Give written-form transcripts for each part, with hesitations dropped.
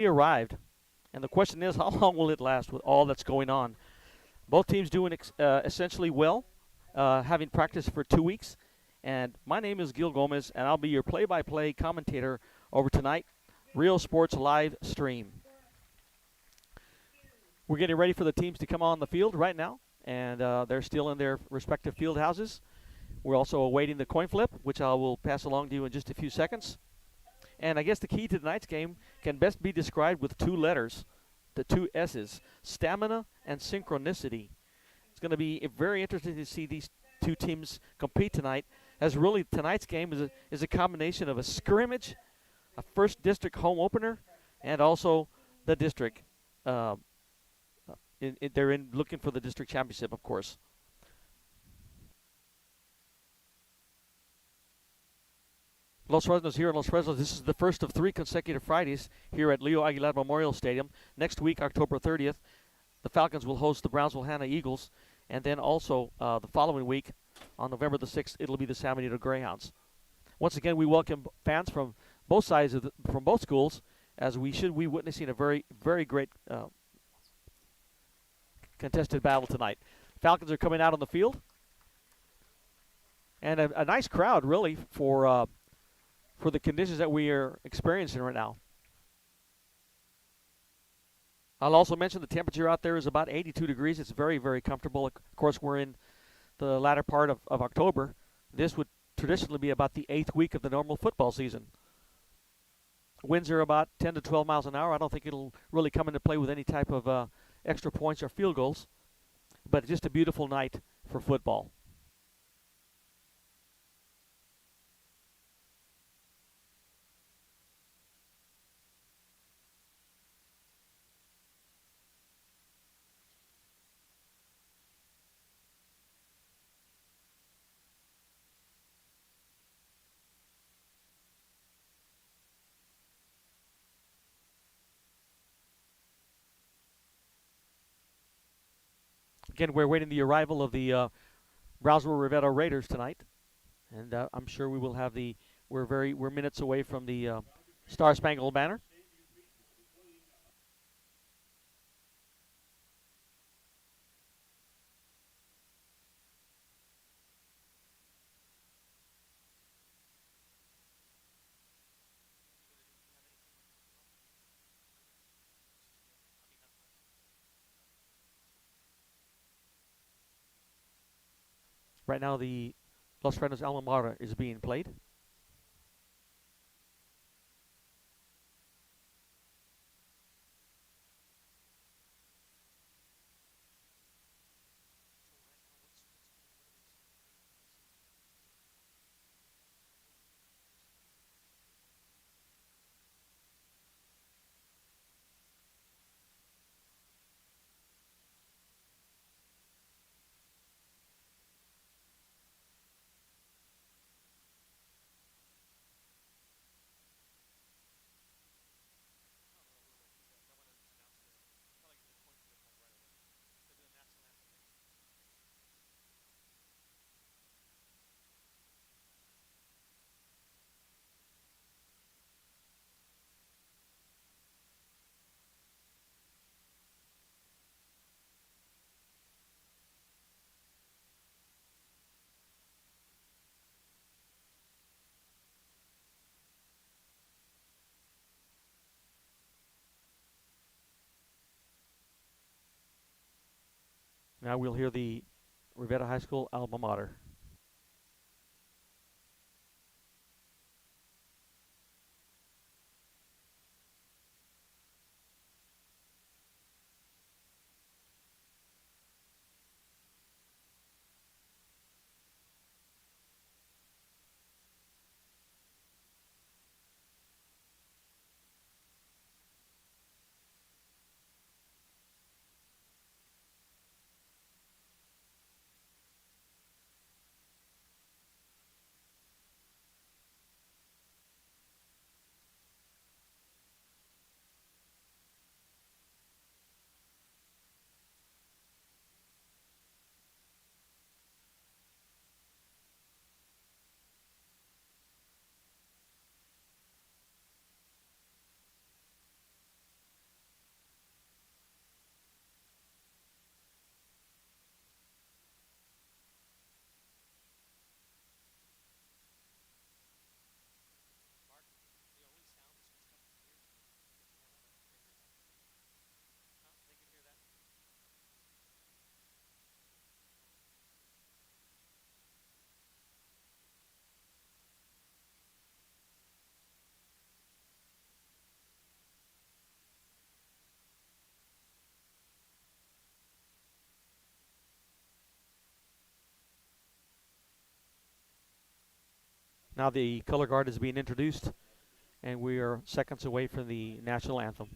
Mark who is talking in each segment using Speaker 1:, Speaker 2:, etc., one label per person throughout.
Speaker 1: arrived, and the question is, how long will it last with all that's going on? Both teams doing essentially well, having practiced for 2 weeks. And my name is Gil Gomez, and I'll be your play-by-play commentator over tonight, Real Sports Live Stream. We're getting ready for the teams to come on the field right now, and they're still in their respective field houses. We're also awaiting the coin flip, which I will pass along to you in just a few seconds. And I guess the key to tonight's game can best be described with two letters, the two S's, stamina and synchronicity. It's going to be very interesting to see these two teams compete tonight, as really tonight's game is a combination of a scrimmage, a first district home opener, and also the district. They're in looking for the district championship, of course. Los Fresnos here in Los Fresnos. This is the first of 3 consecutive Fridays here at Leo Aguilar Memorial Stadium. Next week, October 30th, the Falcons will host the Brownsville Hanna Eagles. And then also the following week, on November the 6th, it'll be the San Benito Greyhounds. Once again, we welcome fans from both sides from both schools, as we should be witnessing a very, very great contested battle tonight. Falcons are coming out on the field, and a nice crowd, really, for the conditions that we are experiencing right now. I'll also mention the temperature out there is about 82 degrees. It's very, very comfortable. Of course, we're in the latter part of October. This would traditionally be about the 8th week of the normal football season. Winds are about 10 to 12 miles an hour. I don't think it'll really come into play with any type of extra points or field goals, but just a beautiful night for football. Again, we're waiting the arrival of the Brownsville Rivera Raiders tonight, and I'm sure we will have we're minutes away from the Star Spangled Banner. Right now, the Los Fresnos Alma Mater is being played. Now we'll hear the Rivera High School Alma Mater. Now the color guard is being introduced, and we are seconds away from the national anthem.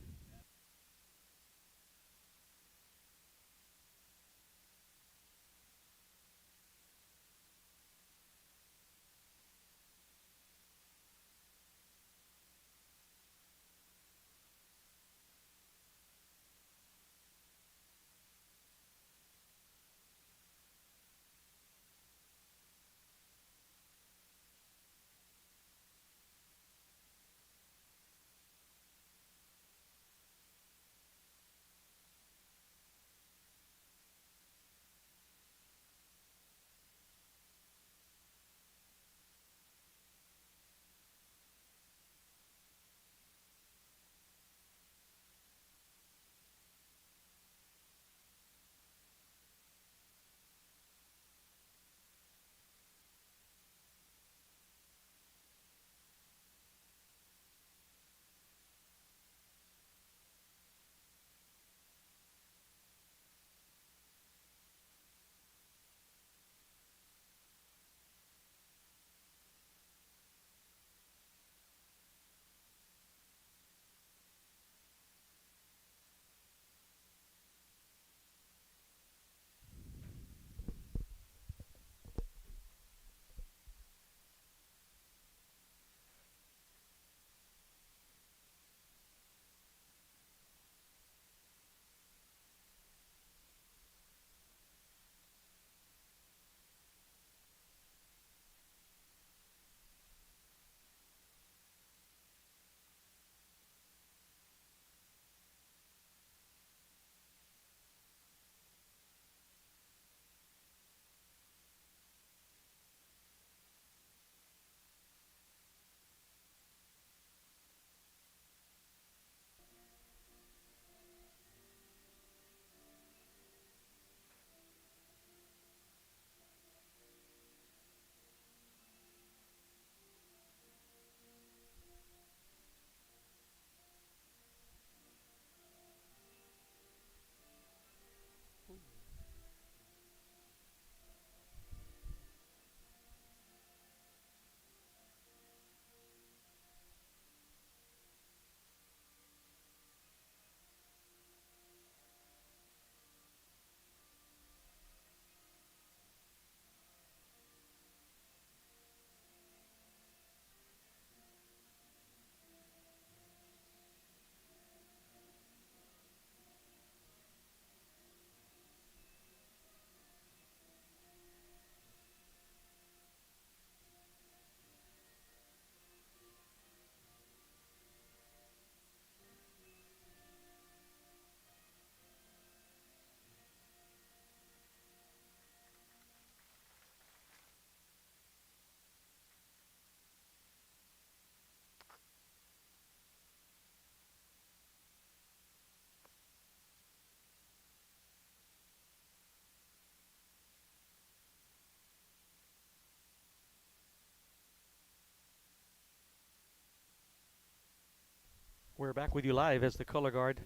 Speaker 1: We're back with you live as the color guard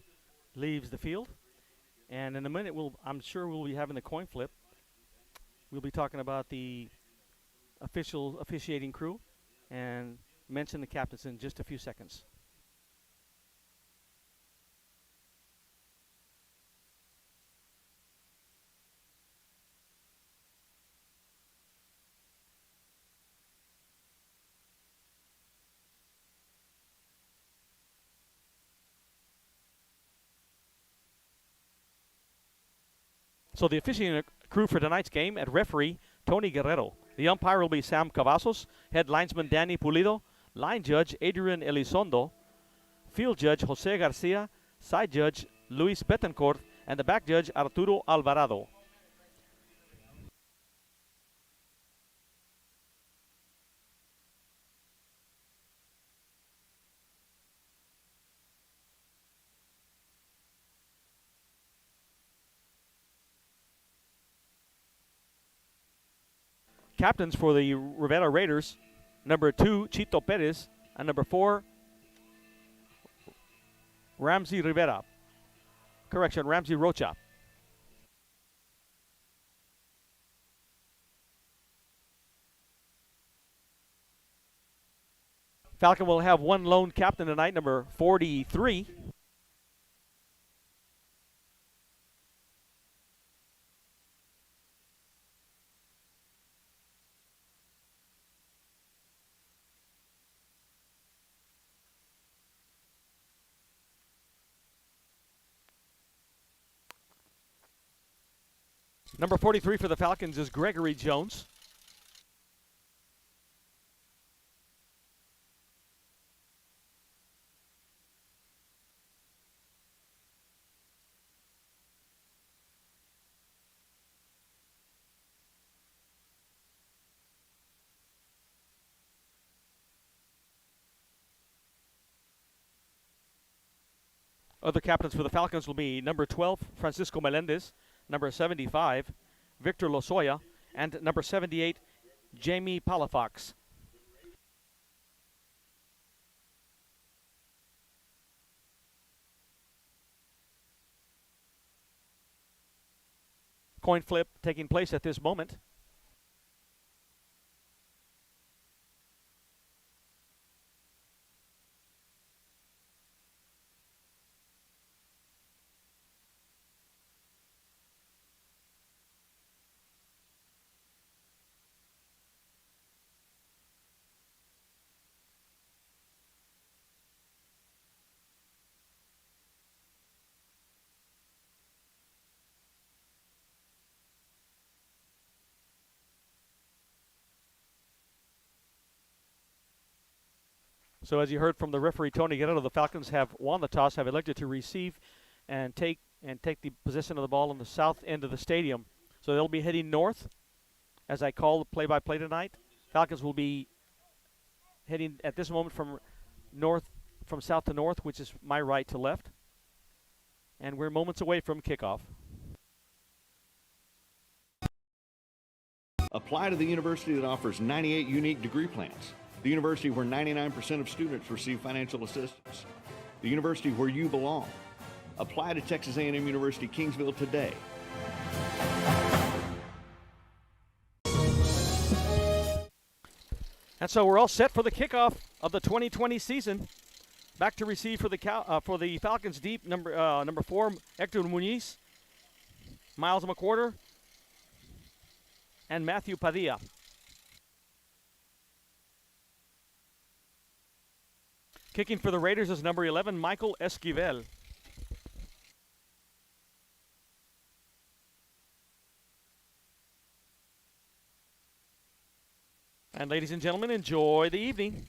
Speaker 1: leaves the field. And in a minute, I'm sure we'll be having the coin flip. We'll be talking about the officiating crew and mention the captains in just a few seconds. So the officiating crew for tonight's game: at referee, Tony Guerrero. The umpire will be Sam Cavazos. Head linesman, Danny Pulido. Line judge, Adrian Elizondo. Field judge, Jose Garcia. Side judge, Luis Betancourt. And the back judge, Arturo Alvarado. Captains for the Rivera Raiders: number 2, Chito Perez, and number 4, Ramsey Rivera. Correction, Ramsey Rocha. Falcon will have one lone captain tonight, number 43. Number 43 for the Falcons is Gregory Jones. Other captains for the Falcons will be number 12, Francisco Melendez, number 75, Victor Lozoya, and number 78, Jamie Palafox. Coin flip taking place at this moment. So as you heard from the referee, Tony Guerrero, the Falcons have won the toss, have elected to receive and take the possession of the ball on the south end of the stadium. So they'll be heading north as I call the play-by-play tonight. Falcons will be heading at this moment from south to north, which is my right to left. And we're moments away from kickoff.
Speaker 2: Apply to the university that offers 98 unique degree plans. The university where 99% of students receive financial assistance. The university where you belong. Apply to Texas A&M University Kingsville today.
Speaker 1: And so we're all set for the kickoff of the 2020 season. Back to receive for the Falcons deep, number 4, Hector Muniz, Miles McWhorter, and Matthew Padilla. Kicking for the Raiders is number 11, Michael Esquivel. And ladies and gentlemen, enjoy the evening.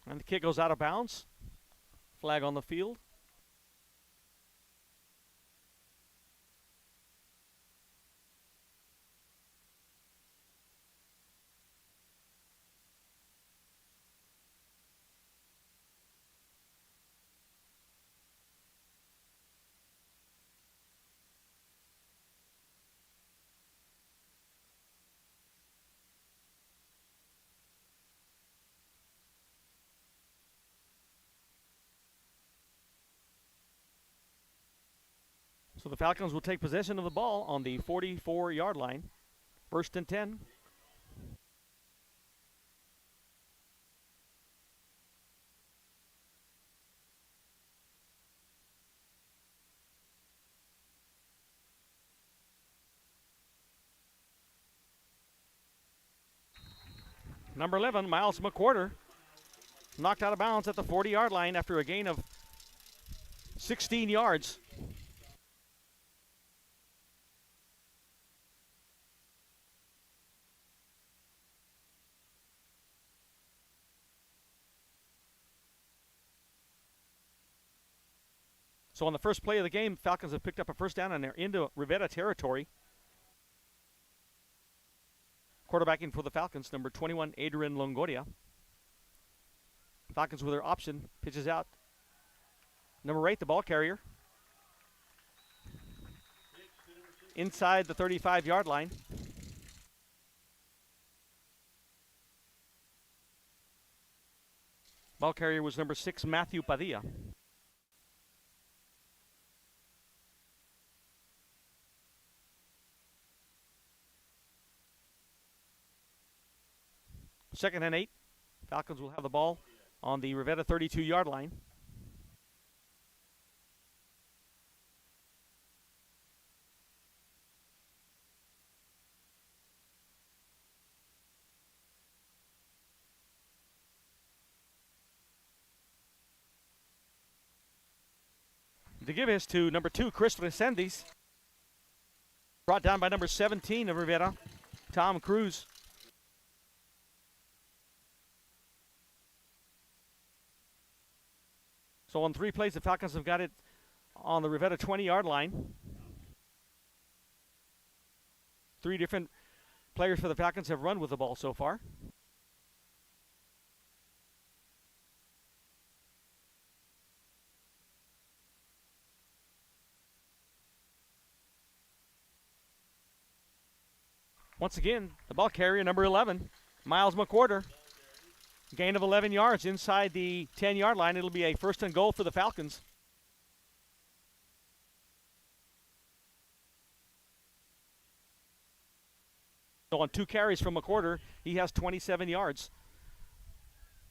Speaker 1: And the kick goes out of bounds. Flag on the field. So the Falcons will take possession of the ball on the 44-yard line. 1st and 10. Number 11, Miles McWhorter, knocked out of bounds at the 40-yard line after a gain of 16 yards. So on the first play of the game, Falcons have picked up a first down and they're into Rivera territory. Quarterbacking for the Falcons, number 21, Adrian Longoria. Falcons with their option, pitches out. Number 8, the ball carrier. Inside the 35-yard line. Ball carrier was number 6, Matthew Padilla. 2nd and 8. Falcons will have the ball on the Rivera 32-yard line. The give is to number 2, Chris Resendez. Brought down by number 17 of Rivera, Tom Cruz. So on 3 plays, the Falcons have got it on the Rivera 20-yard line. 3 different players for the Falcons have run with the ball so far. Once again, the ball carrier, number 11, Miles McWhorter. Gain of 11 yards inside the 10-yard line. It'll be a 1st and goal for the Falcons. So on 2 carries from McWhorter, he has 27 yards.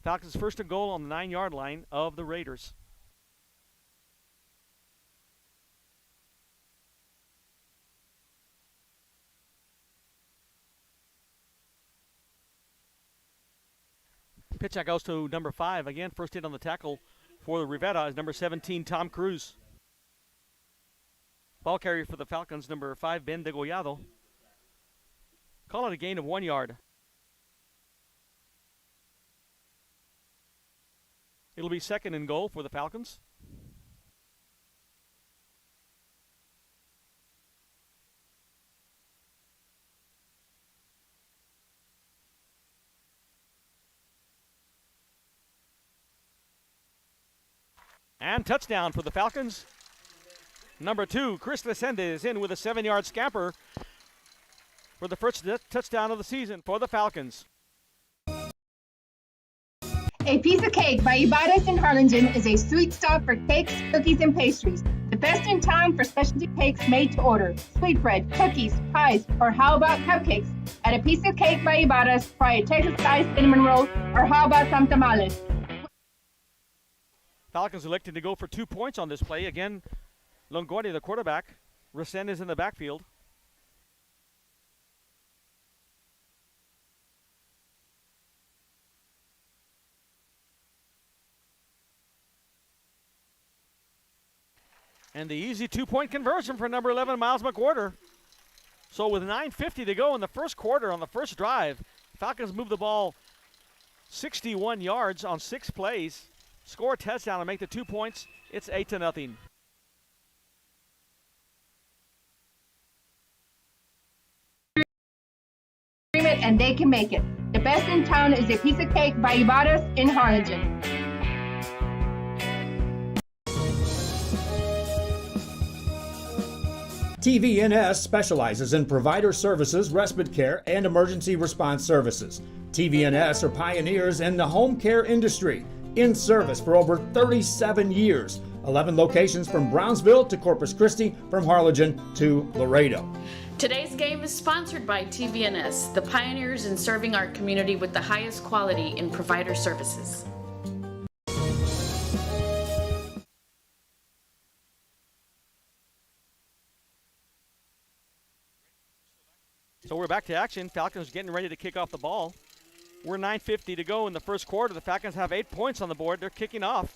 Speaker 1: Falcons 1st and goal on the 9-yard line of the Raiders. Pitch that goes to number 5. Again, first hit on the tackle for the Rivera is number 17, Tom Cruz. Ball carrier for the Falcons, number 5, Ben Degollado. Call it a gain of 1 yard. It'll be 2nd and goal for the Falcons. And touchdown for the Falcons. Number 2, Chris Resendez in with a 7-yard scamper for the first touchdown of the season for the Falcons.
Speaker 3: A Piece of Cake by Ibarra's in Harlingen is a sweet stop for cakes, cookies, and pastries. The best in town for specialty cakes made to order. Sweetbread, cookies, pies, or how about cupcakes? At A Piece of Cake by Ibarra's, try a Texas-style cinnamon roll, or how about some tamales?
Speaker 1: Falcons elected to go for 2 points on this play. Again, Longoria, the quarterback. Resendez in the backfield. And the easy 2-point conversion for number 11, Miles McWhorter. So with 9:50 to go in the first quarter on the first drive, Falcons move the ball 61 yards on 6 plays. Score a touchdown and make the 2 points. It's 8-0.
Speaker 3: And they can make it. The best in town is A Piece of Cake by Ibarra's in Harlingen.
Speaker 4: TVNS specializes in provider services, respite care, and emergency response services. TVNS are pioneers in the home care industry, in service for over 37 years. 11 locations from Brownsville to Corpus Christi, from Harlingen to Laredo.
Speaker 5: Today's game is sponsored by TVNS, the pioneers in serving our community with the highest quality in provider services.
Speaker 1: So we're back to action. Falcons getting ready to kick off the ball. We're 9:50 to go in the first quarter. The Falcons have 8 points on the board. They're kicking off.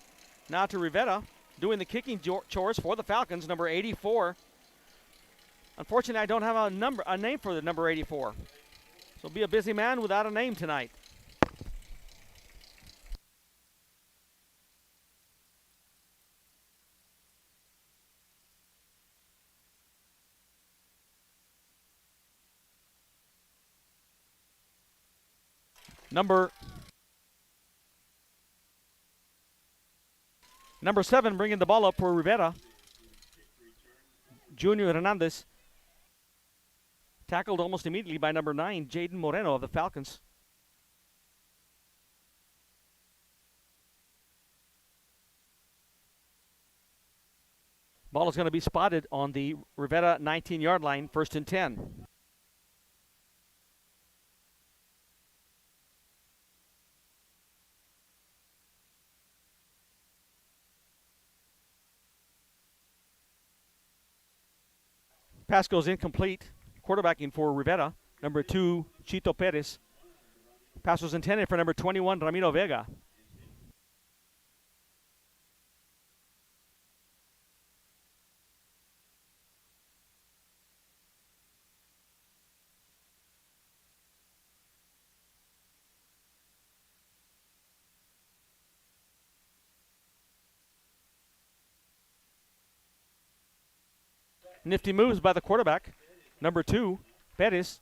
Speaker 1: Now to Rivera, doing the kicking chores for the Falcons, number 84. Unfortunately, I don't have a name for the number 84. So be a busy man without a name tonight. Number 7 bringing the ball up for Rivera. Junior Hernandez. Tackled almost immediately by number 9, Jaden Moreno of the Falcons. Ball is going to be spotted on the Rivera 19-yard line, 1st and 10. Pass goes incomplete. Quarterbacking for Rivera, number 2, Chito Perez. Pass was intended for number 21, Ramiro Vega. Nifty moves by the quarterback, number 2, Perez.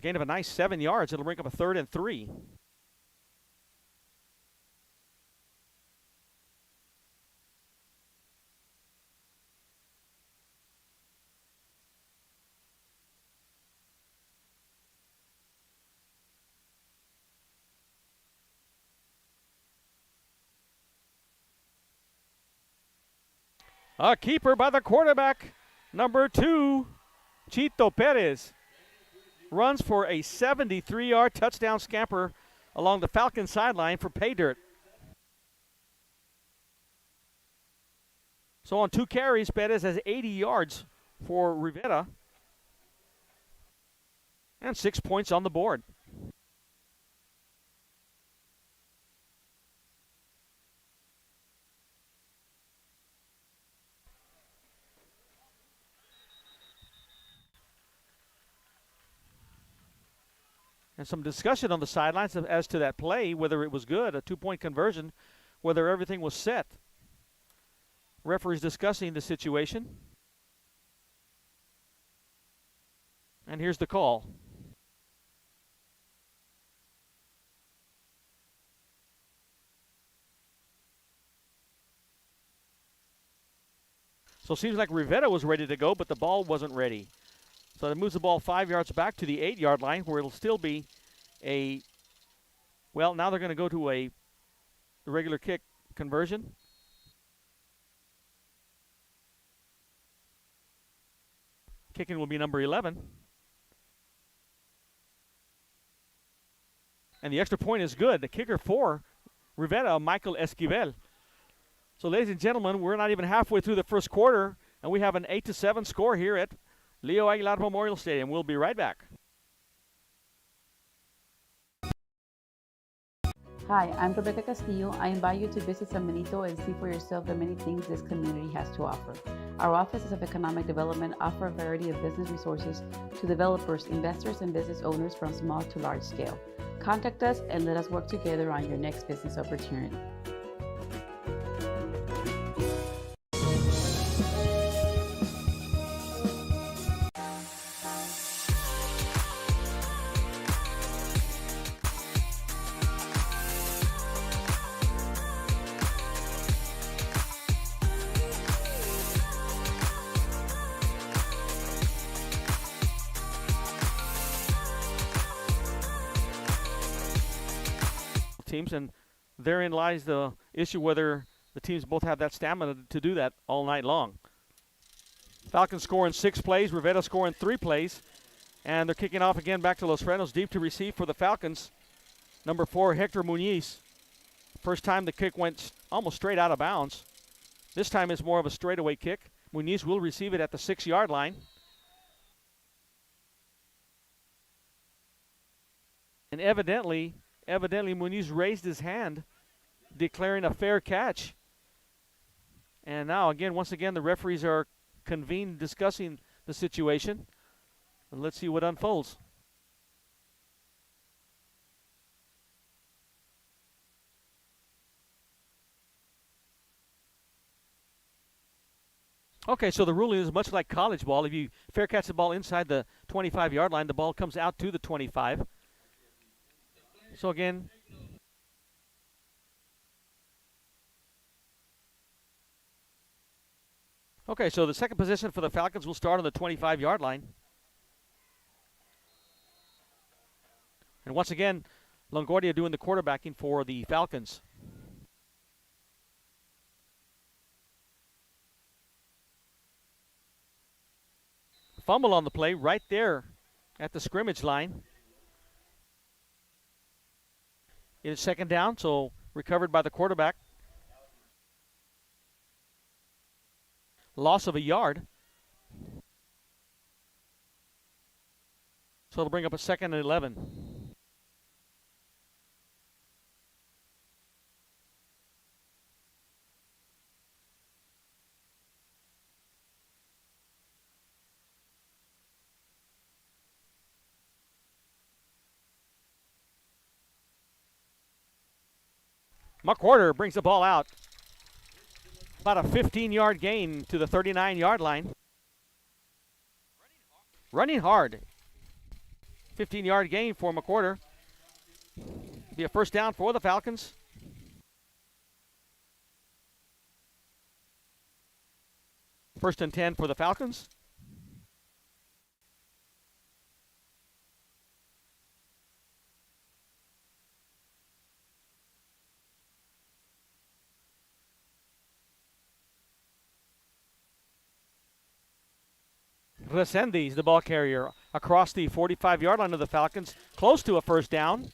Speaker 1: Gain of a nice 7 yards. It'll bring up a 3rd and 3. A keeper by the quarterback, number 2, Chito Perez. Runs for a 73-yard touchdown scamper along the Falcons sideline for pay dirt. So on 2 carries, Perez has 80 yards for Rivera and 6 points on the board. And some discussion on the sidelines as to that play, whether it was good, a 2-point conversion, whether everything was set. Referees discussing the situation. And here's the call. So it seems like Rivera was ready to go, but the ball wasn't ready. So that moves the ball 5 yards back to the 8-yard line, where it'll still be well, now they're going to go to a regular kick conversion. Kicking will be number 11. And the extra point is good. The kicker for Rivera, Michael Esquivel. So, ladies and gentlemen, we're not even halfway through the first quarter, and we have an 8-7 score here at Leo Aguilar Memorial Stadium. We'll be right back.
Speaker 6: Hi, I'm Rebecca Castillo. I invite you to visit San Benito and see for yourself the many things this community has to offer. Our offices of economic development offer a variety of business resources to developers, investors, and business owners from small to large scale. Contact us and let us work together on your next business opportunity.
Speaker 1: Teams, and therein lies the issue whether the teams both have that stamina to do that all night long. Falcons scoring 6 plays, Rivera scoring 3 plays, and they're kicking off again back to Los Fresnos. Deep to receive for the Falcons, number 4, Hector Muniz. First time the kick went almost straight out of bounds. This time it's more of a straightaway kick. Muniz will receive it at the 6-yard line. And evidently Muniz raised his hand, declaring a fair catch. And now, once again, the referees are convened discussing the situation. And let's see what unfolds. Okay, so the ruling is much like college ball. If you fair catch the ball inside the 25-yard line, the ball comes out to the 25. So again, okay, so the second position for the Falcons will start on the 25-yard line. And once again, Longoria doing the quarterbacking for the Falcons. Fumble on the play right there at the scrimmage line. It is second down, so recovered by the quarterback. loss of a yard. So it'll bring up a 2nd and 11. McWhorter brings the ball out. About a 15-yard gain to the 39-yard line. Running hard. 15-yard gain for McWhorter. Be a first down for the Falcons. First and 10 for the Falcons. Resendiz, the ball carrier, across the 45-yard line of the Falcons, close to a first down.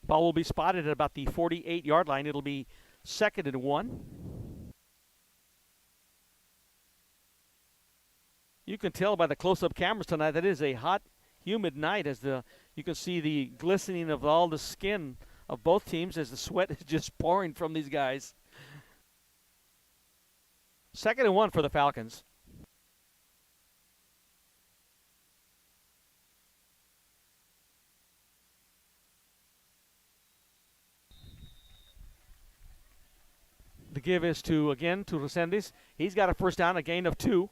Speaker 1: Ball will be spotted at about the 48-yard line. It'll be 2nd and 1. You can tell by the close-up cameras tonight that it is a hot, humid night as you can see the glistening of all the skin of both teams as the sweat is just pouring from these guys. 2nd and 1 for the Falcons. The give is to Resendiz. He's got a first down, a gain of 2.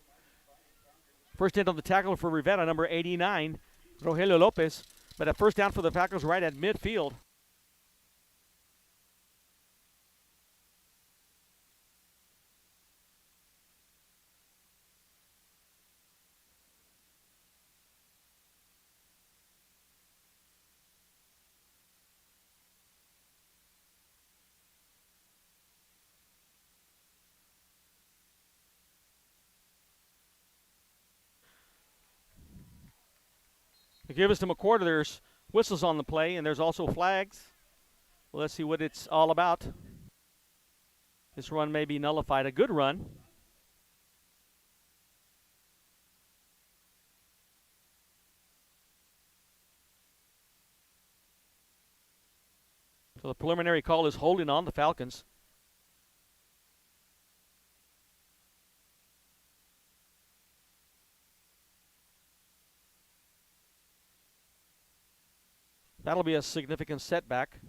Speaker 1: First in on the tackle for Rivera, number 89, Rogelio Lopez. But a first down for the Falcons right at midfield. To give us to McWhorter, there's whistles on the play, and there's also flags. Well, let's see what it's all about. This run may be nullified. A good run. So the preliminary call is holding on the Falcons. That'll be a significant setback.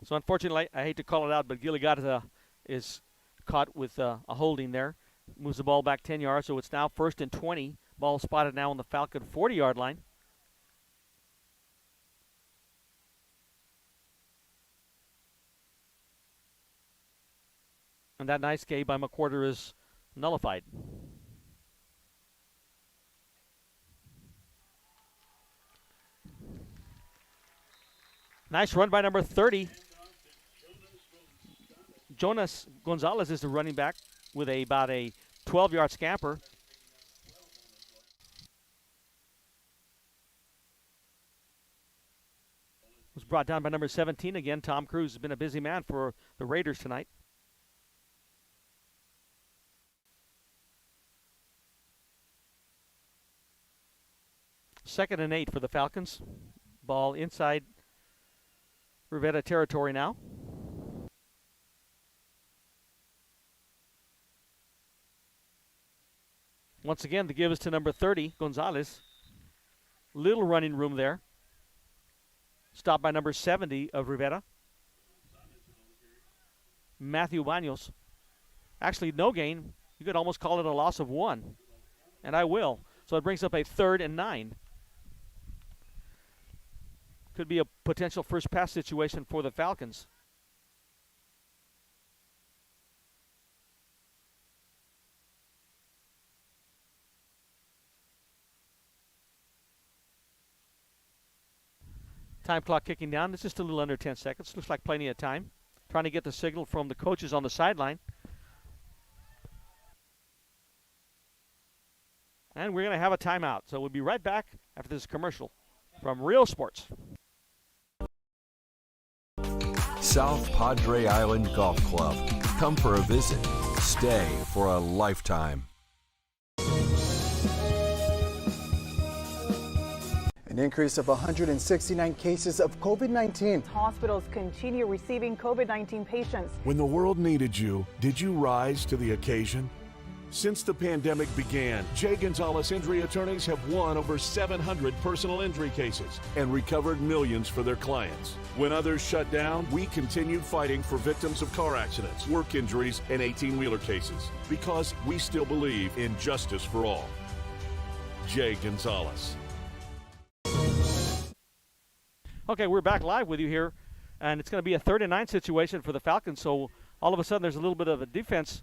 Speaker 1: So unfortunately, I hate to call it out, but Gilligata is caught with a holding there. Moves the ball back 10 yards, so it's now 1st and 20. Ball spotted now on the Falcon 40-yard line. And that nice game by McWhorter is nullified. Nice run by number 30. Jonas Gonzalez is the running back with about a 12-yard scamper. Was brought down by number 17 again. Tom Cruz has been a busy man for the Raiders tonight. Second and 8 for the Falcons. Ball inside Rivera territory now. Once again, the give is to number 30, Gonzalez. Little running room there. Stopped by number 70 of Rivera. Matthew Banos. Actually, no gain. You could almost call it a loss of 1. And I will. So it brings up a 3rd and 9. Could be a potential first pass situation for the Falcons. Time clock kicking down. It's just a little under 10 seconds. Looks like plenty of time. Trying to get the signal from the coaches on the sideline. And we're going to have a timeout. So we'll be right back after this commercial from Real Sports.
Speaker 7: South Padre Island Golf Club. Come for a visit. Stay for a lifetime.
Speaker 8: An increase of 169 cases of COVID-19.
Speaker 9: Hospitals continue receiving COVID-19 patients.
Speaker 10: When the world needed you, did you rise to the occasion? Since the pandemic began, Jay Gonzalez Injury Attorneys have won over 700 personal injury cases and recovered millions for their clients. When others shut down, we continued fighting for victims of car accidents, work injuries, and 18-wheeler cases because we still believe in justice for all. Jay Gonzalez.
Speaker 1: Okay, we're back live with you here, and it's going to be a 3rd-and-9 situation for the Falcons. So all of a sudden, there's a little bit of a defense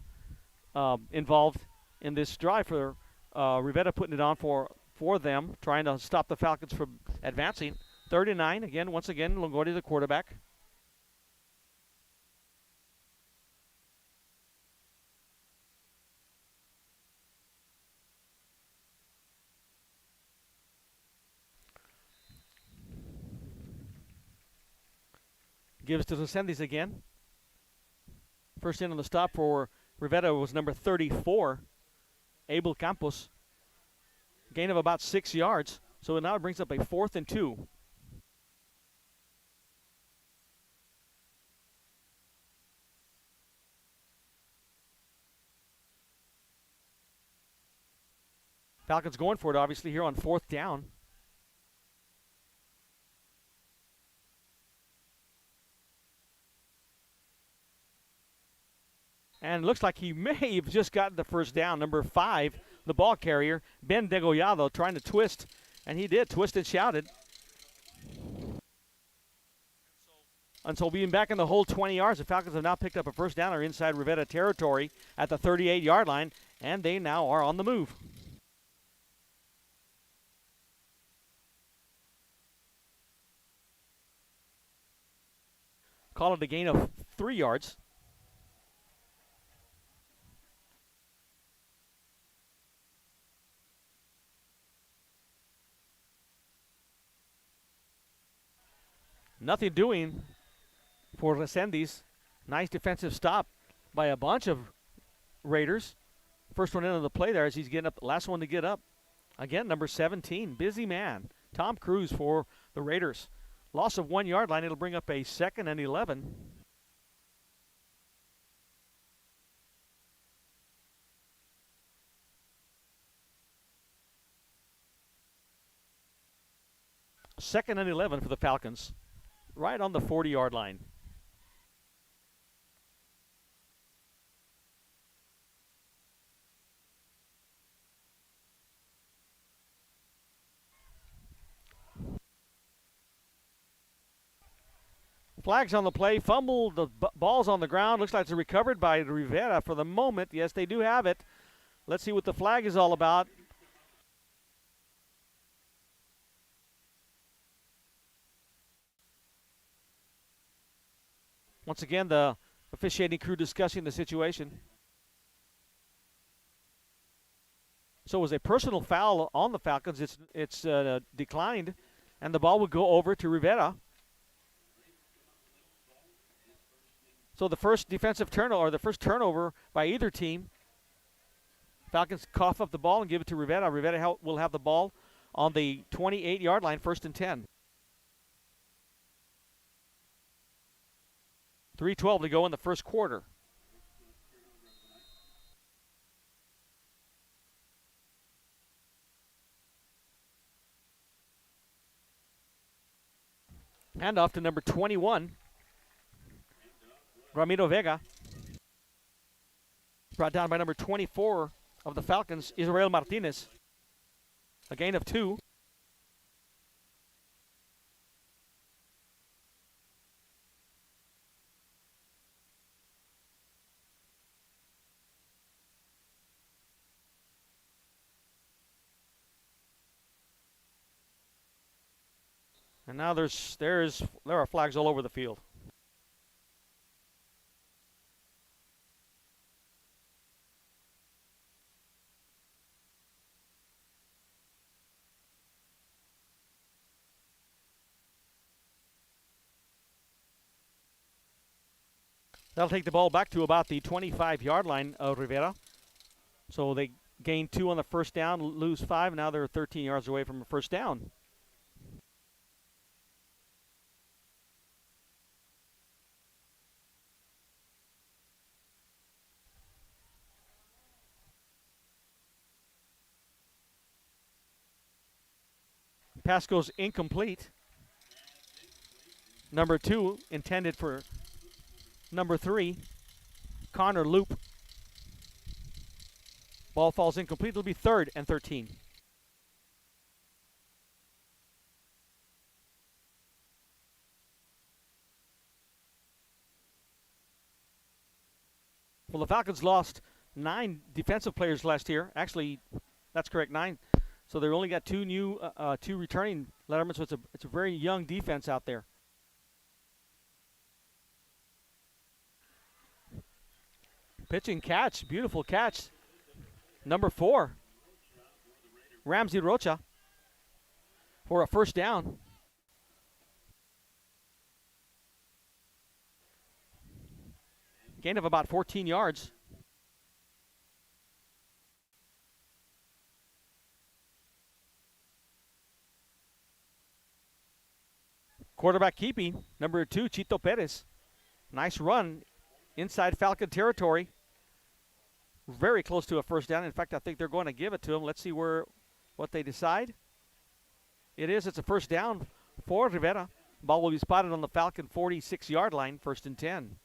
Speaker 1: involved in this drive for Rivera putting it on for them, trying to stop the Falcons from advancing. 3rd and 9, again, once again, Longoria the quarterback. Gives to Lucendes again. First in on the stop for Rivera was number 34, Abel Campos. Gain of about 6 yards. So now it brings up a 4th and 2. Falcons going for it, obviously, here on 4th down. And it looks like he may have just gotten the first down. Number 5, the ball carrier, Ben Degollado, trying to twist. And he did, twist and shouted. And so being back in the whole 20 yards, the Falcons have now picked up a first down or inside Rivera territory at the 38-yard line. And they now are on the move. Call it a gain of 3 yards. Nothing doing for Lucendes. Nice defensive stop by a bunch of Raiders. First one into the play there as he's getting up. Last one to get up. Again, number 17, busy man. Tom Cruise for the Raiders. Loss of 1 yard line. It'll bring up a 2nd and 11. Second and 11 for the Falcons. Right on the 40-yard line. Flags on the play. Fumble. The ball's on the ground. Looks like it's recovered by Rivera for the moment. Yes, they do have it. Let's see what the flag is all about. Once again, the officiating crew discussing the situation. So it was a personal foul on the Falcons. It's declined, and the ball would go over to Rivera. So the first defensive turnover, or the first turnover by either team. Falcons cough up the ball and give it to Rivera. Rivera will have the ball on the 28-yard line, 1st and 10. 3:12 to go in the first quarter. Hand off to number 21, Ramiro Vega. Brought down by number 24 of the Falcons, Israel Martinez. A gain of 2. And now there are flags all over the field. That'll take the ball back to about the 25-yard line of Rivera. So they gained 2 on the first down, lose 5. Now they're 13 yards away from a first down. Pass goes incomplete. Number 2 intended for number 3, Connor Loop. Ball falls incomplete. It'll be 3rd and 13. Well, the Falcons lost 9 defensive players last year. Actually, that's correct, 9. So they only got 2 new, 2 returning lettermen. So it's a very young defense out there. Pitching catch, beautiful catch. Number 4, Ramsey Rocha for a first down. Gain of about 14 yards. Quarterback keeping, number 2, Chito Perez. Nice run inside Falcon territory. Very close to a first down. In fact, I think they're going to give it to him. Let's see what they decide. It's a first down for Rivera. Ball will be spotted on the Falcon 46-yard line, 1st and 10.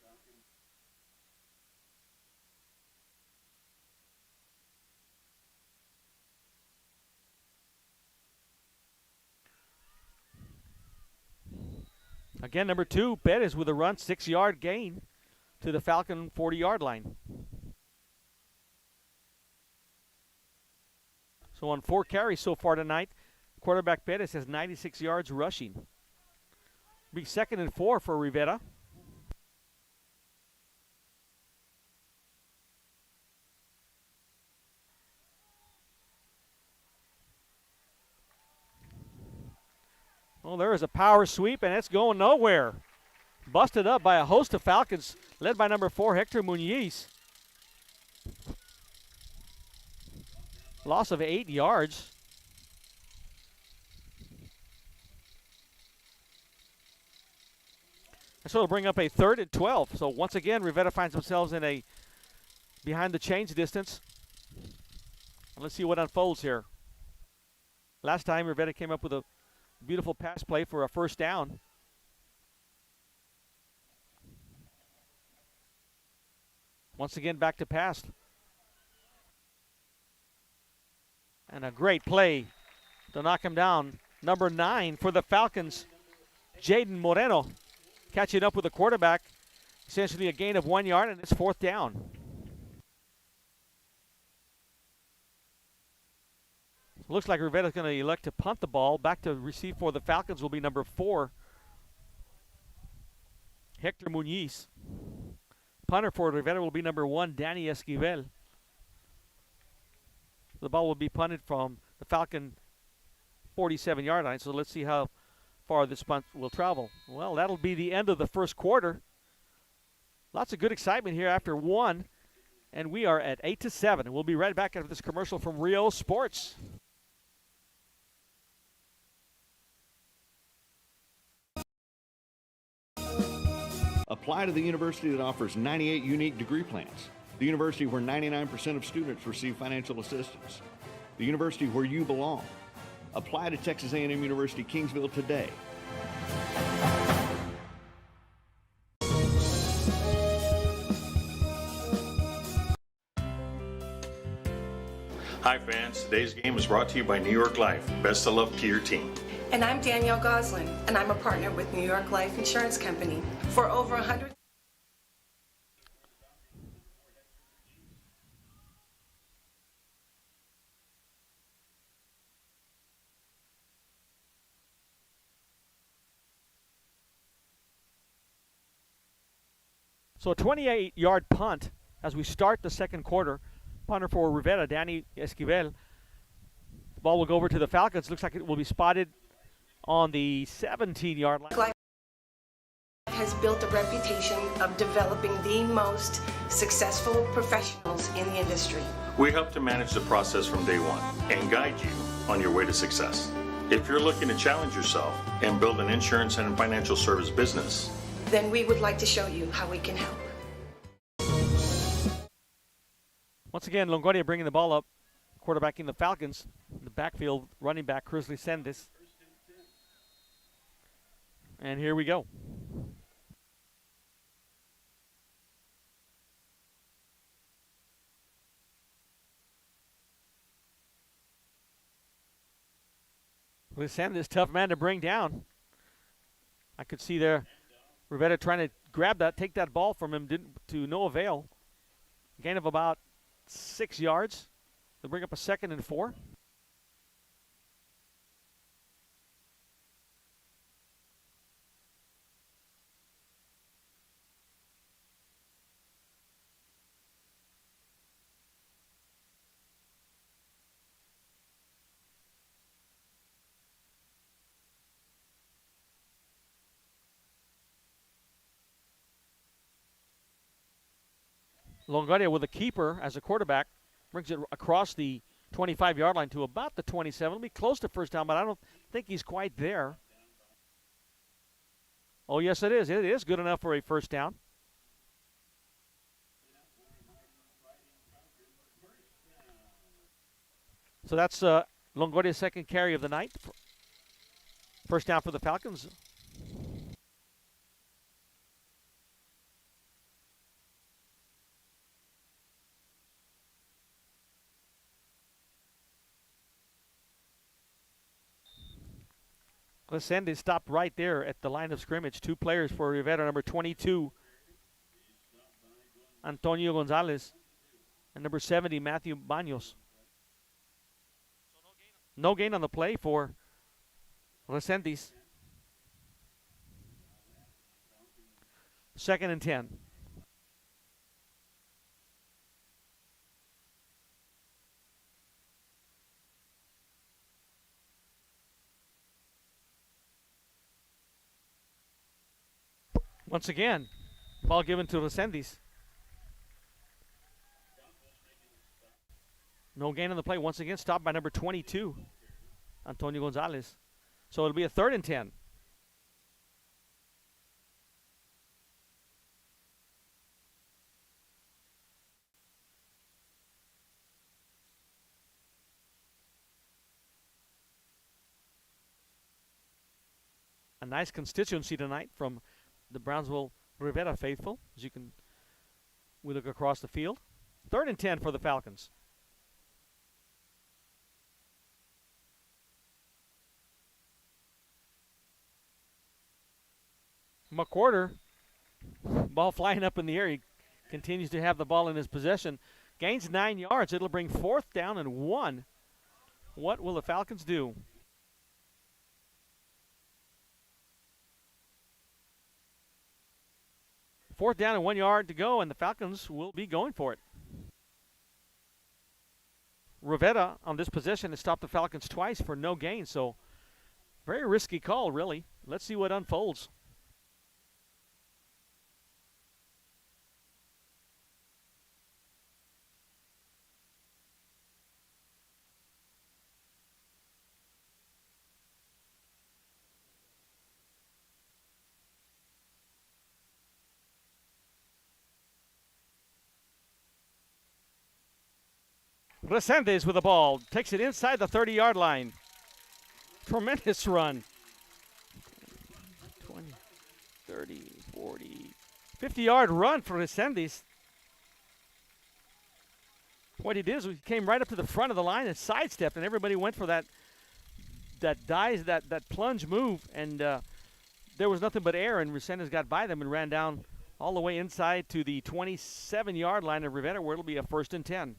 Speaker 1: Again, number 2, Perez with a run, 6-yard gain to the Falcon 40-yard line. So on 4 carries so far tonight, quarterback Perez has 96 yards rushing. Be 2nd and 4 for Rivera. Well, there is a power sweep, and it's going nowhere. Busted up by a host of Falcons, led by number 4, Hector Muniz. Loss of 8 yards. So it'll bring up a 3rd and 12. So once again, Rivera finds themselves in a behind the chains distance. And let's see what unfolds here. Last time, Rivera came up with a beautiful pass play for a first down. Once again, back to pass. And a great play to knock him down. Number 9 for the Falcons, Jaden Moreno, catching up with the quarterback. Essentially a gain of 1 yard, and it's 4th down. Looks like Rivera's going to elect to punt the ball. Back to receive for the Falcons will be number 4, Hector Muniz. Punter for Rivera will be number 1, Danny Esquivel. The ball will be punted from the Falcon 47-yard line. So let's see how far this punt will travel. Well, that'll be the end of the first quarter. Lots of good excitement here after 1. And we are at 8-7. We'll be right back after this commercial from Rio Sports.
Speaker 2: Apply to the university that offers 98 unique degree plans. The university where 99% of students receive financial assistance. The university where you belong. Apply to Texas A&M University Kingsville today.
Speaker 11: Hi fans, today's game is brought to you by New York Life. Best of luck to your team.
Speaker 12: And I'm Danielle Goslin, and I'm a partner with New York Life Insurance Company. For over 100.
Speaker 1: So a 28-yard punt as we start the second quarter. Punter for Rivera, Danny Esquivel. The ball will go over to the Falcons. Looks like it will be spotted on the 17-yard line.
Speaker 12: has built a reputation of developing the most successful professionals in the industry.
Speaker 11: We help to manage the process from day one and guide you on your way to success. If you're looking to challenge yourself and build an insurance and financial service business,
Speaker 12: then we would like to show you how we can help.
Speaker 1: Once again, Longoria bringing the ball up, quarterbacking the Falcons. In the backfield, running back Cruz Sendis. And here we go. Sendis, tough man to bring down. I could see there Rivera trying to grab that, take that ball from him, to no avail. Gain of about 6 yards. They'll bring up a 2nd and 4. Longoria with a keeper as a quarterback brings it across the 25-yard line to about the 27. It'll be close to first down, but I don't think he's quite there. Oh, yes, it is. It is good enough for a first down. So that's Longoria's second carry of the night. First down for the Falcons. Lesende stopped right there at the line of scrimmage. 2 players for Rivera, number 22, Antonio Gonzalez, and number 70, Matthew Baños. No gain on the play for Resendiz. 2nd and 10. Once again, ball given to Resendiz. No gain on the play. Once again, stopped by number 22, Antonio Gonzalez. So it'll be a 3rd and 10. A nice constituency tonight from the Brownsville Rivera faithful, as we look across the field. 3rd and 10 for the Falcons. McWhorter, ball flying up in the air. He continues to have the ball in his possession. Gains 9 yards. It'll bring 4th down and 1. What will the Falcons do? Fourth down and 1 yard to go, and the Falcons will be going for it. Rivera on this possession has stopped the Falcons twice for no gain, so very risky call, really. Let's see what unfolds. Resendiz with the ball. Takes it inside the 30-yard line. Tremendous run. 20, 30, 40, 50-yard run for Resendiz. What he did is he came right up to the front of the line and sidestepped, and everybody went for that plunge move, and there was nothing but air, and Resendiz got by them and ran down all the way inside to the 27-yard line of Rivera, where it'll be a 1st and 10.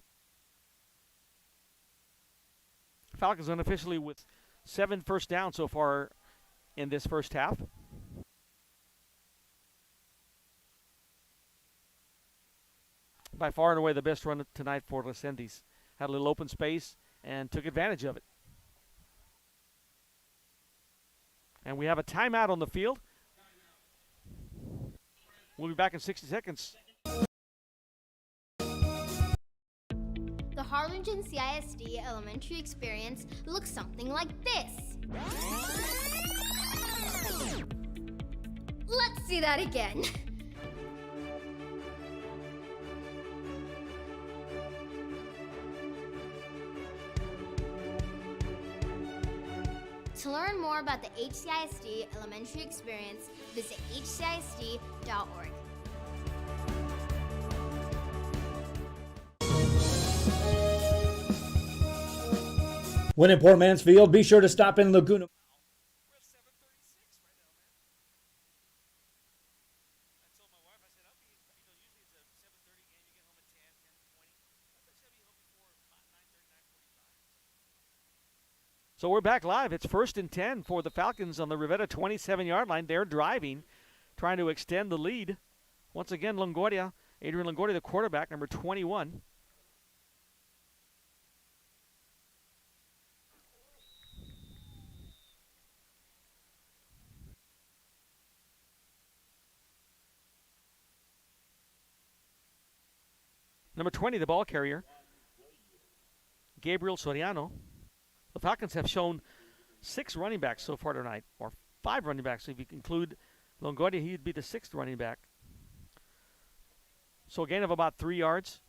Speaker 1: Falcons unofficially with 7 first downs so far in this first half. By far and away the best run tonight for Resendiz. Had a little open space and took advantage of it. And we have a timeout on the field. We'll be back in 60 seconds.
Speaker 13: The Harlingen CISD elementary experience looks something like this. Let's see that again. To learn more about the HCISD elementary experience, visit hcisd.org.
Speaker 4: When in Poor Mansfield, be sure to stop in Laguna.
Speaker 1: So we're back live. It's 1st and 10 for the Falcons on the Rivera 27-yard line. They're driving, trying to extend the lead. Once again, Longoria, Adrian Longoria, the quarterback, number 21. Number 20, the ball carrier, Gabriel Soriano. The Falcons have shown 6 running backs so far tonight, or 5 running backs. If you include Longoria, he'd be the 6th running back. So a gain of about 3 yards.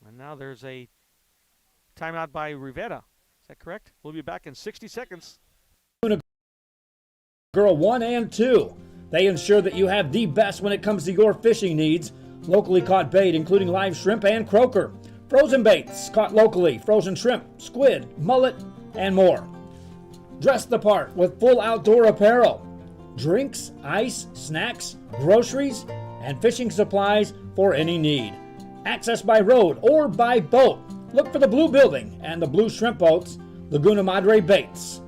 Speaker 1: And now there's a timeout by Rivera. Is that correct? We'll be back in 60 seconds.
Speaker 4: Girl 1 and 2. They ensure that you have the best when it comes to your fishing needs. Locally caught bait, including live shrimp and croaker. Frozen baits caught locally, frozen shrimp, squid, mullet, and more. Dress the part with full outdoor apparel. Drinks, ice, snacks, groceries, and fishing supplies for any need. Access by road or by boat. Look for the blue building and the blue shrimp boats, Laguna Madre Baits.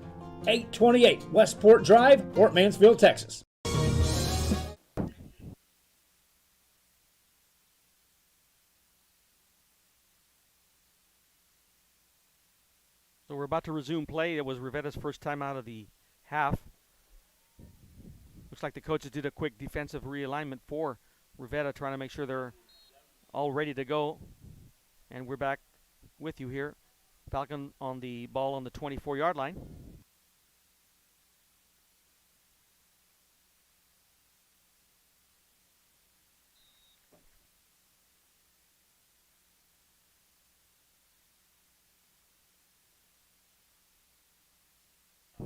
Speaker 4: 828 Westport Drive, Port Mansfield, Texas.
Speaker 1: So we're about to resume play. It was Rivera's first time out of the half. Looks like the coaches did a quick defensive realignment for Rivera, trying to make sure they're all ready to go. And we're back with you here. Falcon on the ball on the 24-yard line.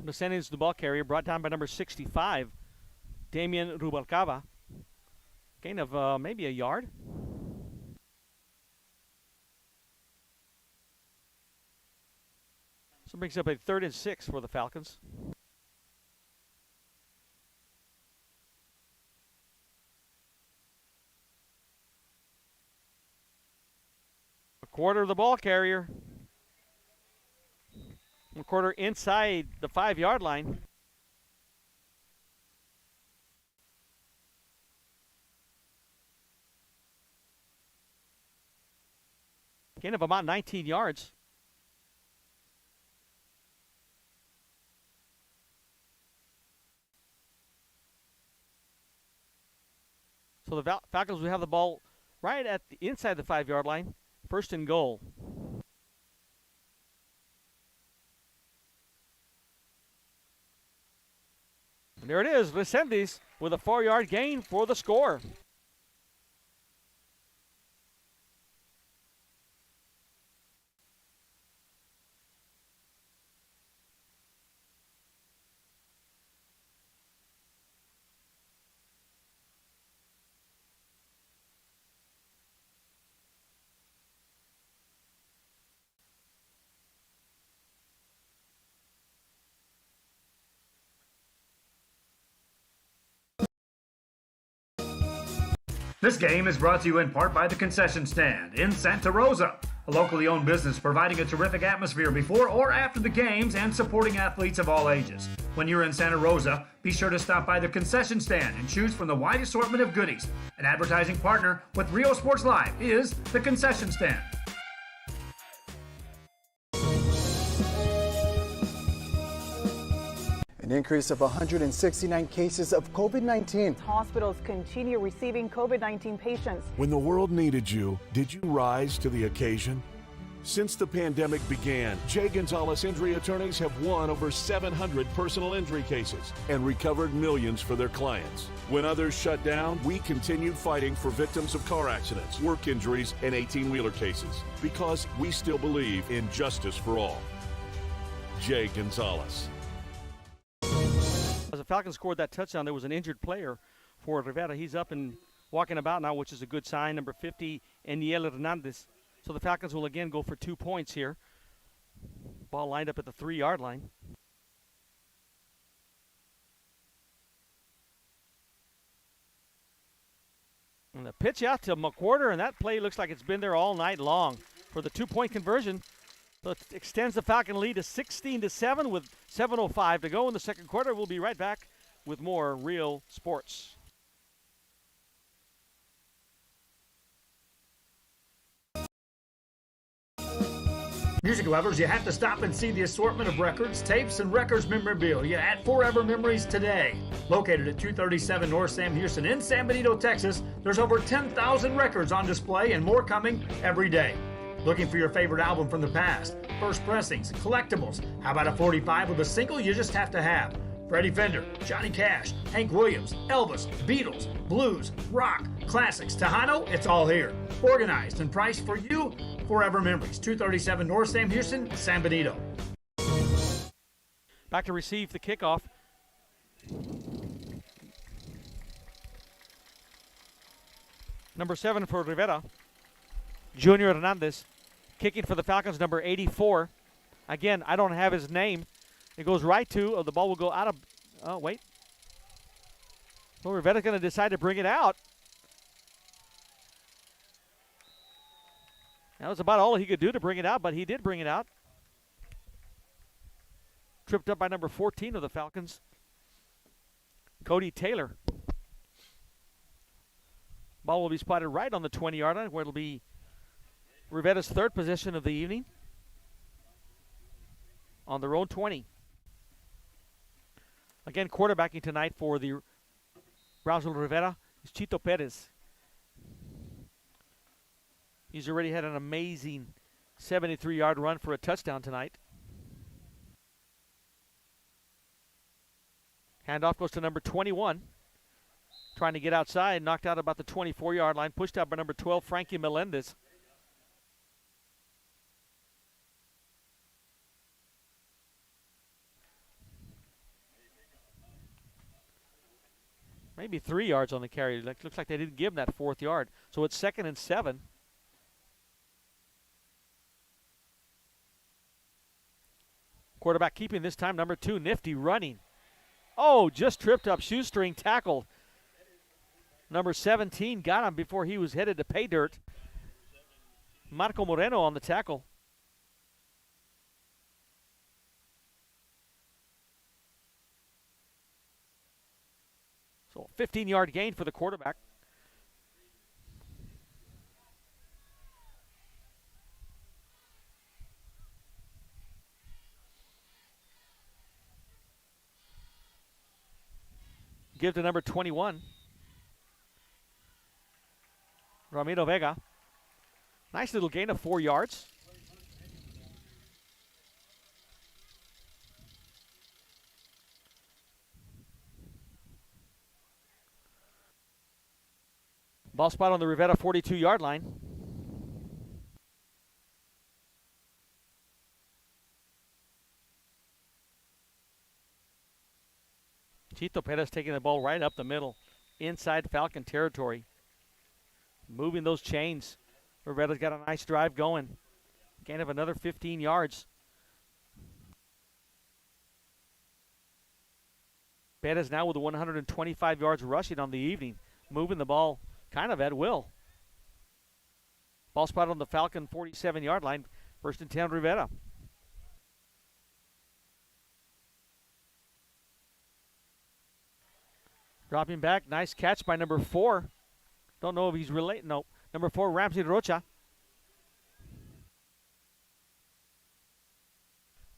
Speaker 1: Descending to the ball carrier, brought down by number 65, Damian Rubalcaba. Gain of maybe a yard. So brings up a 3rd and 6 for the Falcons. A quarter of the ball carrier. A quarter inside the 5-yard line. Gain of about 19 yards. So the Falcons will have the ball right at the inside the 5-yard line. 1st and goal. And there it is, Resendiz with a 4-yard gain for the score.
Speaker 4: This game is brought to you in part by the Concession Stand in Santa Rosa, a locally owned business providing a terrific atmosphere before or after the games and supporting athletes of all ages. When you're in Santa Rosa, be sure to stop by the Concession Stand and choose from the wide assortment of goodies. An advertising partner with Rio Sports Live is the Concession Stand.
Speaker 8: An increase of 169 cases of COVID-19.
Speaker 9: Hospitals continue receiving COVID-19 patients.
Speaker 10: When the world needed you, did you rise to the occasion? Since the pandemic began, Jay Gonzalez Injury Attorneys have won over 700 personal injury cases and recovered millions for their clients. When others shut down, we continued fighting for victims of car accidents, work injuries, and 18-wheeler cases because we still believe in justice for all. Jay Gonzalez.
Speaker 1: As the Falcons scored that touchdown, there was an injured player for Rivera. He's up and walking about now, which is a good sign. Number 50, Eniel Hernandez. So the Falcons will again go for 2 points here. Ball lined up at the 3-yard line. And the pitch out to McWhorter, and that play looks like it's been there all night long for the 2-point conversion. So it extends the Falcon lead to 16-7 with 7:05 to go in the second quarter. We'll be right back with more Real Sports.
Speaker 4: Music lovers, you have to stop and see the assortment of records, tapes, and records memorabilia at Forever Memories today. Located at 237 North Sam Houston in San Benito, Texas, there's over 10,000 records on display and more coming every day. Looking for your favorite album from the past, first pressings, collectibles. How about a 45 with a single you just have to have? Freddie Fender, Johnny Cash, Hank Williams, Elvis, Beatles, blues, rock, classics, Tejano, it's all here. Organized and priced for you. Forever Memories, 237 North Sam Houston, San Benito.
Speaker 1: Back to receive the kickoff. Number 7 for Rivera, Junior Hernandez. Kicking for the Falcons, number 84. Again, I don't have his name. It goes right to, the ball will go out of, oh, wait. Well, Rivera's going to decide to bring it out. That was about all he could do to bring it out, but he did bring it out. Tripped up by number 14 of the Falcons, Cody Taylor. Ball will be spotted right on the 20-yard line, where it'll be Rivera's third possession of the evening on their own 20. Again, quarterbacking tonight for the Brownsville Rivera is Chito Perez. He's already had an amazing 73-yard run for a touchdown tonight. Handoff goes to number 21. Trying to get outside, knocked out about the 24-yard line, pushed out by number 12, Frankie Melendez. Maybe 3 yards on the carry. Looks like they didn't give him that 4th yard. So it's 2nd and 7. Quarterback keeping this time, number 2, Nifty running. Oh, just tripped up, shoestring tackle. Number 17 got him before he was headed to pay dirt. Marco Moreno on the tackle. So 15-yard gain for the quarterback. Give to number 21. Ramiro Vega. Nice little gain of 4 yards. Ball spot on the Rivera 42-yard line. Chito Perez taking the ball right up the middle, inside Falcon territory. Moving those chains. Rivera's got a nice drive going. Gain of another 15 yards. Perez now with 125 yards rushing on the evening. Moving the ball kind of at will. Ball spot on the Falcon 47-yard line. 1st and 10, Rivera. Dropping back, nice catch by number 4. Don't know if he's related. No, number 4, Ramsey Rocha.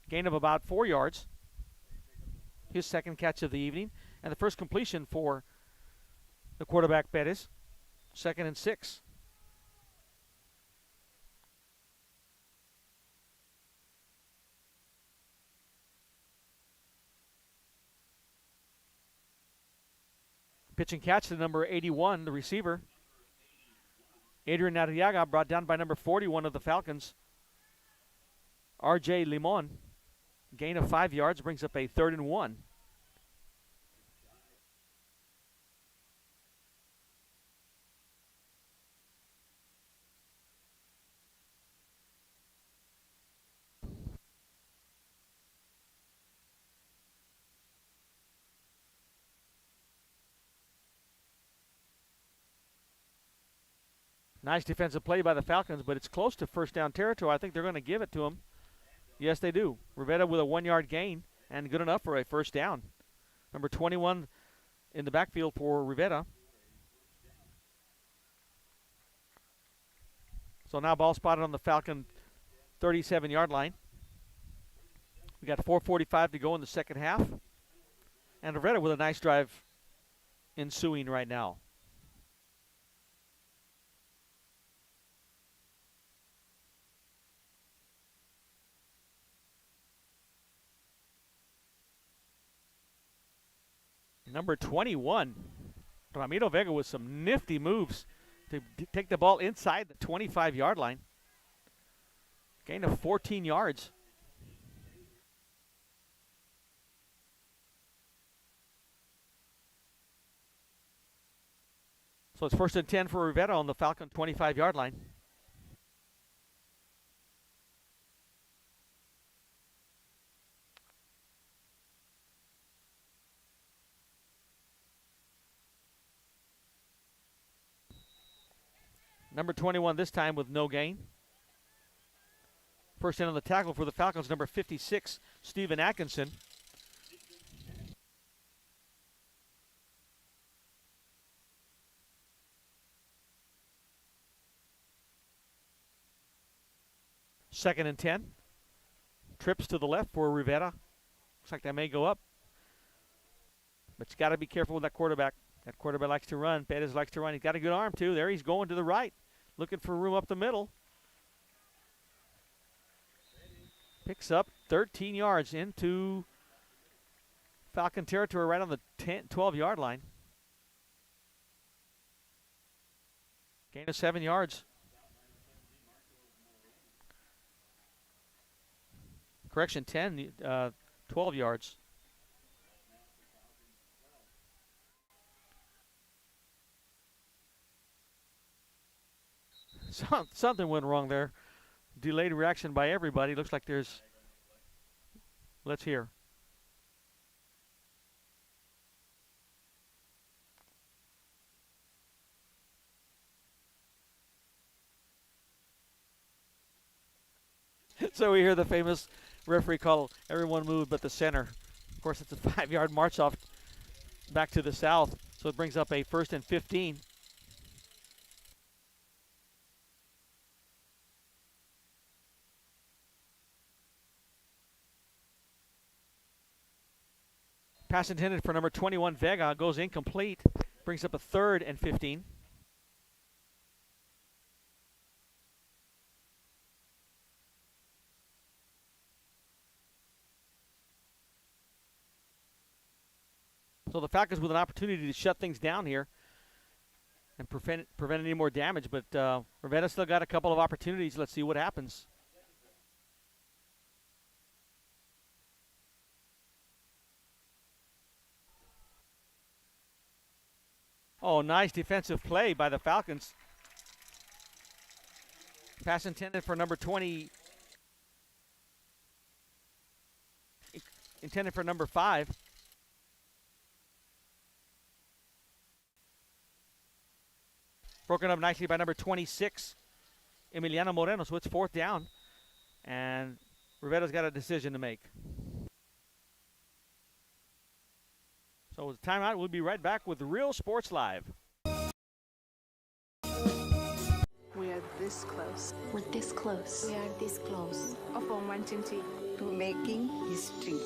Speaker 1: Gain of about 4 yards. his second catch of the evening, and the first completion for the quarterback Perez. 2nd and 6. Pitch and catch to number 81, the receiver. Adrian Arriaga, brought down by number 41 of the Falcons. R.J. Limon. Gain of 5 yards, brings up a 3rd and 1. Nice defensive play by the Falcons, but it's close to first down territory. I think they're going to give it to him. Yes, they do. Rivera with a 1-yard gain, and good enough for a first down. Number 21 in the backfield for Rivera. So now ball spotted on the Falcon 37-yard line. We got 4:45 to go in the second half. And Rivera with a nice drive ensuing right now. Number 21, Ramiro Vega with some nifty moves to take the ball inside the 25-yard line. Gain of 14 yards. So it's 1st and 10 for Rivera on the Falcon 25-yard line. Number 21 this time with no gain. First in on the tackle for the Falcons, number 56, Steven Atkinson. Second and 10. Trips to the left for Rivera. Looks like that may go up. But you got to be careful with that quarterback. That quarterback likes to run. Perez likes to run. He's got a good arm, too. There he's going to the right. Looking for room up the middle. Picks up 13 yards into Falcon territory right on the 12-yard line. Gain of 7 yards. Correction, 12 yards. Something went wrong there. Delayed reaction by everybody. Looks like there's... Let's hear. So we hear the famous referee call, everyone moved but the center. Of course, it's a 5-yard march off back to the south. So it brings up a 1st and 15. Pass intended for number 21, Vega, goes incomplete. Brings up a 3rd and 15. So the Falcons with an opportunity to shut things down here and prevent any more damage. But Rivera still got a couple of opportunities. Let's see what happens. Oh, nice defensive play by the Falcons. Pass intended for number 20. Intended for number 5. Broken up nicely by number 26, Emiliano Moreno. So it's 4th down. And Rivera's got a decision to make. So with the timeout, we'll be right back with Real Sports Live.
Speaker 14: We are this close.
Speaker 15: We're this close.
Speaker 14: We are this close. Upon wanting to
Speaker 15: making history.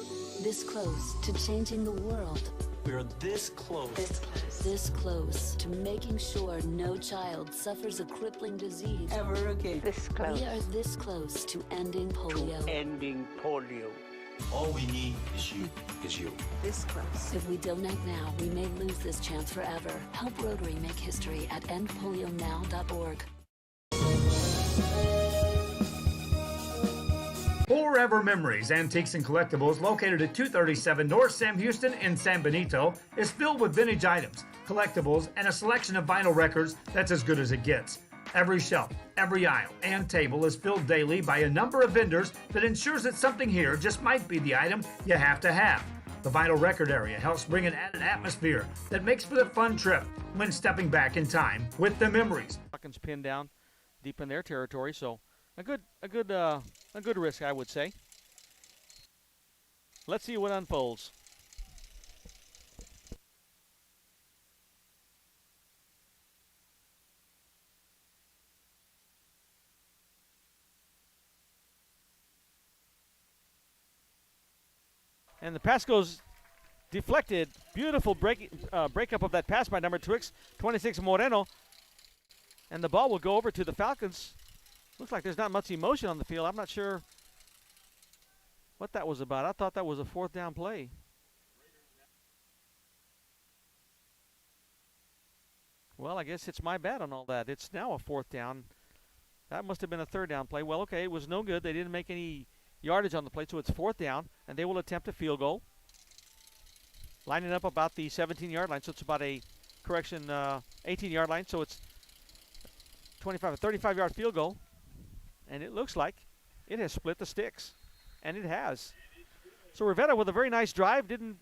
Speaker 15: This close to changing the world.
Speaker 16: We're this close.
Speaker 15: This close to making sure no child suffers a crippling disease
Speaker 16: Ever again.
Speaker 14: This close.
Speaker 15: We are this close to ending polio.
Speaker 16: Ending polio.
Speaker 17: All we need is you.
Speaker 14: This close.
Speaker 15: If we don't act now, we may lose this chance forever. Help Rotary make history at endpolionow.org.
Speaker 4: Forever Memories, Antiques and Collectibles, located at 237 North Sam Houston in San Benito, is filled with vintage items, collectibles, and a selection of vinyl records that's as good as it gets. Every shelf, every aisle, and table is filled daily by a number of vendors that ensures that something here just might be the item you have to have. The vinyl record area helps bring an added atmosphere that makes for a fun trip when stepping back in time with the memories.
Speaker 1: Falcons pinned down deep in their territory, so a good risk, I would say. Let's see what unfolds. And the pass goes deflected. Beautiful breakup of that pass by number 26 Moreno. And the ball will go over to the Falcons. Looks like there's not much emotion on the field. I'm not sure what that was about. I thought that was a fourth down play. Well, I guess it's my bad on all that. It's now a fourth down. That must have been a third down play. Well, okay, it was no good. They didn't make any yardage on the play, so it's fourth down, and they will attempt a field goal. Lining up about the 17-yard line, so it's about a, 18-yard line, so it's a 35-yard field goal. And it looks like it has split the sticks, and it has. So Rivera with a very nice drive, didn't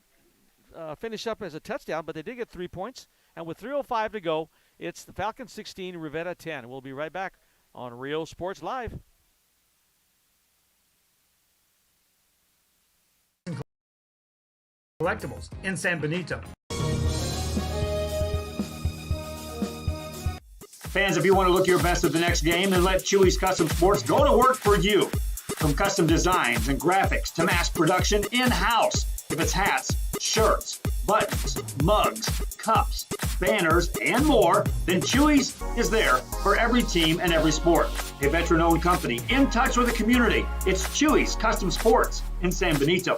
Speaker 1: finish up as a touchdown, but they did get 3 points. And with 3:05 to go, it's the Falcons 16, Rivera 10. We'll be right back on Rio Sports Live.
Speaker 4: Collectibles in San Benito. Fans, if you want to look your best at the next game, then let Chewy's Custom Sports go to work for you. From custom designs and graphics to mass production in-house. If it's hats, shirts, buttons, mugs, cups, banners, and more, then Chewy's is there for every team and every sport. A veteran-owned company in touch with the community. It's Chewy's Custom Sports in San Benito.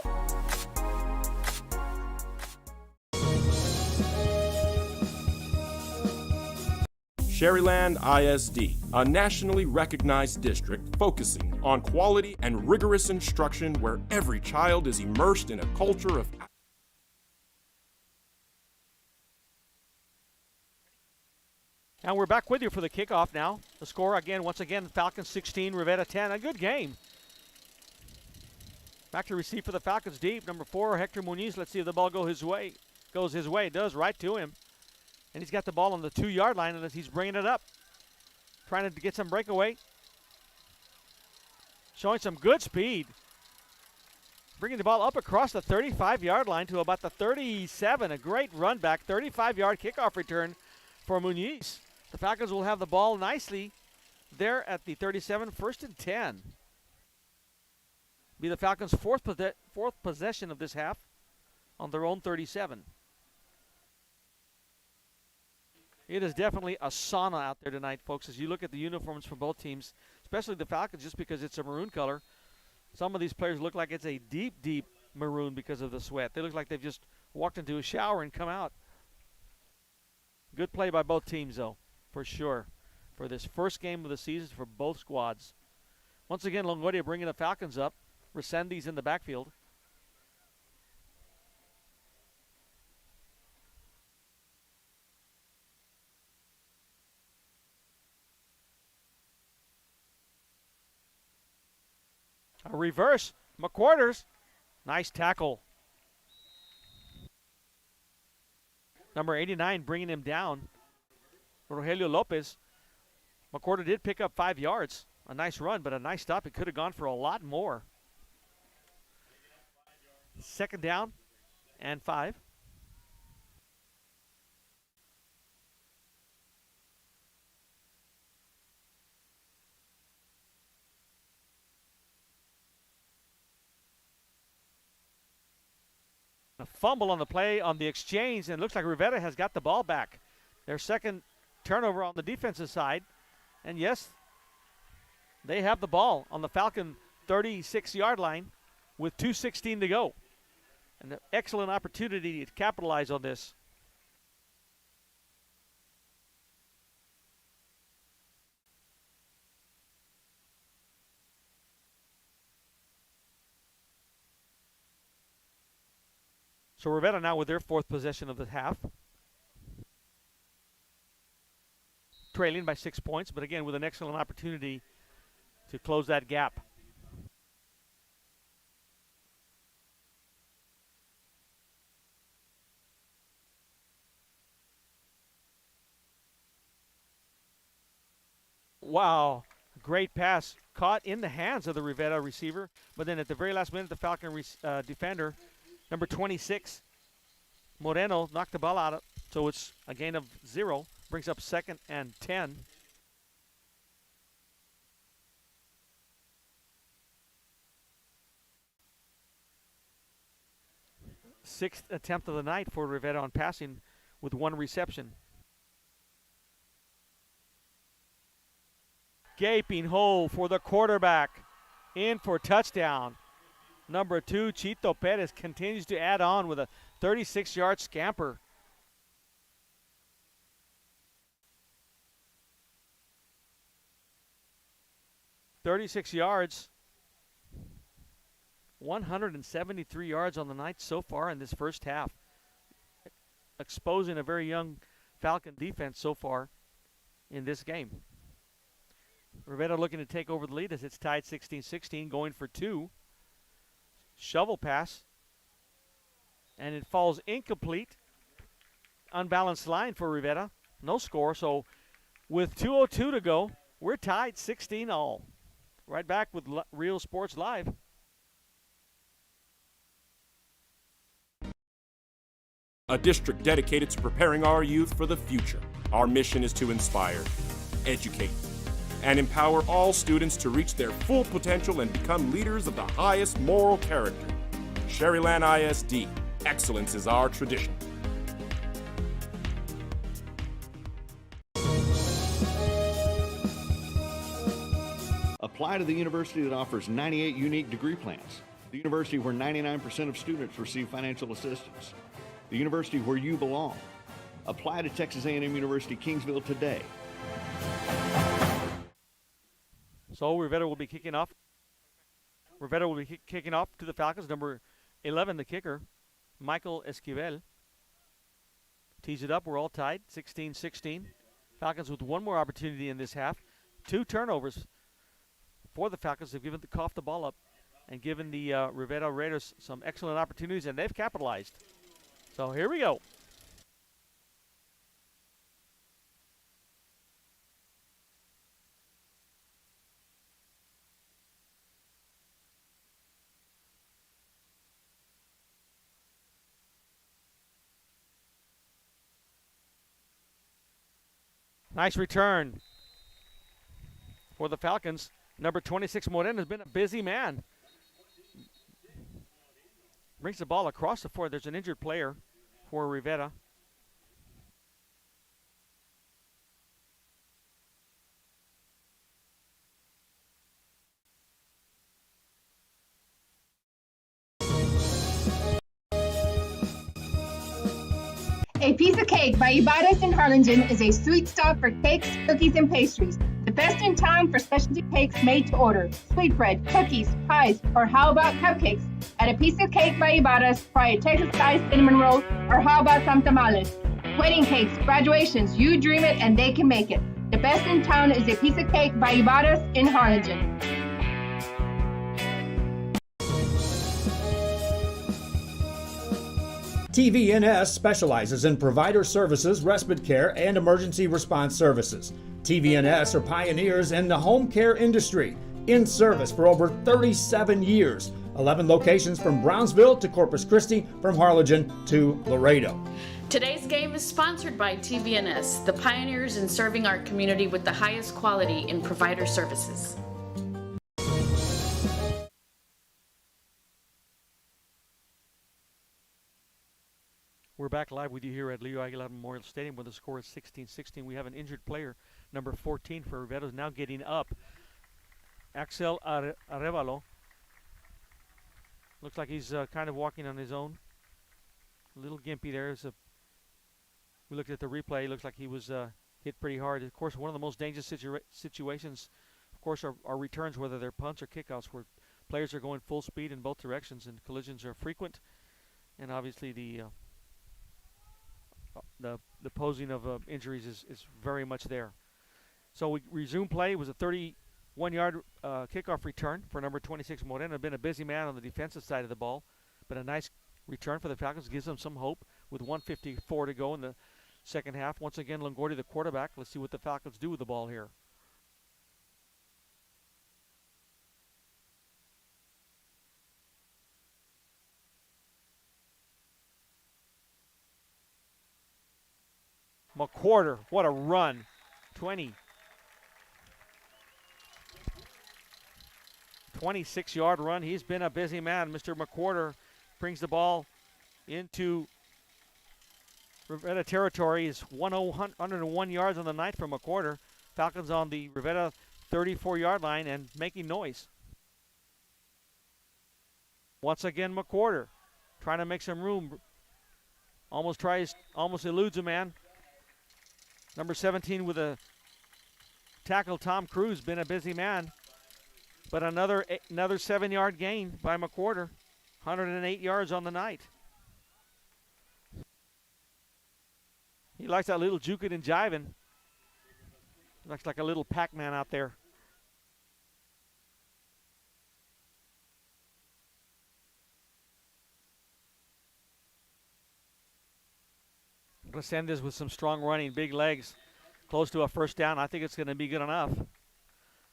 Speaker 18: Sherryland ISD, a nationally recognized district focusing on quality and rigorous instruction where every child is immersed in a culture of
Speaker 1: And we're back with you for the kickoff now. The score again, once again, Falcons 16, Rivera 10. A good game. Back to receive for the Falcons deep. Number 4, Hector Muniz. Let's see if the ball goes his way. It does, right to him. And he's got the ball on the 2-yard line, and he's bringing it up. Trying to get some breakaway. Showing some good speed. Bringing the ball up across the 35-yard line to about the 37. A great run back, 35-yard kickoff return for Muniz. The Falcons will have the ball nicely there at the 37, 1st and 10. Be the Falcons' fourth possession of this half on their own 37. It is definitely a sauna out there tonight, folks, as you look at the uniforms from both teams, especially the Falcons, just because it's a maroon color. Some of these players look like it's a deep, deep maroon because of the sweat. They look like they've just walked into a shower and come out. Good play by both teams, though, for sure, for this first game of the season for both squads. Once again, Longoria bringing the Falcons up. Resendiz in the backfield. A reverse. McQuarters. Nice tackle. Number 89 bringing him down. Rogelio Lopez. McQuarter did pick up 5 yards. A nice run, but a nice stop. It could have gone for a lot more. 2nd down and 5. A fumble on the play on the exchange, and it looks like Rivera has got the ball back. Their second turnover on the defensive side. And yes, they have the ball on the Falcon 36-yard line with 2:16 to go. An excellent opportunity to capitalize on this. So Rivera now with their fourth possession of the half. Trailing by 6 points, but again with an excellent opportunity to close that gap. Wow, great pass. Caught in the hands of the Rivera receiver, but then at the very last minute, the Falcon defender, number 26, Moreno, knocked the ball out. So it's a gain of 0. Brings up 2nd and 10. Sixth attempt of the night for Rivera on passing with 1 reception. Gaping hole for the quarterback. In for touchdown. Number 2, Chito Perez, continues to add on with a 36-yard scamper. "36 yards, 173 yards on the night so far in this first half, exposing a very young Falcon defense so far in this game. Rivera looking to take over the lead as it's tied 16-16, going for 2. Shovel pass, and it falls incomplete. Unbalanced line for Rivera. No score, so with 2:02 to go, we're tied 16-all. Right back with Real Sports Live.
Speaker 18: A district dedicated to preparing our youth for the future. Our mission is to inspire, educate, and empower all students to reach their full potential and become leaders of the highest moral character. Sherryland ISD, excellence is our tradition.
Speaker 2: Apply to the university that offers 98 unique degree plans. The university where 99% of students receive financial assistance. The university where you belong. Apply to Texas A&M University Kingsville today.
Speaker 1: So Rivera will be kicking off. Rivera will be kicking off to the Falcons. Number 11, the kicker, Michael Esquivel. Tees it up. We're all tied, 16-16. Falcons with 1 more opportunity in this half. 2 turnovers for the Falcons. They've given coughed the ball up and given the Rivera Raiders some excellent opportunities, and they've capitalized. So here we go. Nice return for the Falcons. Number 26, Moreno, has been a busy man. Brings the ball across the 4. There's an injured player for Rivera.
Speaker 3: A Piece of Cake by Ibarras in Harlingen is a sweet stop for cakes, cookies, and pastries. The best in town for specialty cakes made to order. Sweetbread, cookies, pies, or how about cupcakes? At A Piece of Cake by Ibarras, try a Texas-style cinnamon roll, or how about some tamales? Wedding cakes, graduations, you dream it and they can make it. The best in town is A Piece of Cake by Ibarras in Harlingen.
Speaker 4: TVNS specializes in provider services, respite care, and emergency response services. TVNS are pioneers in the home care industry, in service for over 37 years. 11 locations from Brownsville to Corpus Christi, from Harlingen to Laredo.
Speaker 5: Today's game is sponsored by TVNS, the pioneers in serving our community with the highest quality in provider services.
Speaker 1: We're back live with you here at Leo Aguilar Memorial Stadium where the score is 16-16. We have an injured player, number 14 for Rivera, now getting up. Axel Arevalo. Looks like he's kind of walking on his own. A little gimpy there. We looked at the replay. Looks like he was hit pretty hard. Of course, one of the most dangerous situations, of course, are returns, whether they're punts or kickoffs, where players are going full speed in both directions, and collisions are frequent. And obviously, the posing of injuries is very much there. So we resume play. It was a 31-yard kickoff return for number 26 Moreno. Been a busy man on the defensive side of the ball, but a nice return for the Falcons. Gives them some hope with 1:54 to go in the second half. Once again, Longoria, the quarterback. Let's see what the Falcons do with the ball here. McQuarter, what a run. 26-yard run. He's been a busy man. Mr. McQuarter brings the ball into Rivera territory. Is 101 yards on the night for McQuarter. Falcons on the Rivera 34-yard line and making noise. Once again, McQuarter trying to make some room. Almost eludes a man. Number 17 with a tackle, Tom Cruz, been a busy man. But another 7-yard gain by McQuarter. 108 yards on the night. He likes that little juking and jiving. Looks like a little Pac-Man out there. Resendez with some strong running, big legs, close to a first down. I think it's going to be good enough.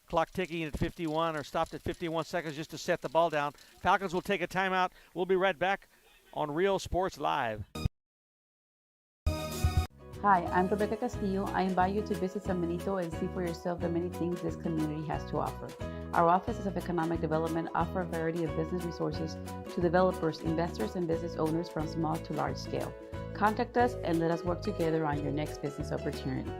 Speaker 1: Clock ticking at 51, or stopped at 51 seconds just to set the ball down. Falcons will take a timeout. We'll be right back on Real Sports Live.
Speaker 6: Hi, I'm Rebecca Castillo. I invite you to visit San Benito and see for yourself the many things this community has to offer. Our offices of economic development offer a variety of business resources to developers, investors, and business owners from small to large scale. Contact us and let us work together on your next business opportunity.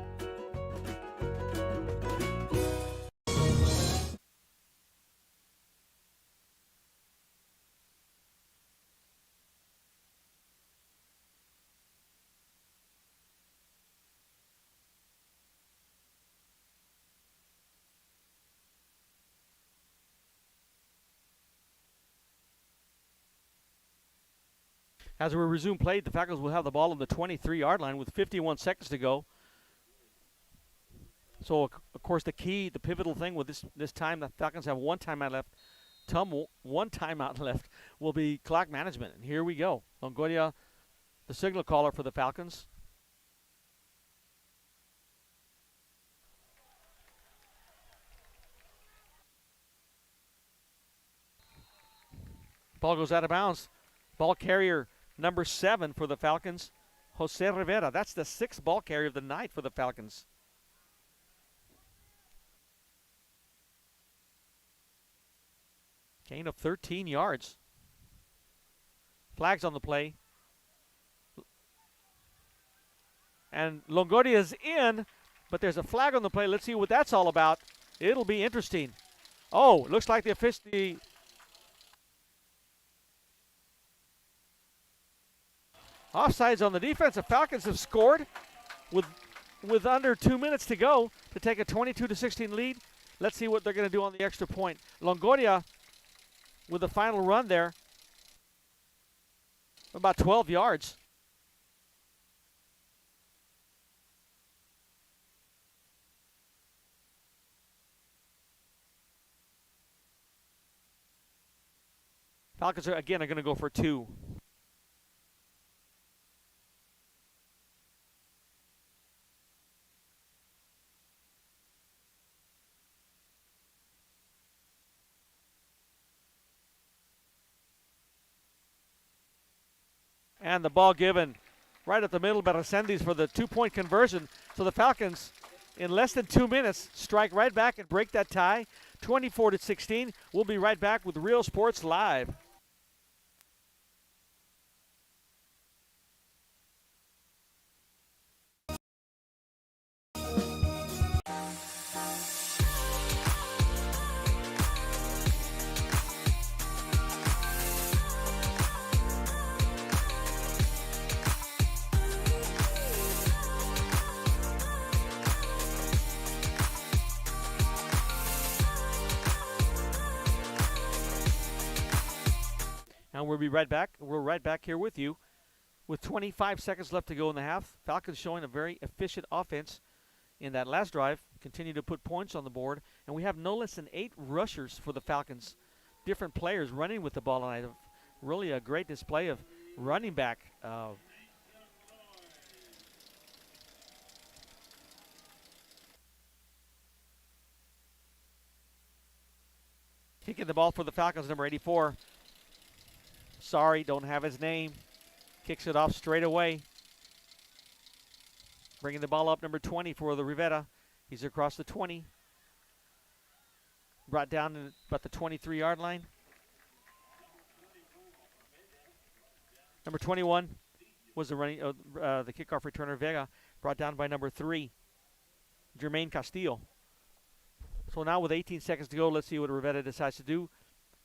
Speaker 1: As we resume play, the Falcons will have the ball on the 23-yard line with 51 seconds to go. So, of course, the pivotal thing with this time, the Falcons have one timeout left. One timeout left will be clock management. And here we go. Longoria, the signal caller for the Falcons. Ball goes out of bounds. Ball carrier number 7 for the Falcons, Jose Rivera. That's the 6th ball carrier of the night for the Falcons. Gain of 13 yards. Flags on the play. And Longoria is in, but there's a flag on the play. Let's see what that's all about. It'll be interesting. Oh, looks like the offsides on the defense. The Falcons have scored with under 2 minutes to go to take a 22-16 lead. Let's see what they're going to do on the extra point. Longoria with the final run there, about 12 yards. Falcons are going to go for 2. And the ball given right at the middle by Resendez for the 2-point conversion. So the Falcons, in less than 2 minutes, strike right back and break that tie. 24-16. We'll be right back with Real Sports Live. And we'll be right back. We're right back here with you with 25 seconds left to go in the half. Falcons showing a very efficient offense in that last drive. Continue to put points on the board. And we have no less than 8 rushers for the Falcons. Different players running with the ball tonight. Really a great display of running back. Kicking the ball for the Falcons, number 84. Sorry, don't have his name. Kicks it off straight away. Bringing the ball up, number 20 for the Rivera. He's across the 20. Brought down to about the 23-yard line. Number 21 was the kickoff returner, Vega. Brought down by number 3, Jermaine Castillo. So now with 18 seconds to go, let's see what Rivera decides to do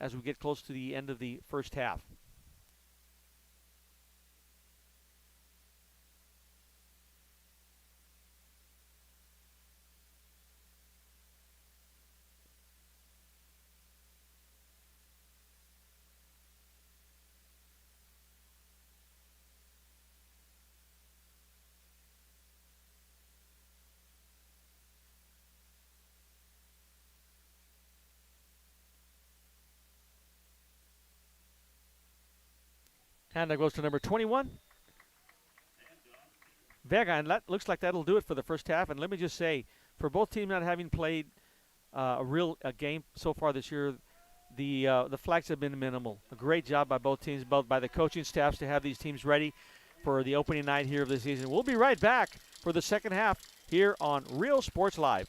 Speaker 1: as we get close to the end of the first half. And that goes to number 21, Vega, and that looks like that'll do it for the first half. And let me just say, for both teams not having played a game so far this year, the flags have been minimal. A great job by both teams, both by the coaching staffs to have these teams ready for the opening night here of the season. We'll be right back for the second half here on Real Sports Live.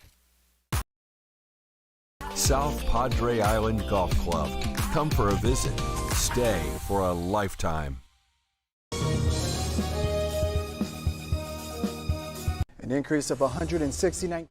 Speaker 7: South Padre Island Golf Club. Come for a visit. Stay for a lifetime.
Speaker 8: An increase of 169.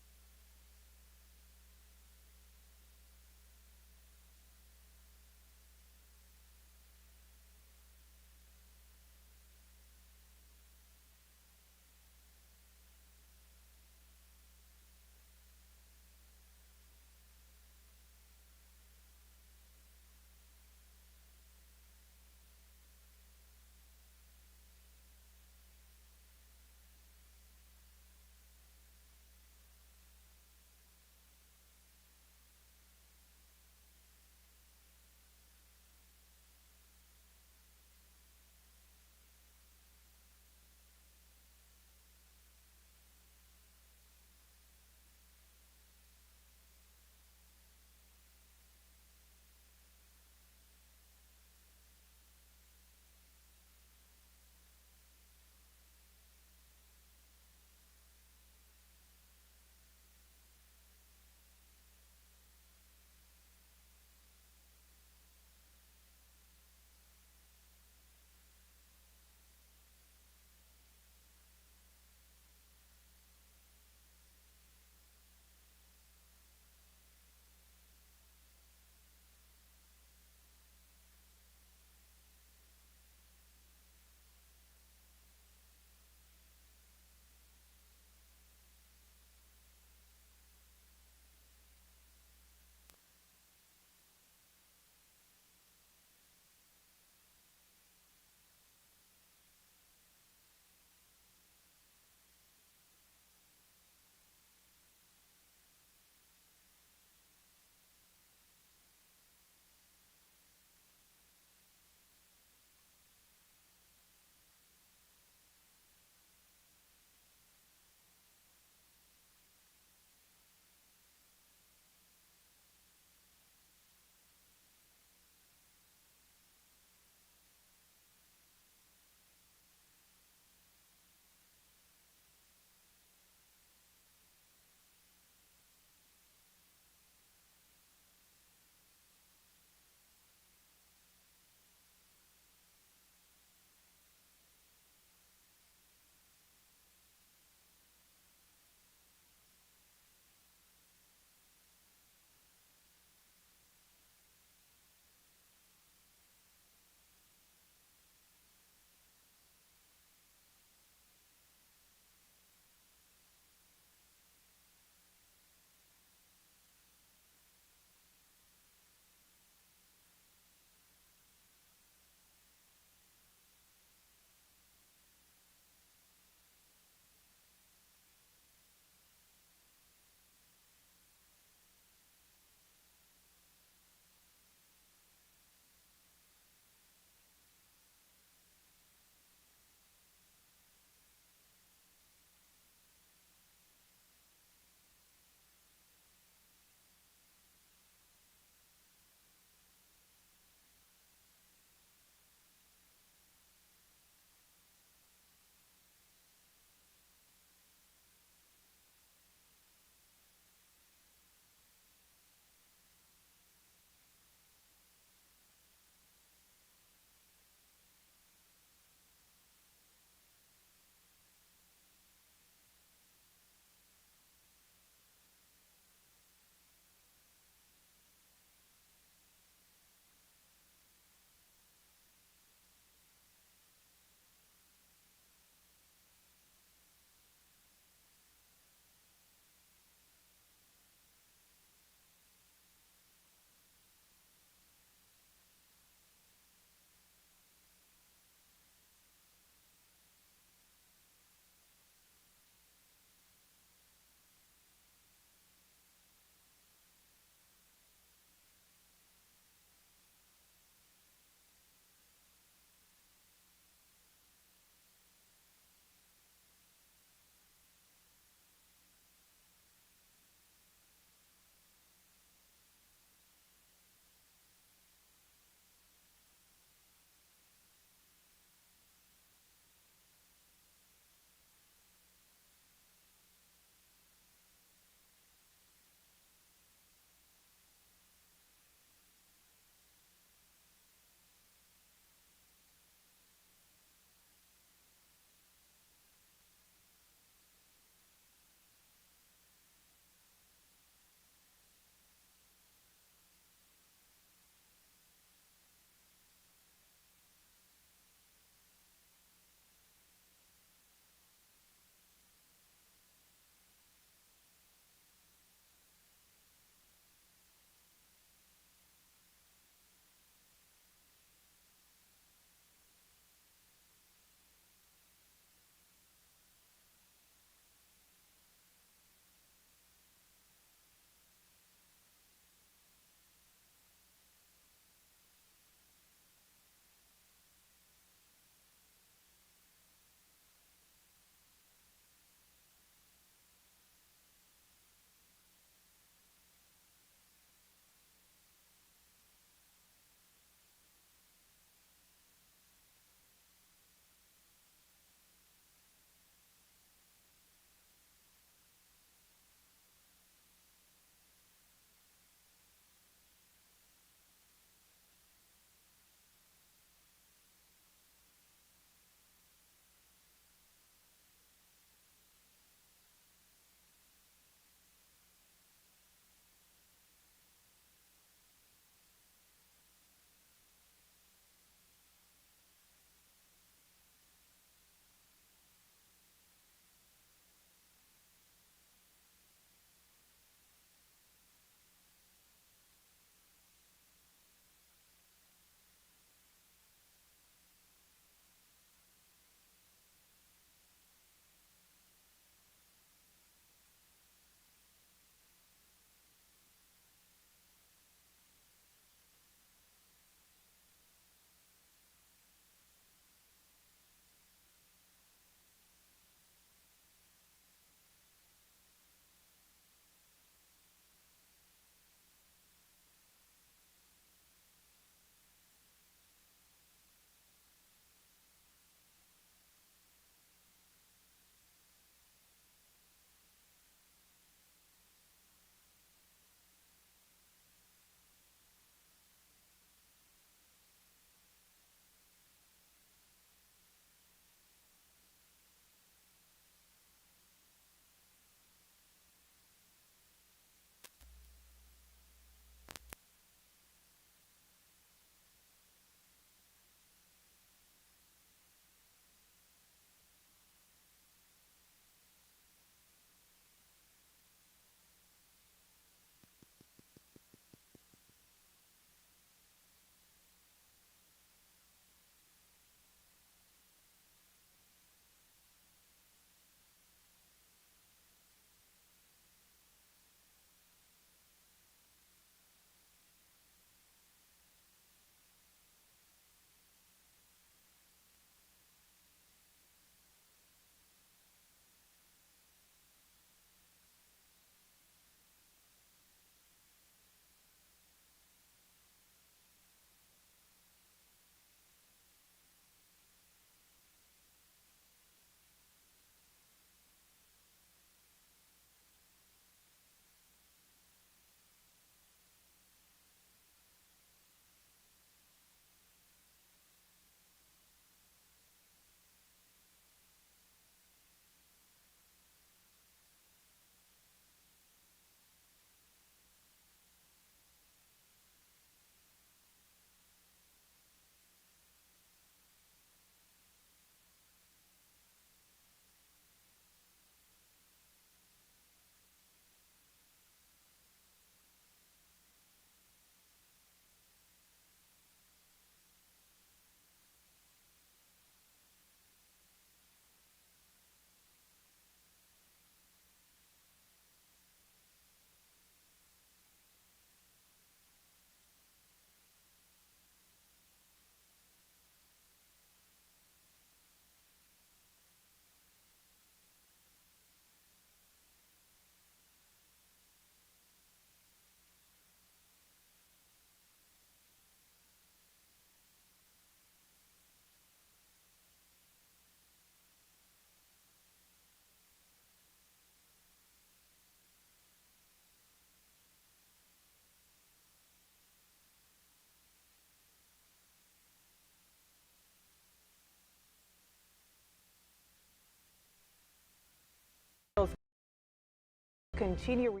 Speaker 9: continue.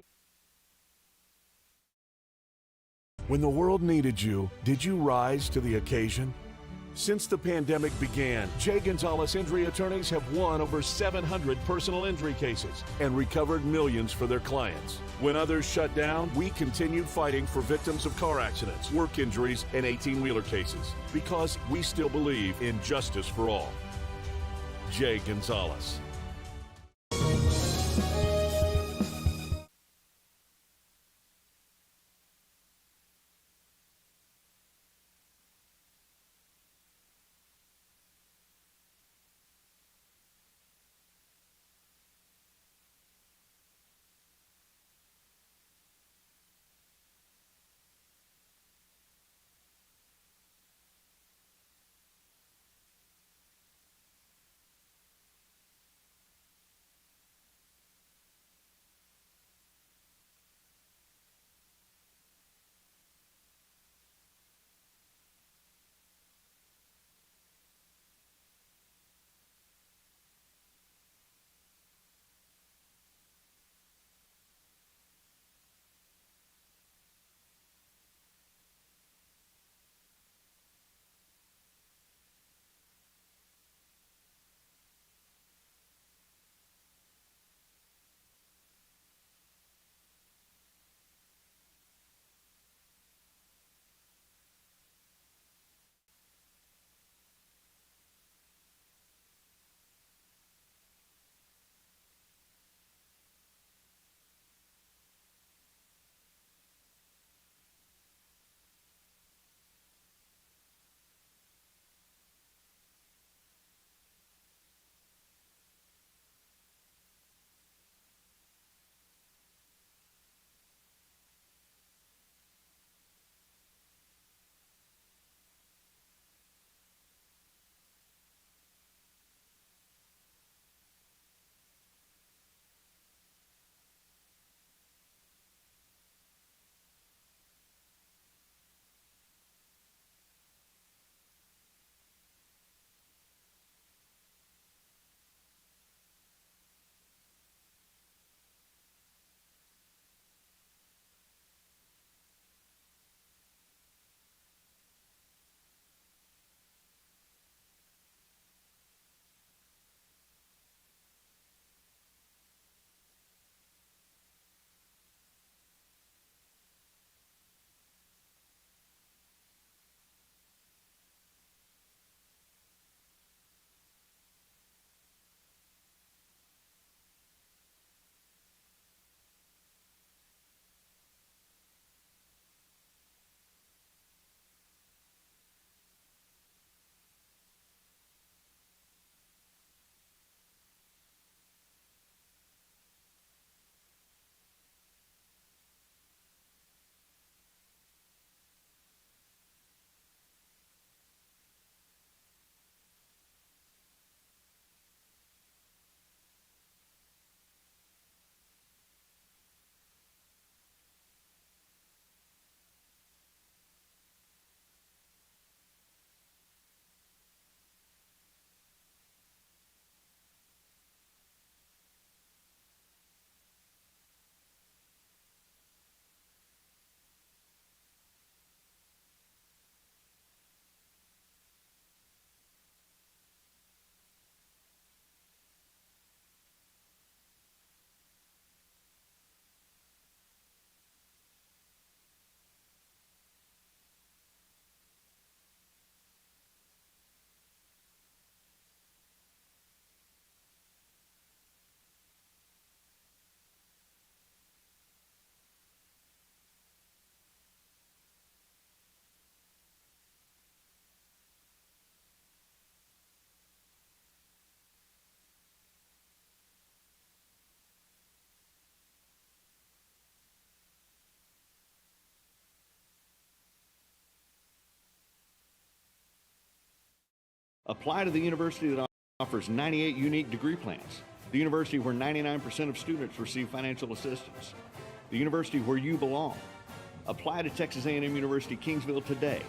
Speaker 10: When the world needed you, did you rise to the occasion? Since the pandemic began, Jay Gonzalez Injury Attorneys have won over 700 personal injury cases and recovered millions for their clients. When others shut down, we continued fighting for victims of car accidents, work injuries, and 18-wheeler cases because we still believe in justice for all. Jay Gonzalez.
Speaker 2: Apply to the university that offers 98 unique degree plans. The university where 99% of students receive financial assistance. The university where you belong. Apply to Texas A&M University Kingsville today.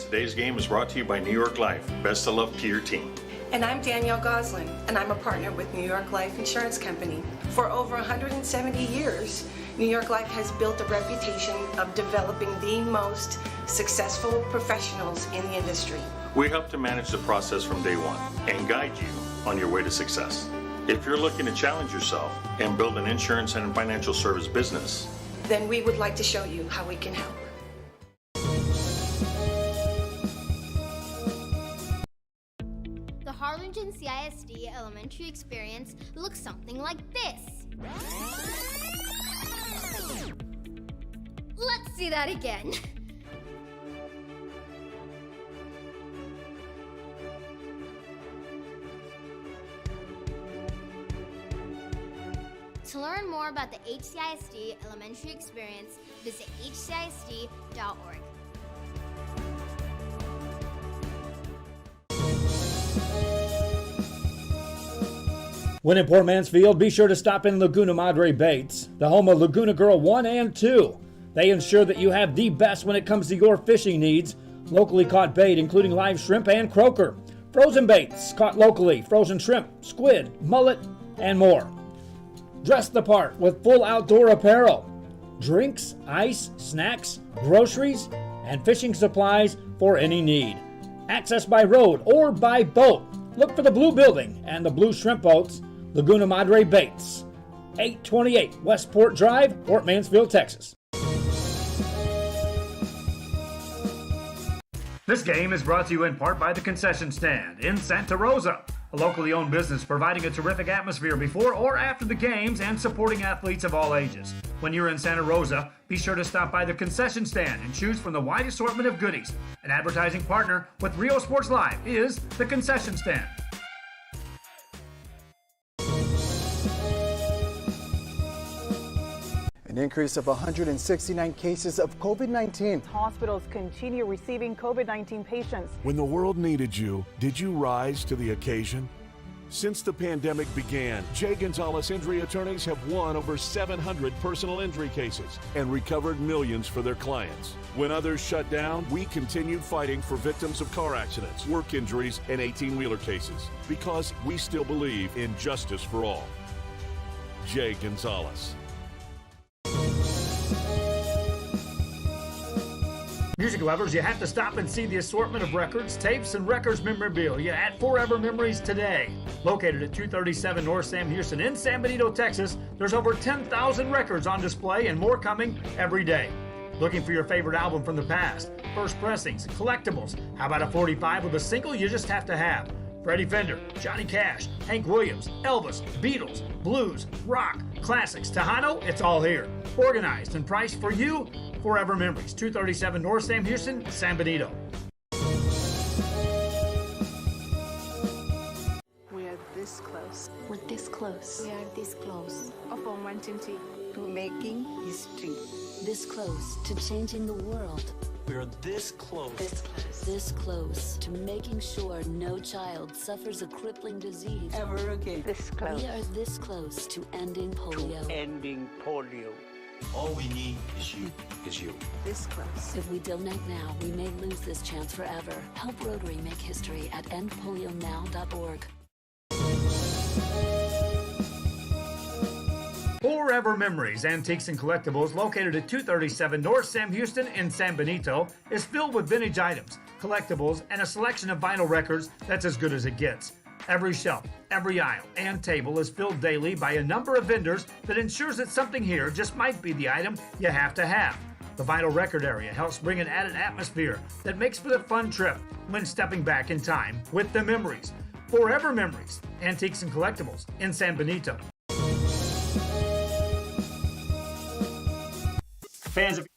Speaker 11: Today's game is brought to you by New York Life. Best of luck to your team.
Speaker 12: And I'm Danielle Goslin, and I'm a partner with New York Life Insurance Company. For over 170 years, New York Life has built a reputation of developing the most successful professionals in the industry.
Speaker 11: We help to manage the process from day one and guide you on your way to success. If you're looking to challenge yourself and build an insurance and financial service business,
Speaker 12: then we would like to show you how we can help.
Speaker 13: The Harlingen CISD elementary experience looks something like this. Let's see that again. To learn more about the HCISD elementary experience, visit hcisd.org.
Speaker 4: When in Port Mansfield, be sure to stop in Laguna Madre Baits, the home of Laguna Girl 1 and 2. They ensure that you have the best when it comes to your fishing needs. Locally caught bait, including live shrimp and croaker. Frozen baits, caught locally, frozen shrimp, squid, mullet, and more. Dress the part with full outdoor apparel. Drinks, ice, snacks, groceries, and fishing supplies for any need. Access by road or by boat. Look for the blue building and the blue shrimp boats, Laguna Madre Baits. 828 Westport Drive, Port Mansfield, Texas. This game is brought to you in part by the Concession Stand in Santa Rosa, a locally owned business providing a terrific atmosphere before or after the games and supporting athletes of all ages. When you're in Santa Rosa, be sure to stop by the Concession Stand and choose from the wide assortment of goodies. An advertising partner with Rio Sports Live is the Concession Stand.
Speaker 8: An increase of 169 cases of COVID-19.
Speaker 9: Hospitals continue receiving COVID-19 patients.
Speaker 10: When the world needed you, did you rise to the occasion? Since the pandemic began, Jay Gonzalez Injury Attorneys have won over 700 personal injury cases and recovered millions for their clients. When others shut down, we continued fighting for victims of car accidents, work injuries, and 18-wheeler cases because we still believe in justice for all. Jay Gonzalez.
Speaker 4: Music lovers, you have to stop and see the assortment of records, tapes, and records memorabilia at Forever Memories today. Located at 237 North Sam Houston in San Benito, Texas, there's over 10,000 records on display and more coming every day. Looking for your favorite album from the past, first pressings, collectibles. How about a 45 with a single you just have to have? Freddie Fender, Johnny Cash, Hank Williams, Elvis, Beatles, blues, rock, classics, Tejano, it's all here. Organized and priced for you. Forever Memories, 237 North Sam Houston, San Benito.
Speaker 14: We are this close.
Speaker 15: We're this close.
Speaker 14: We are this close. Of wanting to making history.
Speaker 15: This close to changing the world.
Speaker 16: We are this close.
Speaker 14: This close.
Speaker 15: This close to making sure no child suffers a crippling disease
Speaker 14: Ever again. This close.
Speaker 15: We are this close to ending polio.
Speaker 16: Ending polio.
Speaker 17: All we need is you.
Speaker 14: This close.
Speaker 15: If we donate now, we may lose this chance forever. Help Rotary make history at endpolionow.org.
Speaker 4: Forever Memories, Antiques and Collectibles, located at 237 North Sam Houston in San Benito, is filled with vintage items, collectibles, and a selection of vinyl records that's as good as it gets. Every shelf, every aisle, and table is filled daily by a number of vendors that ensures that something here just might be the item you have to have. The vinyl record area helps bring an added atmosphere that makes for the fun trip when stepping back in time with the memories. Forever Memories, Antiques and Collectibles in San Benito. Fans of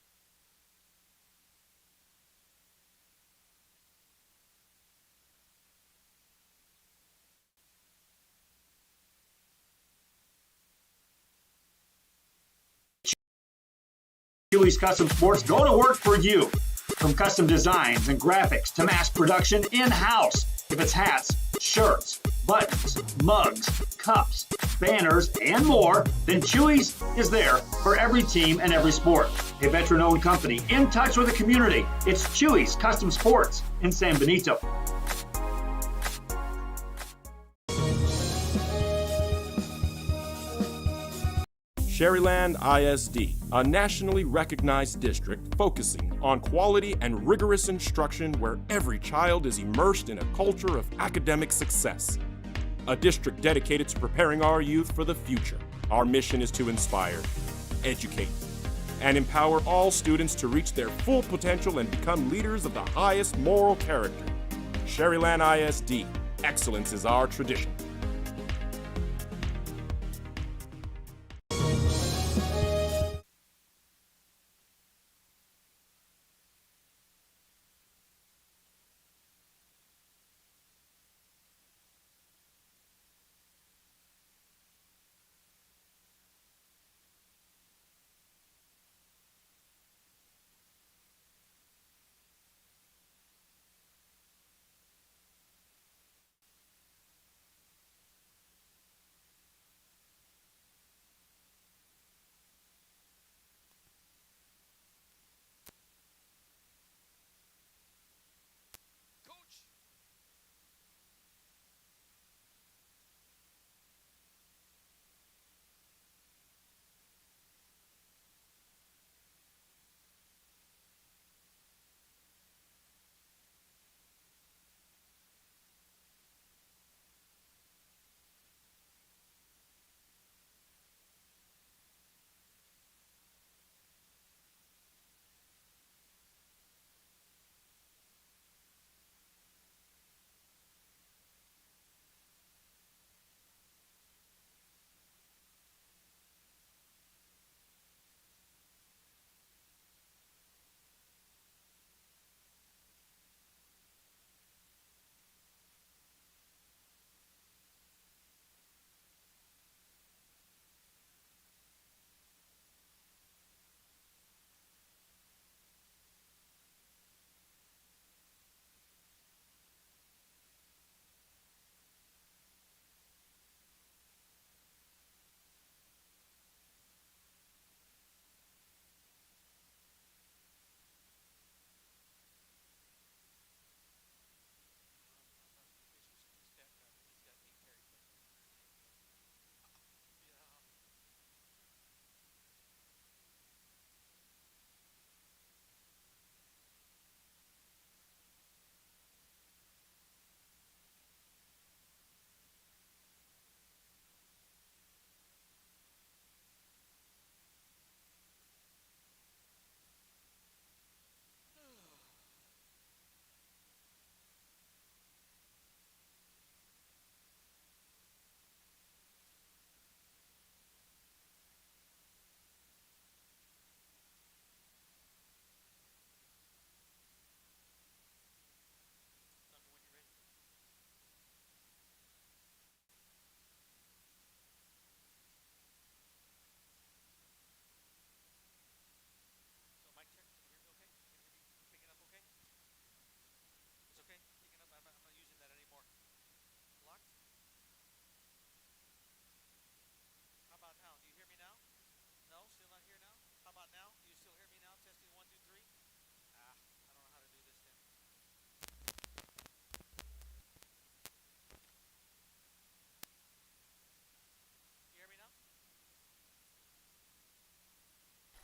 Speaker 4: Huey's Custom Sports go to work for you. From custom designs and graphics to mass production in-house. If it's hats, shirts, buttons, mugs, cups,
Speaker 19: banners, and more, then Chewy's is there for every team and every sport. A veteran-owned company in touch with the community. It's Chewy's Custom Sports in San Benito.
Speaker 18: Sherryland ISD, a nationally recognized district focusing on quality and rigorous instruction where every child is immersed in a culture of academic success. A district dedicated to preparing our youth for the future. Our mission is to inspire, educate, and empower all students to reach their full potential and become leaders of the highest moral character. Sherryland ISD, excellence is our tradition.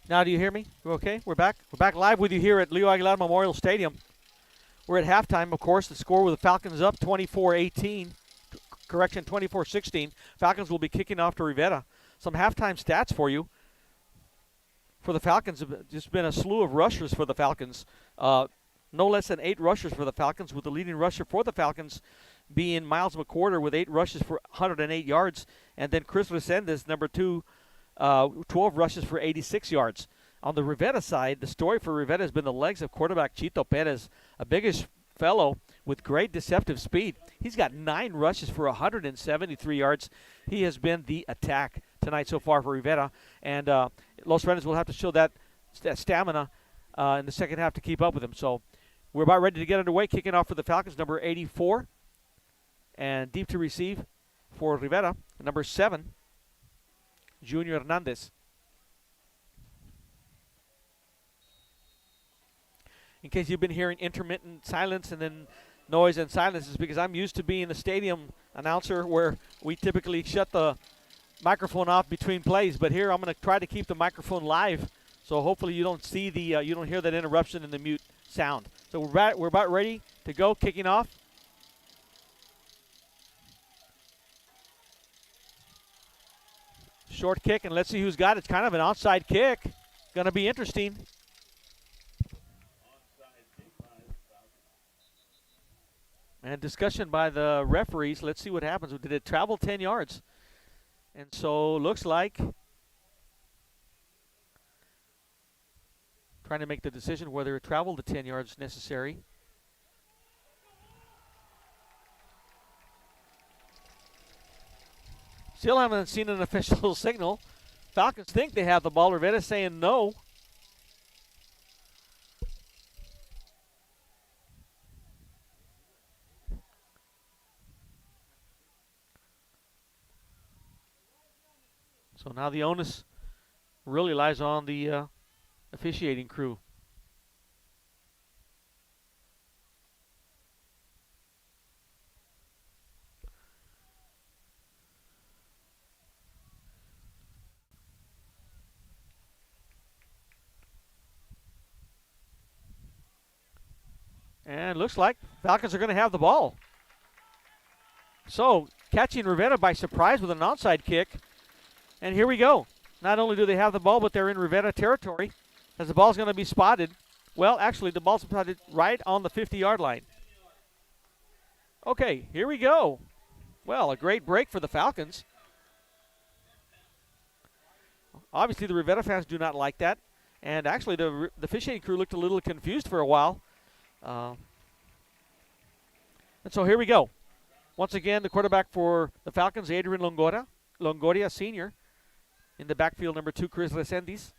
Speaker 1: Now, do you hear me? We're okay? We're back. We're back live with you here at Leo Aguilar Memorial Stadium. We're at halftime, of course. The score with the Falcons up 24-18. Correction, 24-16. Falcons will be kicking off to Rivera. Some halftime stats for you. For the Falcons, have just been a slew of rushers for the Falcons. No less than 8 rushers for the Falcons, with the leading rusher for the Falcons being Miles McWhorter with 8 rushes for 108 yards. And then Chris Resendez, number 2, 12 rushes for 86 yards. On the Rivera side, the story for Rivera has been the legs of quarterback Chito Perez, a biggish fellow with great deceptive speed. He's got 9 rushes for 173 yards. He has been the attack tonight so far for Rivera. And Los Fresnos will have to show that stamina in the second half to keep up with him. So we're about ready to get underway. Kicking off for the Falcons, number 84. And deep to receive for Rivera, number 7. Junior Hernandez. In case you've been hearing intermittent silence and then noise and silence, is because I'm used to being a stadium announcer where we typically shut the microphone off between plays, but here I'm going to try to keep the microphone live, so hopefully you don't see the you don't hear that interruption in the mute sound. So we're about ready to go, kicking off. Short kick, and let's see who's got it. It's kind of an onside kick. Going to be interesting. And discussion by the referees. Let's see what happens. Did it travel 10 yards? And so looks like trying to make the decision whether it traveled the 10 yards necessary. Still haven't seen an official signal. Falcons think they have the ball. Rivera saying no. So now the onus really lies on the officiating crew. And looks like Falcons are going to have the ball. So catching Rivera by surprise with an onside kick. And here we go. Not only do they have the ball, but they're in Rivera territory as the ball's going to be spotted. Well, actually, the ball's spotted right on the 50-yard line. Okay, here we go. Well, a great break for the Falcons. Obviously, the Rivera fans do not like that. And actually, the officiating crew looked a little confused for a while. And so here we go. Once again, the quarterback for the Falcons, Adrian Longoria Sr. In the backfield, number 2, Chris Resendiz.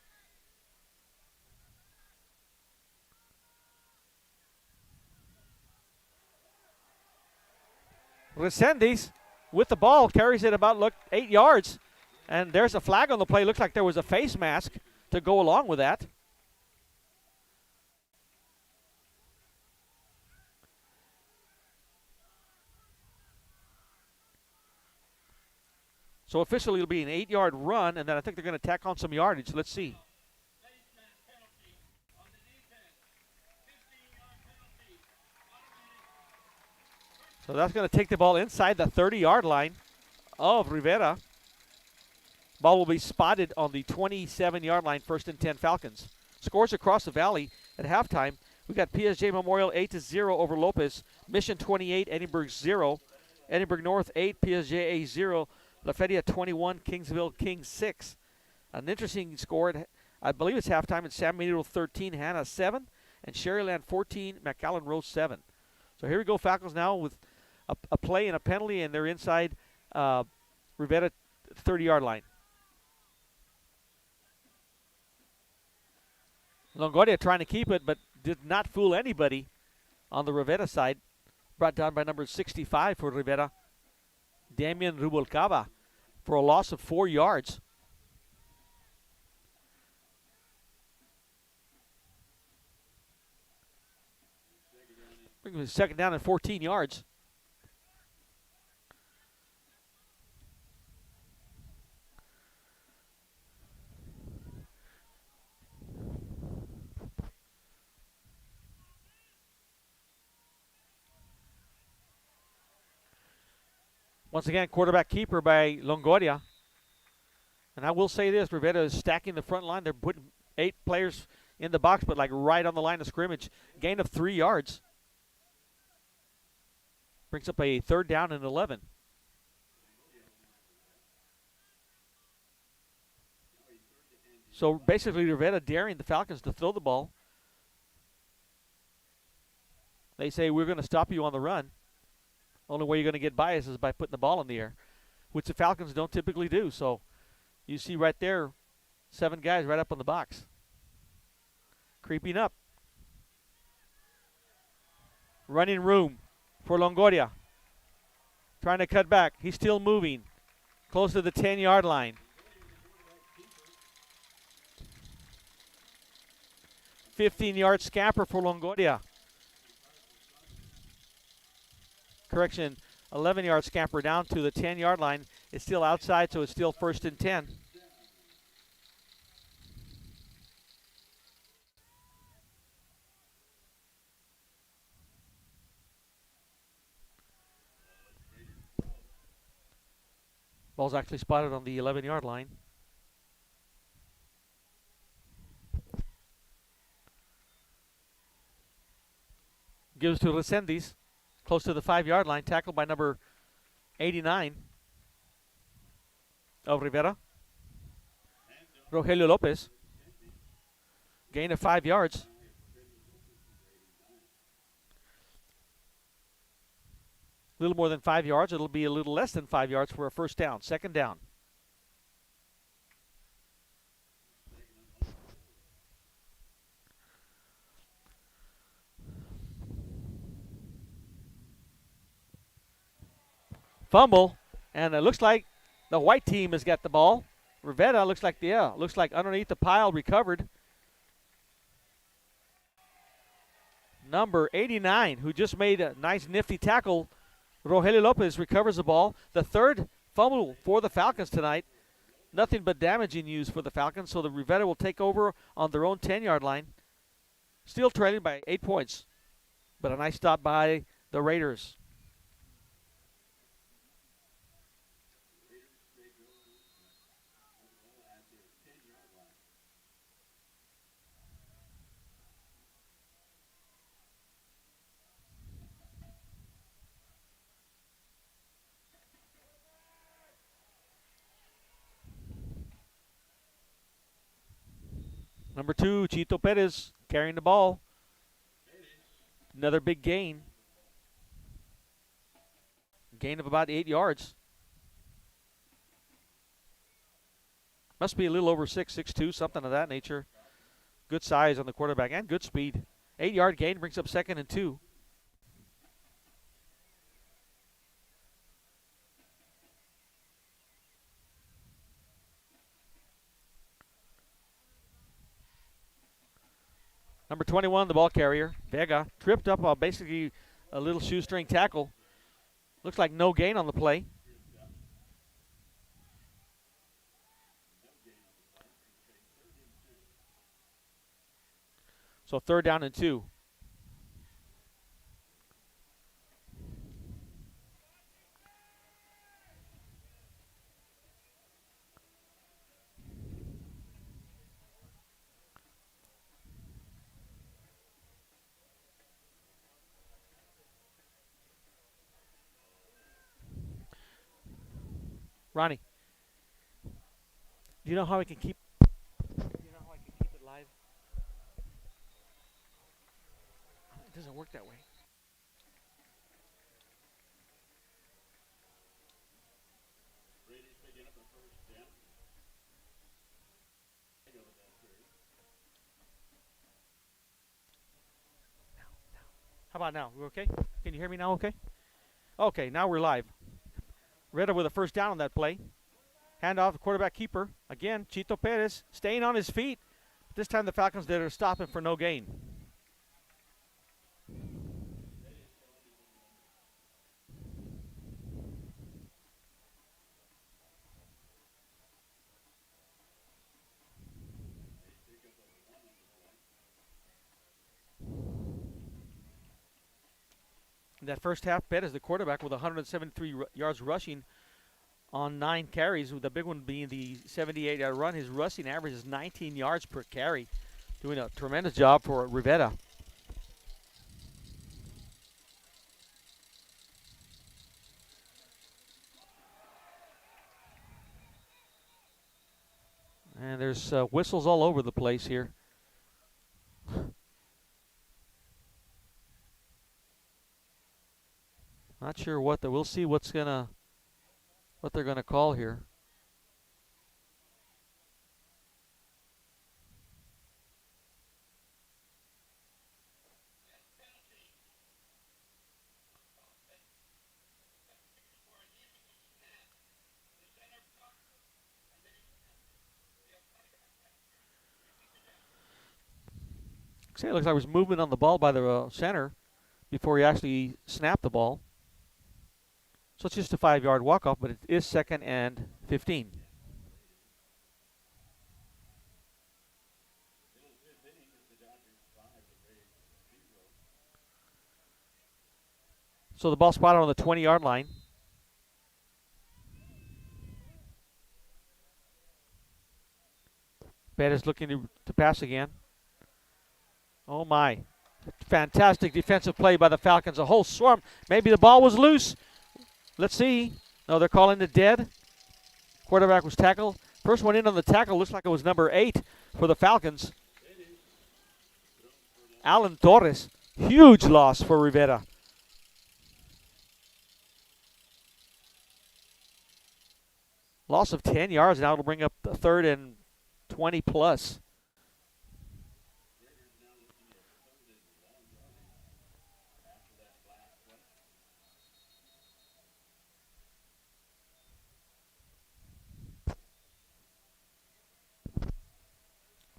Speaker 1: Resendiz with the ball carries it about 8 yards. And there's a flag on the play. Looks like there was a face mask to go along with that. So officially it'll be an 8-yard run, and then I think they're going to tack on some yardage. Let's see. So that's going to take the ball inside the 30-yard line of Rivera. Ball will be spotted on the 27-yard line, 1st and 10 Falcons. Scores across the valley at halftime. We got PSG Memorial 8-0 over Lopez. Mission 28, Edinburgh 0. Edinburgh North 8, PSG 0. La Feria 21, Kingsville Kings 6. An interesting score. I believe it's halftime. It's San Benito 13, Hannah 7. And Sherryland 14, McAllen Rose 7. So here we go, Falcons now with a play and a penalty, and they're inside Rivera 30-yard line. Longoria trying to keep it, but did not fool anybody on the Rivera side. Brought down by number 65 for Rivera, Damian Rubalcaba, for a loss of 4 yards. Bring him to 2nd down and 14 yards. Once again, quarterback keeper by Longoria. And I will say this, Rivera is stacking the front line. They're putting 8 players in the box, but like right on the line of scrimmage. Gain of 3 yards. Brings up a 3rd down and 11. So basically Rivera daring the Falcons to throw the ball. They say, we're going to stop you on the run. Only way you're going to get by is by putting the ball in the air, which the Falcons don't typically do. So you see right there, 7 guys right up on the box. Creeping up. Running room for Longoria. Trying to cut back. He's still moving. Close to the 10-yard line. 15-yard scamper for Longoria. Correction, 11-yard scamper down to the 10-yard line. It's still outside, so it's still 1st and 10. Ball's actually spotted on the 11-yard line. Gives to Resendiz, close to the 5-yard line, tackled by number 89 of Rivera. Rogelio Lopez. Gain of 5 yards. A little more than 5 yards. It'll be a little less than 5 yards for a first down. 2nd down. Fumble, and it looks like the white team has got the ball. Rivera looks like underneath the pile, recovered. Number 89, who just made a nice nifty tackle, Rogelio Lopez, recovers the ball. The 3rd fumble for the Falcons tonight. Nothing but damaging news for the Falcons, so the Rivera will take over on their own 10-yard line. Still trailing by 8 points, but a nice stop by the Raiders. Number 2, Chito Perez carrying the ball. Another big gain. Gain of about 8 yards. Must be a little over 6'2", something of that nature. Good size on the quarterback and good speed. 8-yard gain brings up 2nd and 2. Number 21, the ball carrier, Vega, tripped up on basically a little shoestring tackle. Looks like no gain on the play. So 3rd down and 2. Ronnie, do you know how I can keep? It live? It doesn't work that way. How about now? We're okay? Can you hear me now? Okay. Okay, now we're live. Rivera with a first down on that play. Hand off the quarterback keeper. Again, Chito Perez staying on his feet. This time the Falcons did a stop him for no gain. In that first half, Perez, the quarterback, with 173 yards rushing on 9 carries, with the big one being the 78-yard run. His rushing average is 19 yards per carry, doing a tremendous job for Rivera. And there's whistles all over the place here. Not sure what we'll see what they're gonna call here. It looks like there was movement on the ball by the center before he actually snapped the ball. So it's just a 5-yard walk-off, but it is 2nd and 15. So the ball spotted on the 20-yard line. Bettis looking to pass again. Oh my. Fantastic defensive play by the Falcons. A whole swarm. Maybe the ball was loose. Let's see. No, they're calling it dead. Quarterback was tackled. First one in on the tackle looks like it was number 8 for the Falcons. Alan Torres. Huge loss for Rivera. Loss of 10 yards. Now it'll bring up the 3rd and 20 plus.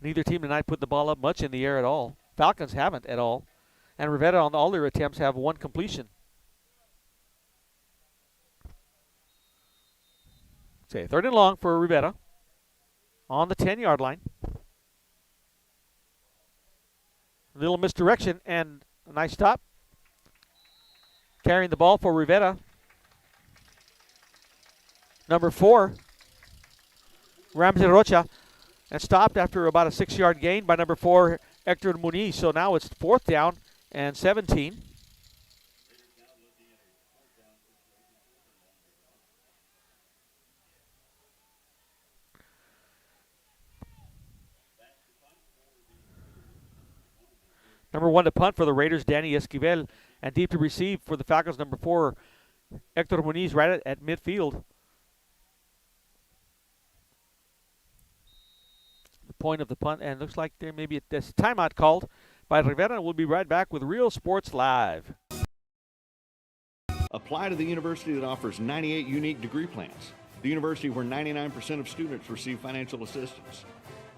Speaker 1: Neither team tonight put the ball up much in the air at all. Falcons haven't at all. And Rivera on all their attempts have 1 completion. Okay, 3rd and long for Rivera on the 10-yard line. A little misdirection and a nice stop. Carrying the ball for Rivera. Number 4, Ramsey Rocha. And stopped after about a 6-yard gain by number 4, Hector Muniz. So now it's 4th down and 17. Number 1 to punt for the Raiders, Danny Esquivel. And deep to receive for the Falcons, number 4, Hector Muniz right at midfield. Point of the punt, and looks like there may be a timeout called by Rivera. We'll be right back with Real Sports Live.
Speaker 2: Apply to the university that offers 98 unique degree plans. The university where 99% of students receive financial assistance.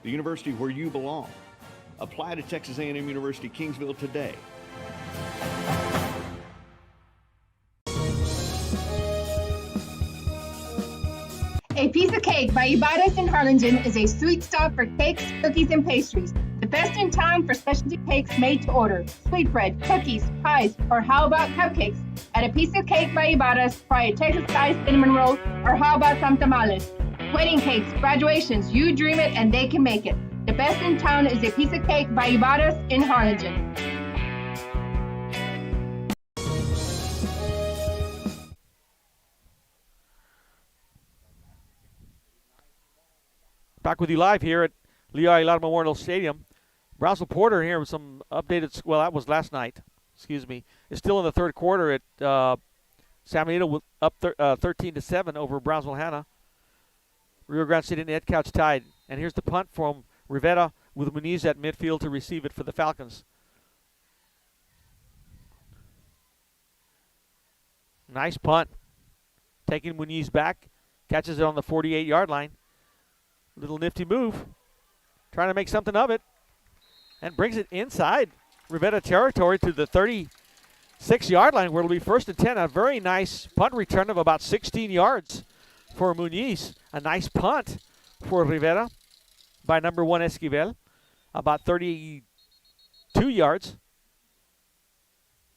Speaker 2: The university where you belong. Apply to Texas A&M University Kingsville today.
Speaker 3: A Piece of Cake by Ibarras in Harlingen is a sweet stop for cakes, cookies, and pastries. The best in town for specialty cakes made to order. Sweetbread, cookies, pies, or how about cupcakes? At A Piece of Cake by Ibarras, try a Texas-style cinnamon roll, or how about some tamales? Wedding cakes, graduations, you dream it and they can make it. The best in town is A Piece of Cake by Ibarras in Harlingen.
Speaker 1: Back with you live here at Leo Aguilar Memorial Stadium. Brownsville Porter here with some updated, well, that was last night, excuse me. It's still in the 3rd quarter at San Benito up 13-7 over Brownsville Hanna. Rio Grande City and Ed Couch tied. And here's the punt from Rivera with Muniz at midfield to receive it for the Falcons. Nice punt. Taking Muniz back. Catches it on the 48-yard line. Little nifty move. Trying to make something of it. And brings it inside Rivera territory to the 36-yard line where it'll be 1st and 10. A very nice punt return of about 16 yards for Muniz. A nice punt for Rivera by number 1 Esquivel. About 32 yards.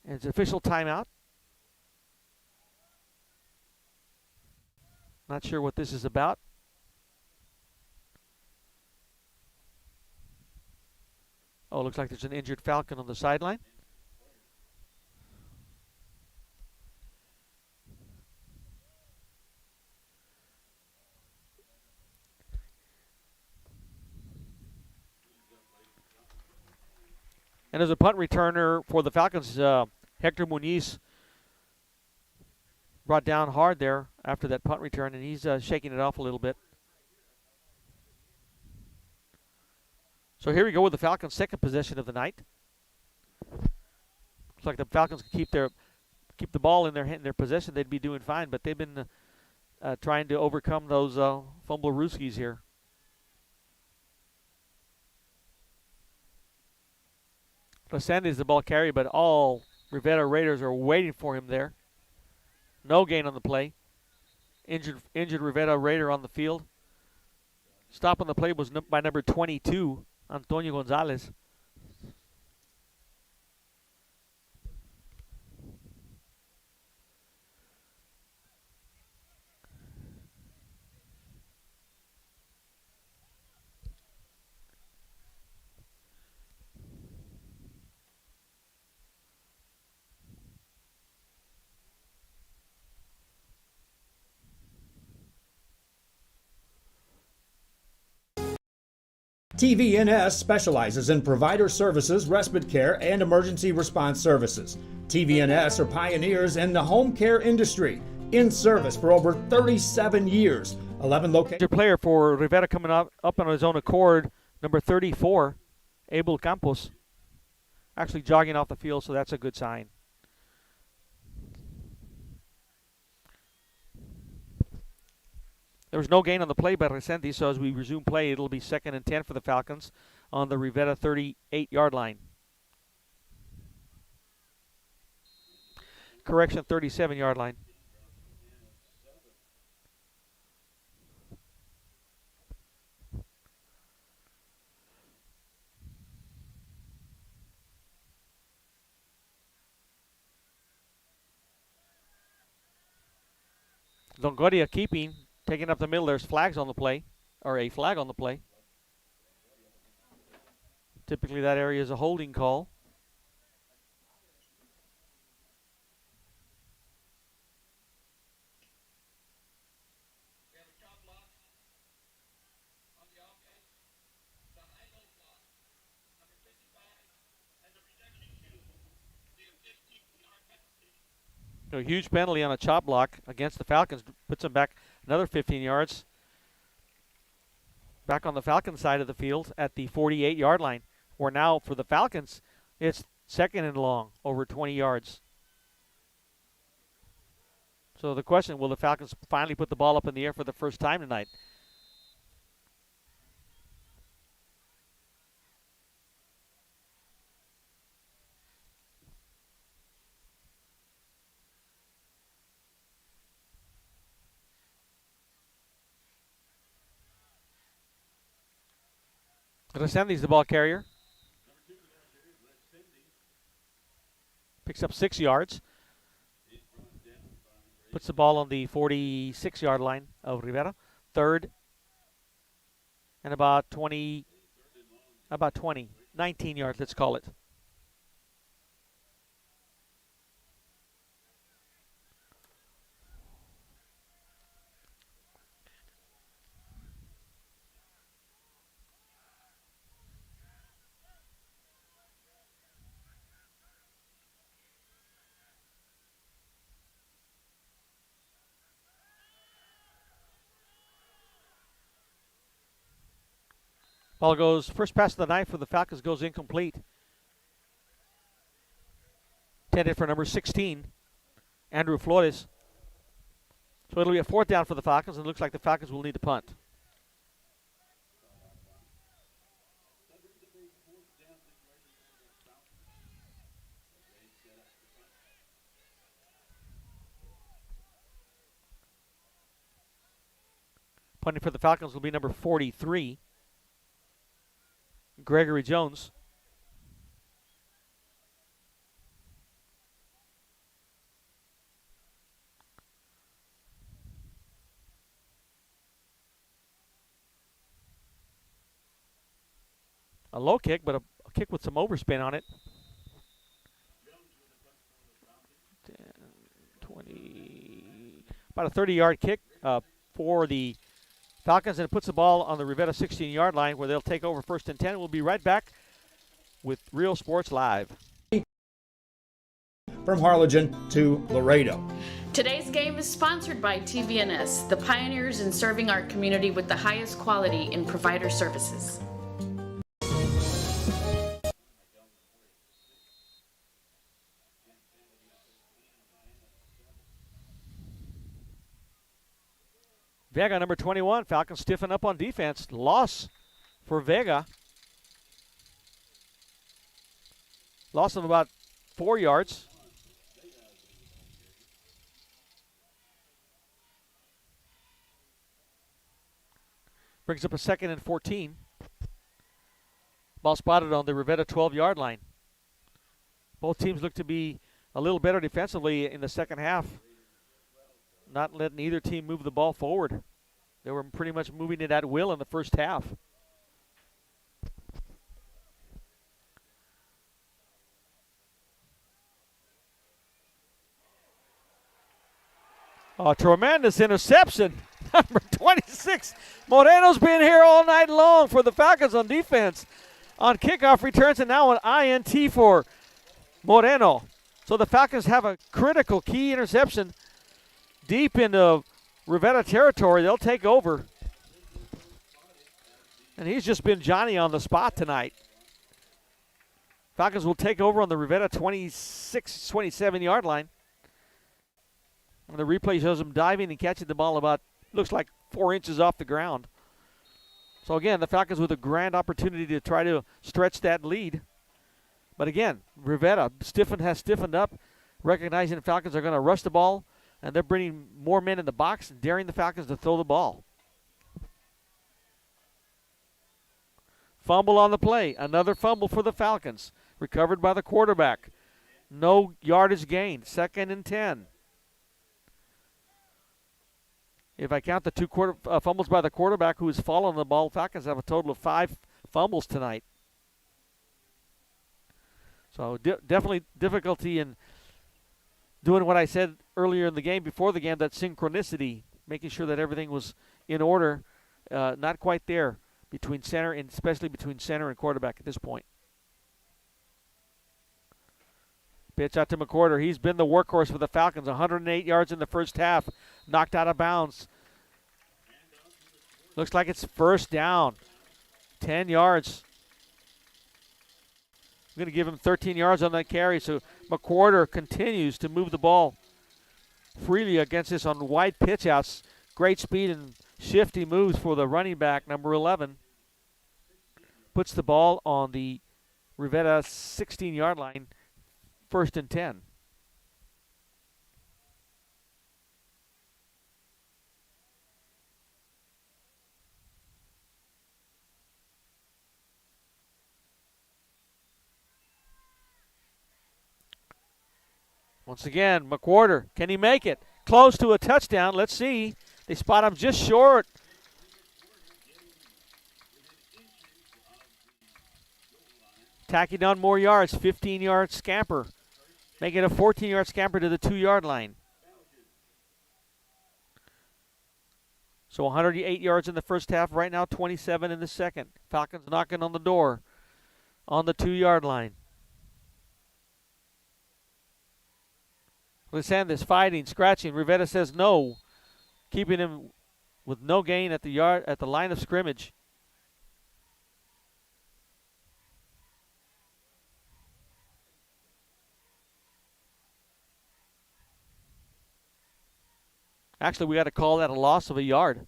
Speaker 1: And it's official timeout. Not sure what this is about. Oh, looks like there's an injured Falcon on the sideline. And as a punt returner for the Falcons, Hector Muniz brought down hard there after that punt return, and he's shaking it off a little bit. So here we go with the Falcons' second possession of the night. Looks like the Falcons can keep the ball in their possession. They'd be doing fine, but they've been trying to overcome those fumble Ruskies here. Resende is the ball carrier, but all Rivera Raiders are waiting for him there. No gain on the play. Injured Rivera Raider on the field. Stop on the play was by number 22, Antonio Gonzalez.
Speaker 4: TVNS specializes in provider services, respite care, and emergency response services. TVNS are pioneers in the home care industry, in service for over 37 years. 11 locations.
Speaker 1: Player for Rivera coming up on his own accord, number 34, Abel Campos. Actually jogging off the field, so that's a good sign. There was no gain on the play by Resende, so as we resume play, it'll be 2nd and 10 for the Falcons on the Rivera 38-yard line. Correction, 37-yard line. Longoria keeping, taking up the middle. There's flags on the play, or a flag on the play. Typically that area is a holding call. A huge penalty on a chop block against the Falcons puts them back another 15 yards. Back on the Falcons side of the field at the 48-yard line, where now for the Falcons, it's 2nd and long, over 20 yards. So the question, will the Falcons finally put the ball up in the air for the first time tonight? Resendi's the ball carrier. Picks up 6 yards. Puts the ball on the 46-yard line of Rivera. 3rd and about 19 yards, let's call it. Ball goes, first pass of the night for the Falcons goes incomplete. Intended for number 16, Andrew Flores. So it'll be a 4th down for the Falcons, and it looks like the Falcons will need to punt. Punting for the Falcons will be number 43. Gregory Jones. A low kick, but a kick with some overspin on it. 10, 20, about a 30-yard kick for the Falcons, and it puts the ball on the Rivera 16-yard line where they'll take over 1st and 10. We'll be right back with Real Sports Live.
Speaker 4: From Harlingen to Laredo.
Speaker 5: Today's game is sponsored by TVNS, the pioneers in serving our community with the highest quality in provider services.
Speaker 1: Vega, number 21. Falcons stiffen up on defense. Loss for Vega. Loss of about 4 yards. Brings up a 2nd and 14. Ball spotted on the Rivera 12-yard line. Both teams look to be a little better defensively in the second half, not letting either team move the ball forward. They were pretty much moving it at will in the first half. A tremendous interception. Number 26. Moreno's been here all night long for the Falcons on defense. On kickoff returns, and now an INT for Moreno. So the Falcons have a critical key interception deep into Rivera territory. They'll take over. And he's just been Johnny on the spot tonight. Falcons will take over on the Rivera 26, 27-yard line. And the replay shows him diving and catching the ball about, looks like 4 inches off the ground. So again, the Falcons with a grand opportunity to try to stretch that lead. But again, Rivera has stiffened up, recognizing the Falcons are going to rush the ball, and they're bringing more men in the box and daring the Falcons to throw the ball. Fumble on the play. Another fumble for the Falcons. Recovered by the quarterback. No yardage gained. 2nd and 10. If I count the 2 fumbles by the quarterback who is following the ball, Falcons have a total of 5 fumbles tonight. So definitely difficulty in doing what I said earlier in the game, before the game, that synchronicity, making sure that everything was in order. Not quite there between center, and especially between center and quarterback at this point. Pitch out to McWhorter. He's been the workhorse for the Falcons. 108 yards in the first half. Knocked out of bounds. Looks like it's first down. 10 yards. I'm going to give him 13 yards on that carry. So McWhorter continues to move the ball freely against this on wide pitch outs. Great speed and shifty moves for the running back, number 11. Puts the ball on the Rivera 16-yard line. 1st and 10. Once again, McWhorter, can he make it? Close to a touchdown. Let's see. They spot him just short. Tacking on more yards, 15-yard scamper. Make it a 14-yard scamper to the 2-yard line. So 108 yards in the first half. Right now, 27 in the second. Falcons knocking on the door on the 2-yard line. Lisandis fighting, scratching. Rivera says no, keeping him with no gain at the line of scrimmage. Actually, we got to call that a loss of a yard.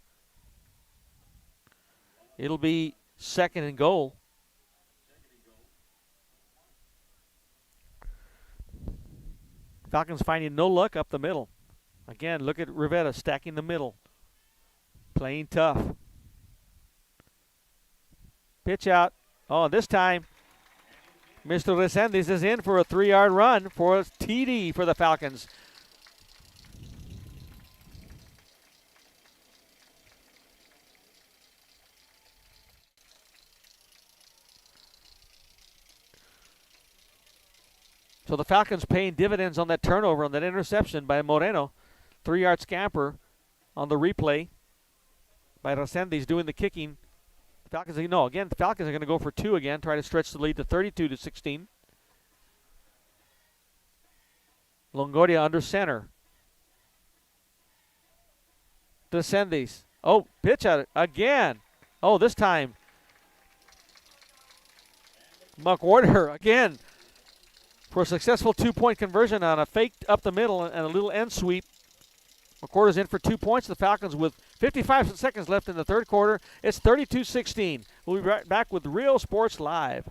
Speaker 1: It'll be 2nd and goal. Falcons finding no luck up the middle. Again, look at Rivera stacking the middle. Playing tough. Pitch out. Oh, this time, Mr. Resendez is in for a 3-yard run for a TD for the Falcons. So the Falcons paying dividends on that turnover, on that interception by Moreno. 3-yard scamper on the replay by Resendez doing the kicking. Falcons, again, the Falcons are going to go for 2 again, try to stretch the lead to 32-16. Longoria under center. Resendez. Oh, pitch out again. Oh, this time McWhorter again for a successful 2-point conversion on a fake up the middle and a little end sweep. McWhorter's in for 2 points. The Falcons with 55 seconds left in the third quarter. It's 32-16. We'll be right back with Real Sports Live.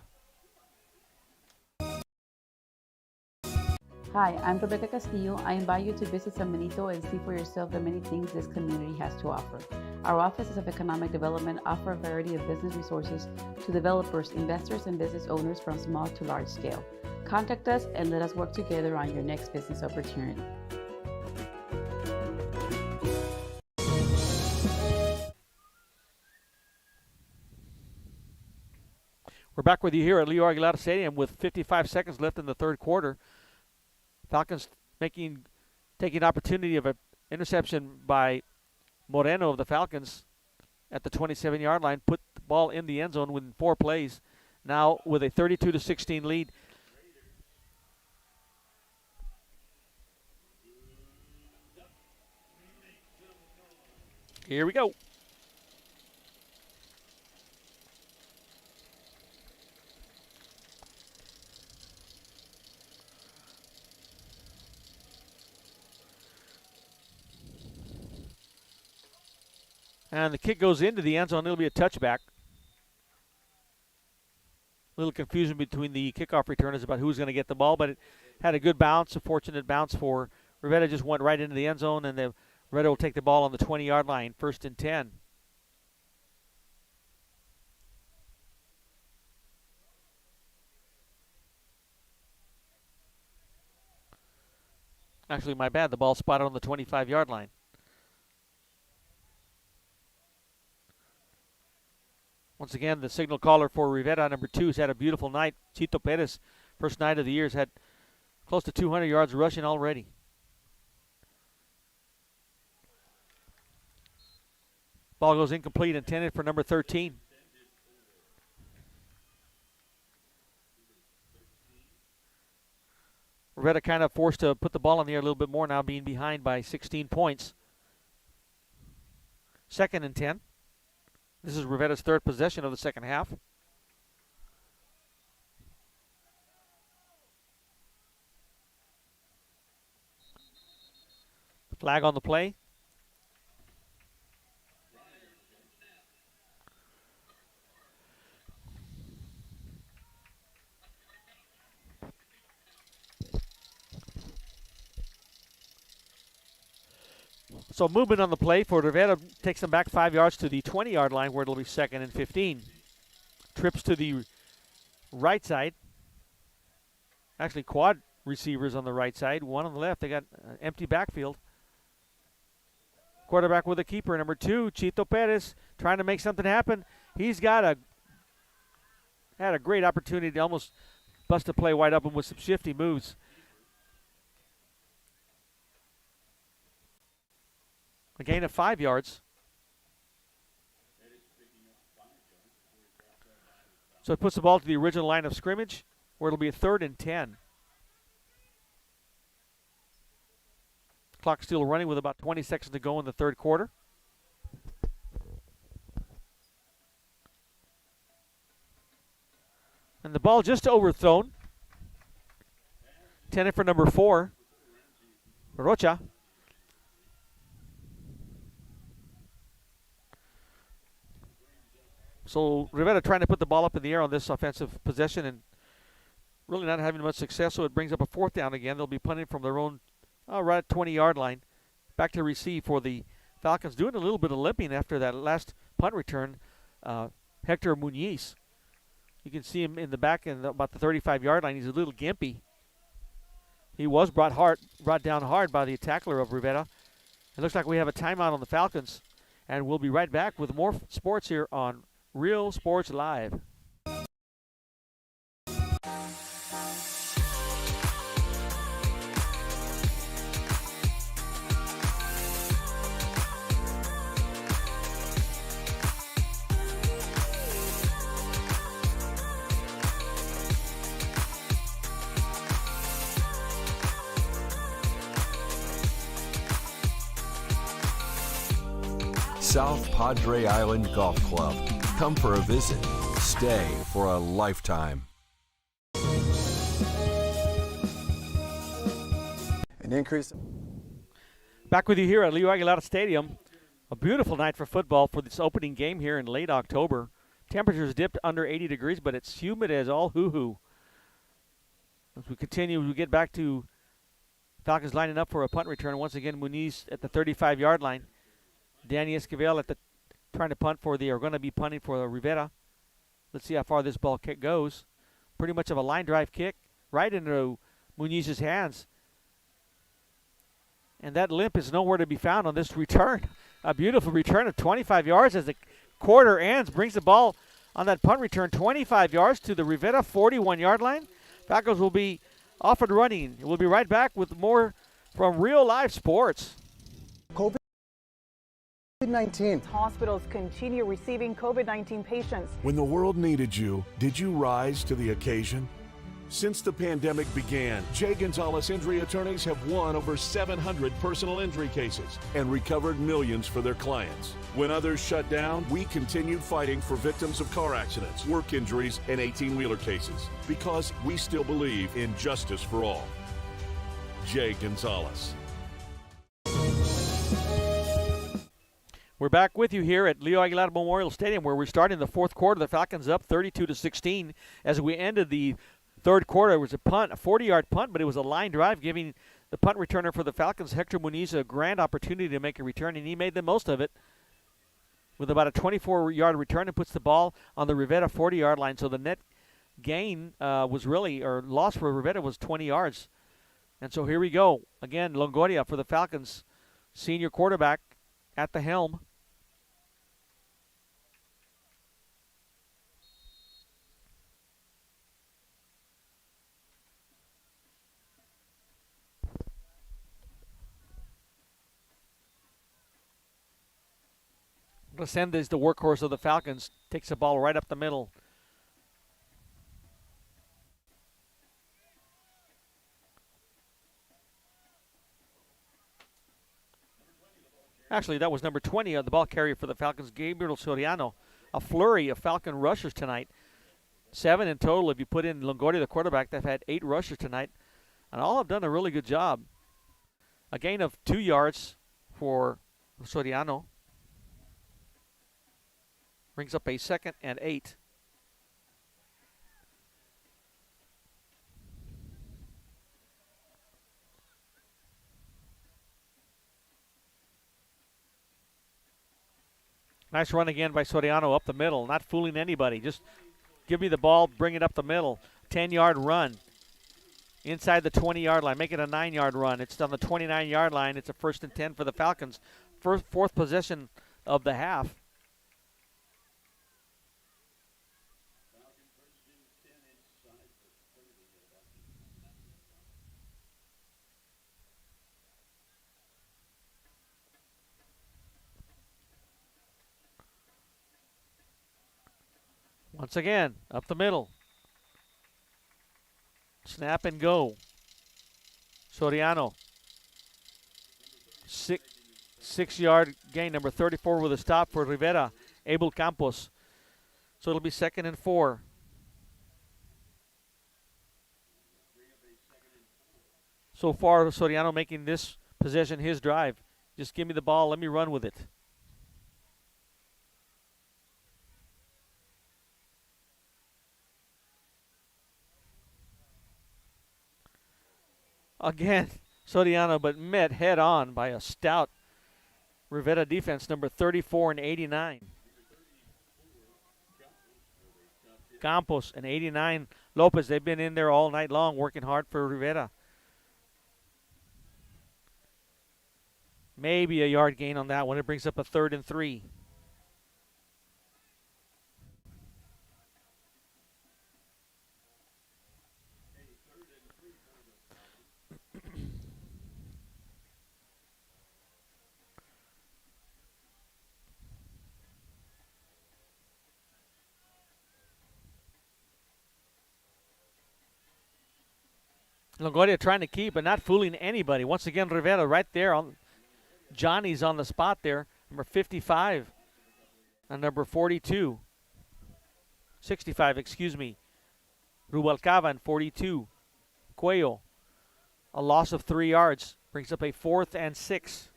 Speaker 6: Hi, I'm Rebecca Castillo. I invite you to visit San Benito and see for yourself the many things this community has to offer. Our offices of economic development offer a variety of business resources to developers, investors, and business owners from small to large scale. Contact us and let us work together on your next business opportunity.
Speaker 1: We're back with you here at Leo Aguilar Stadium with 55 seconds left in the third quarter. Falcons taking opportunity of an interception by Moreno of the Falcons at the 27-yard line, put the ball in the end zone within 4 plays. Now with a 32-16 lead. Here we go. And the kick goes into the end zone. It'll be a touchback. A little confusion between the kickoff returners about who's going to get the ball, but it had a good bounce, a fortunate bounce for Rivera. Just went right into the end zone, and Rivera will take the ball on the 20-yard line, 1st and 10. Actually, my bad. The ball spotted on the 25-yard line. Once again, the signal caller for Rivera, number 2, has had a beautiful night. Chito Perez, first night of the year, has had close to 200 yards rushing already. Ball goes incomplete, intended for number 13. Rivera kind of forced to put the ball in the air a little bit more now, being behind by 16 points. 2nd and 10. This is Rivera's 3rd possession of the second half. Flag on the play. So movement on the play for Rivera takes them back 5 yards to the 20-yard line where it'll be 2nd and 15. Trips to the right side. Actually, quad receivers on the right side, one on the left. They got an empty backfield. Quarterback with a keeper, number 2, Chito Perez, trying to make something happen. He's had a great opportunity to almost bust a play wide open with some shifty moves. A gain of 5 yards. So it puts the ball to the original line of scrimmage, where it'll be a 3rd and 10. Clock still running with about 20 seconds to go in the third quarter. And the ball just overthrown. Intended for number 4, Rocha. So Rivera trying to put the ball up in the air on this offensive possession and really not having much success, so it brings up a 4th down again. They'll be punting from their own right at 20-yard line. Back to receive for the Falcons, doing a little bit of limping after that last punt return. Hector Muniz. You can see him in the back in about the 35-yard line. He's a little gimpy. He was brought down hard by the tackler of Rivera. It looks like we have a timeout on the Falcons, and we'll be right back with more sports here on Real Sports Live.
Speaker 7: South Padre Island Golf Club. Come for a visit. Stay for a lifetime.
Speaker 8: An increase.
Speaker 1: Back with you here at Leo Aguilar Stadium. A beautiful night for football for this opening game here in late October. Temperatures dipped under 80 degrees, but it's humid as all hoo-hoo. As we continue, we get back to Falcons lining up for a punt return. Once again, Muniz at the 35-yard line. Danny Esquivel trying to punt for going to be punting for Rivera. Let's see how far this ball kick goes. Pretty much of a line drive kick right into Muniz's hands. And that limp is nowhere to be found on this return. A beautiful return of 25 yards as the quarter ends. Brings the ball on that punt return 25 yards to the Rivera 41-yard line. Falcons will be off and running. We'll be right back with more from Real Life Sports.
Speaker 9: COVID-19. Hospitals continue receiving COVID-19 patients.
Speaker 10: When the world needed you, did you rise to the occasion? Since the pandemic began, Jay Gonzalez Injury Attorneys have won over 700 personal injury cases and recovered millions for their clients. When others shut down, we continued fighting for victims of car accidents, work injuries, and 18-wheeler cases because we still believe in justice for all. Jay Gonzalez.
Speaker 1: We're back with you here at Leo Aguilar Memorial Stadium, where we're starting the fourth quarter. The Falcons up 32-16 as we ended the third quarter. It was a punt, a 40-yard punt, but it was a line drive, giving the punt returner for the Falcons, Hector Muniz, a grand opportunity to make a return, and he made the most of it with about a 24-yard return and puts the ball on the Rivera 40-yard line. So the net gain loss for Rivera was 20 yards. And so here we go. Again, Longoria for the Falcons, senior quarterback at the helm. Resende is the workhorse of the Falcons. Takes the ball right up the middle. Actually, that was number 20 on the ball carrier for the Falcons, Gabriel Soriano. A flurry of Falcon rushers tonight. 7 in total. If you put in Longoria, the quarterback, they've had 8 rushers tonight. And all have done a really good job. A gain of 2 yards for Soriano. Brings up a 2nd and 8. Nice run again by Soriano up the middle. Not fooling anybody. Just give me the ball, bring it up the middle. 10-yard run. Inside the 20-yard line. Make it a 9-yard run. It's on the 29-yard line. It's a 1st and 10 for the Falcons. Fourth possession of the half. Once again, up the middle. Snap and go. Soriano. 6-yard gain, number 34 with a stop for Rivera. Abel Campos. So it'll be 2nd and 4. So far, Soriano making this possession his drive. Just give me the ball, let me run with it. Again, Soriano, but met head on by a stout Rivera defense, number 34 and 89. Campos and 89 Lopez, they've been in there all night long working hard for Rivera. Maybe a yard gain on that one. It brings up a 3rd and 3. Longoria trying to keep, but not fooling anybody. Once again, Rivera right there. Johnny's on the spot there. Number 55 and number 42. 65, excuse me. Rubalcaba and 42. Cuello. A loss of 3 yards. Brings up a 4th and 6.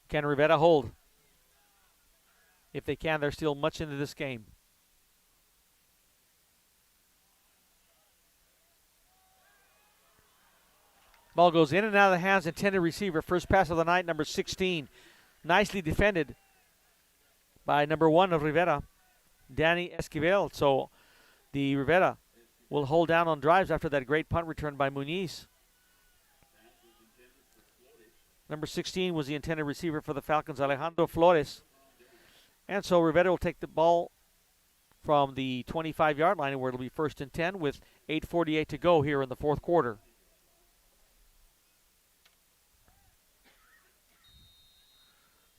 Speaker 1: Can Rivera hold? If they can, they're still much into this game. Ball goes in and out of the hands, intended receiver. First pass of the night, number 16. Nicely defended by number 1 of Rivera, Danny Esquivel. So the Rivera will hold down on drives after that great punt return by Muniz. Number 16 was the intended receiver for the Falcons, Alejandro Flores. And so Rivera will take the ball from the 25-yard line, where it'll be 1st and 10 with 8:48 to go here in the fourth quarter.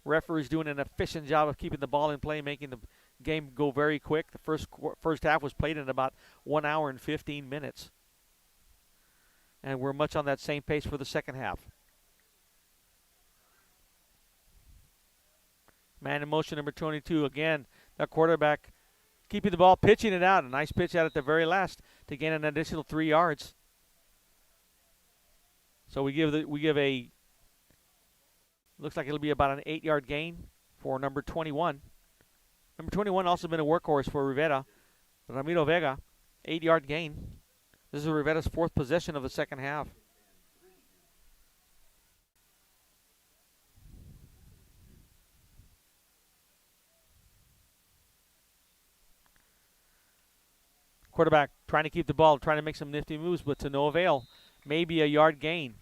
Speaker 1: Referee's doing an efficient job of keeping the ball in play, making the game go very quick. The first half was played in about 1 hour and 15 minutes. And we're much on that same pace for the second half. Man in motion, number 22. Again, that quarterback keeping the ball, pitching it out. A nice pitch out at the very last to gain an additional 3 yards. So we give a, looks like it'll be about an 8-yard gain for number 21. Number 21 also been a workhorse for Rivera. Ramiro Vega, 8-yard gain. This is Rivera's 4th possession of the second half. Quarterback trying to keep the ball, trying to make some nifty moves, but to no avail. Maybe a yard gain.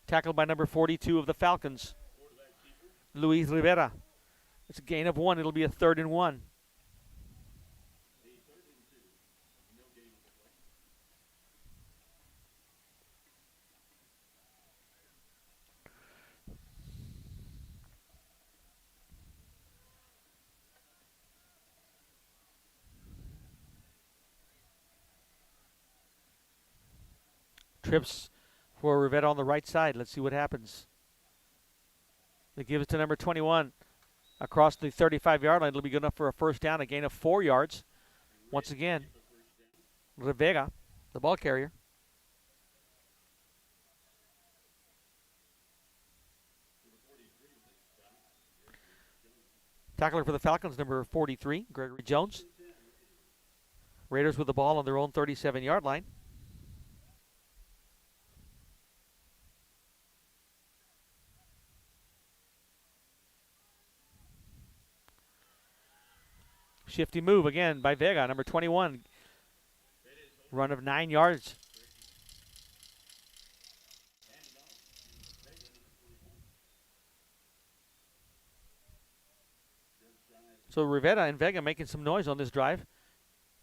Speaker 1: Tackled by number 42 of the Falcons, Luis Rivera. It's a gain of 1. It'll be a 3rd and 1. Trips for Rivera on the right side. Let's see what happens. They give it to number 21 across the 35-yard line. It'll be good enough for a first down, a gain of 4 yards. Once again, Rivera, the ball carrier. Tackler for the Falcons, number 43, Gregory Jones. Raiders with the ball on their own 37-yard line. Shifty move again by Vega, number 21. Run of 9 yards. So Rivera and Vega making some noise on this drive.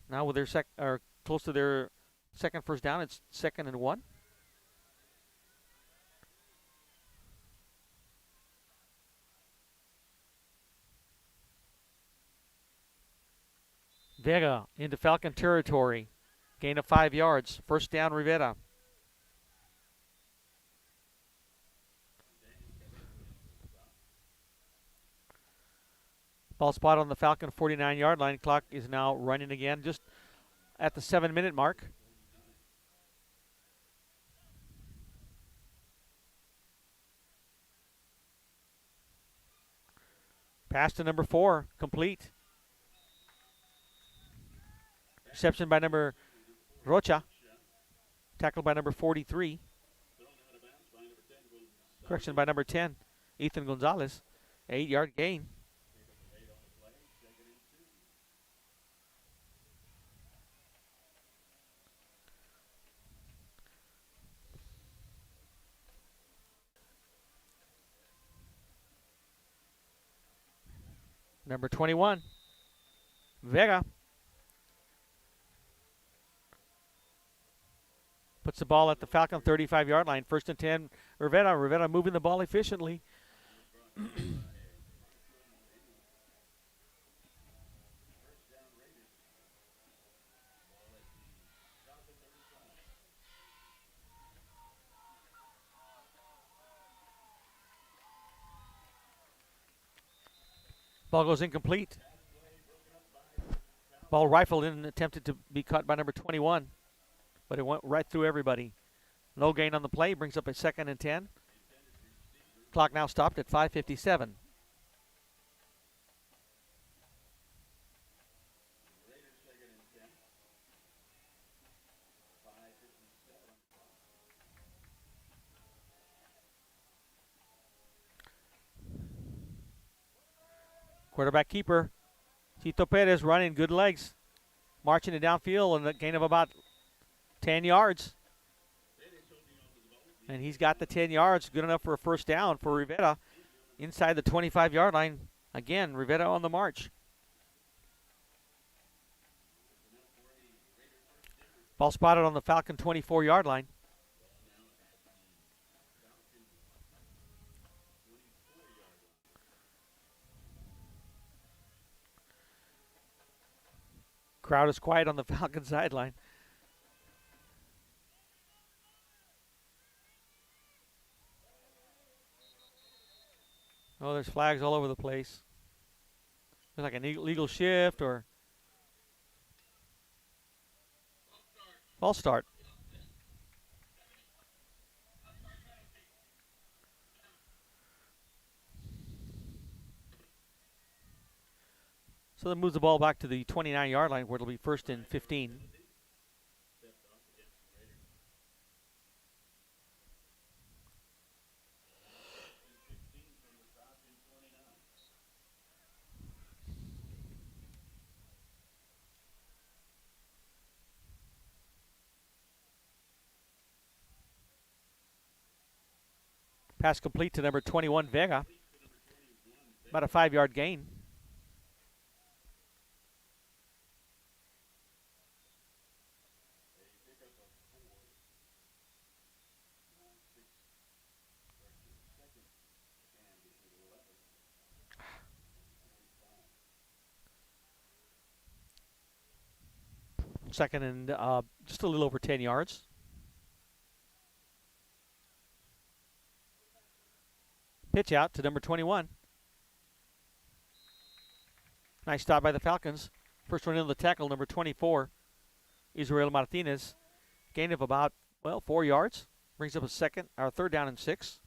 Speaker 1: Now with their close to their second first down, it's 2nd and 1. Vega into Falcon territory. Gain of 5 yards. First down, Rivera. Ball spot on the Falcon 49-yard line. Clock is now running again just at the 7-minute mark. Pass to number 4, complete. Reception by number Rocha. Tackled by number 43. Correction by number 10, Ethan Gonzalez. 8-yard gain. Number 21, Vega. Puts the ball at the Falcon 35-yard line. 1st and 10, Rivera. Rivera moving the ball efficiently. Ball goes incomplete. Ball rifled in and attempted to be caught by number 21. But it went right through everybody. No gain on the play. Brings up a 2nd and 10. Clock now stopped at 5:57. Quarterback keeper, Tito Perez running, good legs. Marching it downfield and a gain of about 10 yards. And he's got the 10 yards, good enough for a first down for Rivera inside the 25-yard line. Again, Rivera on the march. Ball spotted on the Falcon 24-yard line. Crowd is quiet on the Falcon sideline. Oh, there's flags all over the place. Looks like an illegal shift or false start. So that moves the ball back to the 29-yard line where it'll be 1st and 15. Pass complete to number 21, Vega. About a 5-yard gain. Second and just a little over 10 yards. Pitch out to number 21. Nice stop by the Falcons. First one in the tackle, number 24, Israel Martinez. Gain of about, 4 yards. Brings up a 3rd down and 6.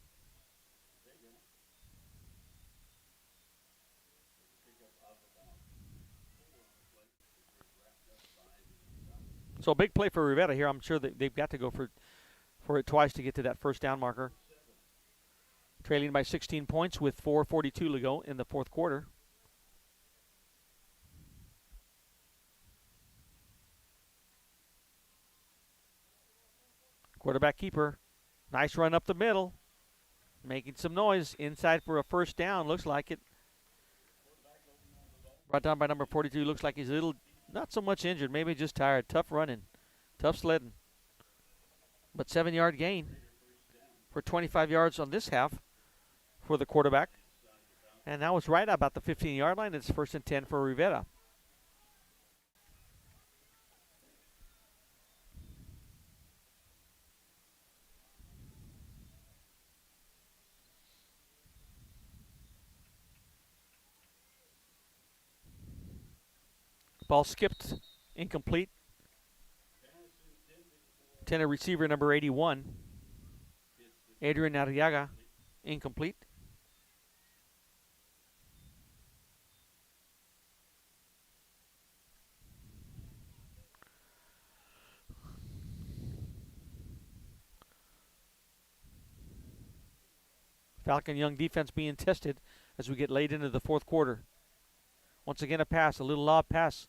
Speaker 1: So a big play for Rivera here. I'm sure that they've got to go for it twice to get to that first down marker. Trailing by 16 points with 4:42 to go in the fourth quarter. Quarterback keeper. Nice run up the middle. Making some noise inside for a first down. Looks like it. Brought down by number 42. Looks like he's a little, not so much injured. Maybe just tired. Tough running. Tough sledding. But 7-yard gain for 25 yards on this half for the quarterback. And that was right about the 15-yard line. It's 1st and 10 for Rivera. Ball skipped, incomplete. Intended receiver number 81, Adrian Arriaga, incomplete. Falcon young defense being tested as we get late into the fourth quarter. Once again a pass, a little lob pass.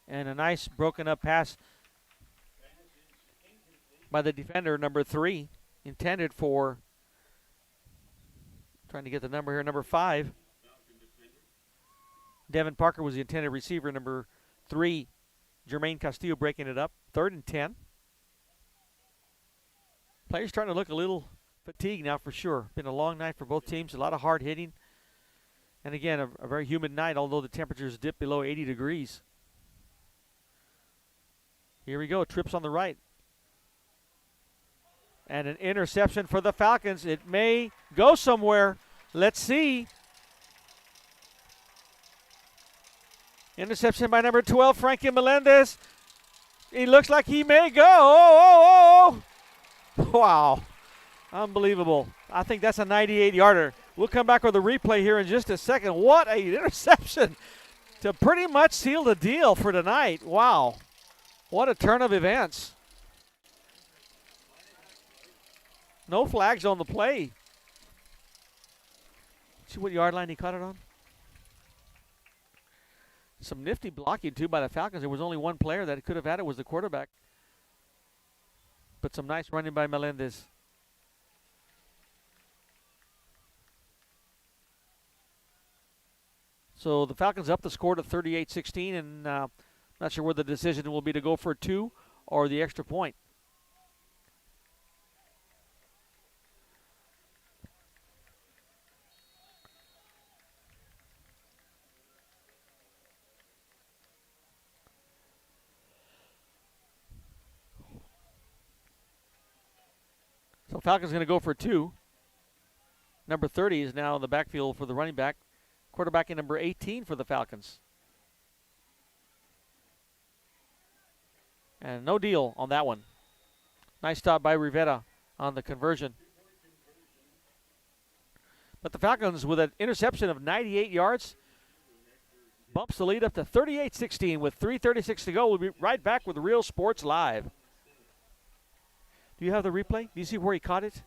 Speaker 1: And a nice broken up pass by the defender, number 3, intended for, trying to get the number here, number 5. Devin Parker was the intended receiver, number 3, Jermaine Castillo breaking it up. 3rd and 10. Players starting to look a little fatigued now for sure. Been a long night for both teams, a lot of hard hitting. And again, a very humid night, although the temperatures dip below 80 degrees. Here we go, trips on the right. And an interception for the Falcons. It may go somewhere. Let's see. Interception by number 12, Frankie Melendez. He looks like he may go. Oh. Wow. Unbelievable. I think that's a 98-yarder. We'll come back with a replay here in just a second. What an interception to pretty much seal the deal for tonight. Wow. What a turn of events. No flags on the play. See what yard line he caught it on? Some nifty blocking, too, by the Falcons. There was only one player that could have had it, was the quarterback. But some nice running by Melendez. So the Falcons up the score to 38-16, and not sure where the decision will be to go for 2 or the extra point. So Falcons going to go for 2. Number 30 is now in the backfield for the running back. Quarterback in number 18 for the Falcons. And no deal on that one. Nice stop by Rivera on the conversion. But the Falcons, with an interception of 98 yards, bumps the lead up to 38-16 with 3:36 to go. We'll be right back with Real Sports Live. Do you have the replay? Do you see where he caught it?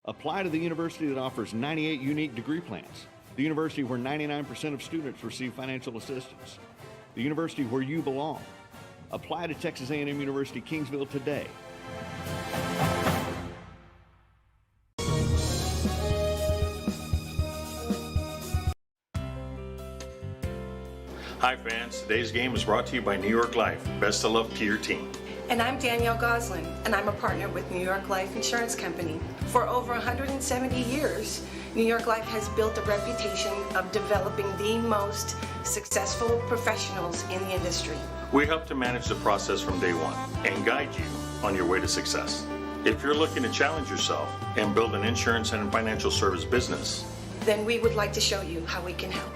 Speaker 2: Apply to the university that offers 98 unique degree plans. The university where 99% of students receive financial assistance. The university where you belong. Apply to Texas A&M University Kingsville today.
Speaker 11: Hi fans, today's game is brought to you by New York Life. Best of luck to your team.
Speaker 12: And I'm Danielle Goslin, and I'm a partner with New York Life Insurance Company. For over 170 years, New York Life has built a reputation of developing the most successful professionals in the industry.
Speaker 11: We help to manage the process from day one and guide you on your way to success. If you're looking to challenge yourself and build an insurance and financial service business,
Speaker 12: then we would like to show you how we can help.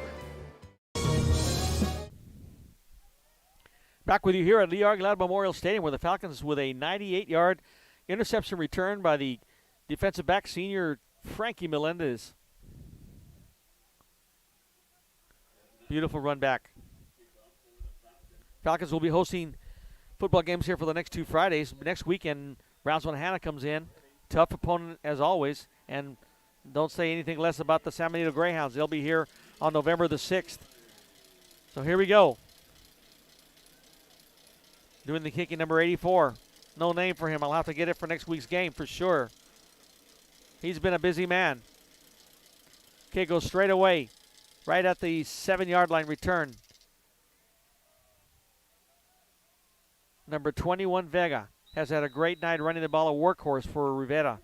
Speaker 1: Back with you here at Lear Glad Memorial Stadium, where the Falcons, with a 98-yard interception return by the defensive back senior Frankie Melendez. Beautiful run back. Falcons will be hosting football games here for the next 2 Fridays. Next weekend, Brownsville and Hannah comes in. Tough opponent as always. And don't say anything less about the San Benito Greyhounds. They'll be here on November the 6th. So here we go. Doing the kicking, number 84. No name for him. I'll have to get it for next week's game for sure. He's been a busy man. Kick goes straight away. Right at the 7-yard line return. Number 21, Vega, has had a great night running the ball, a workhorse for Rivera.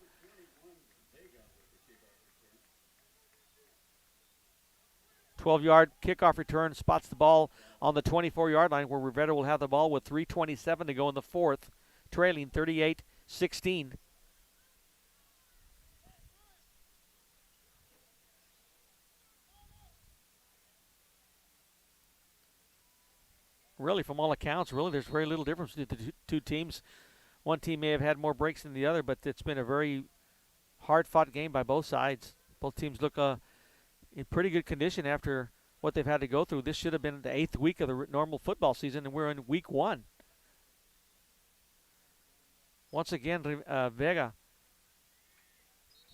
Speaker 1: .12-yard kickoff return, spots the ball on the 24-yard line, where Rivera will have the ball with 3:27 to go in the fourth, trailing 38-16. Really, from all accounts, really, there's very little difference between the two teams. One team may have had more breaks than the other, but it's been a very hard-fought game by both sides. Both teams look in pretty good condition after what they've had to go through. This should have been the 8th week of the normal football season, and we're in week 1. Once again, Vega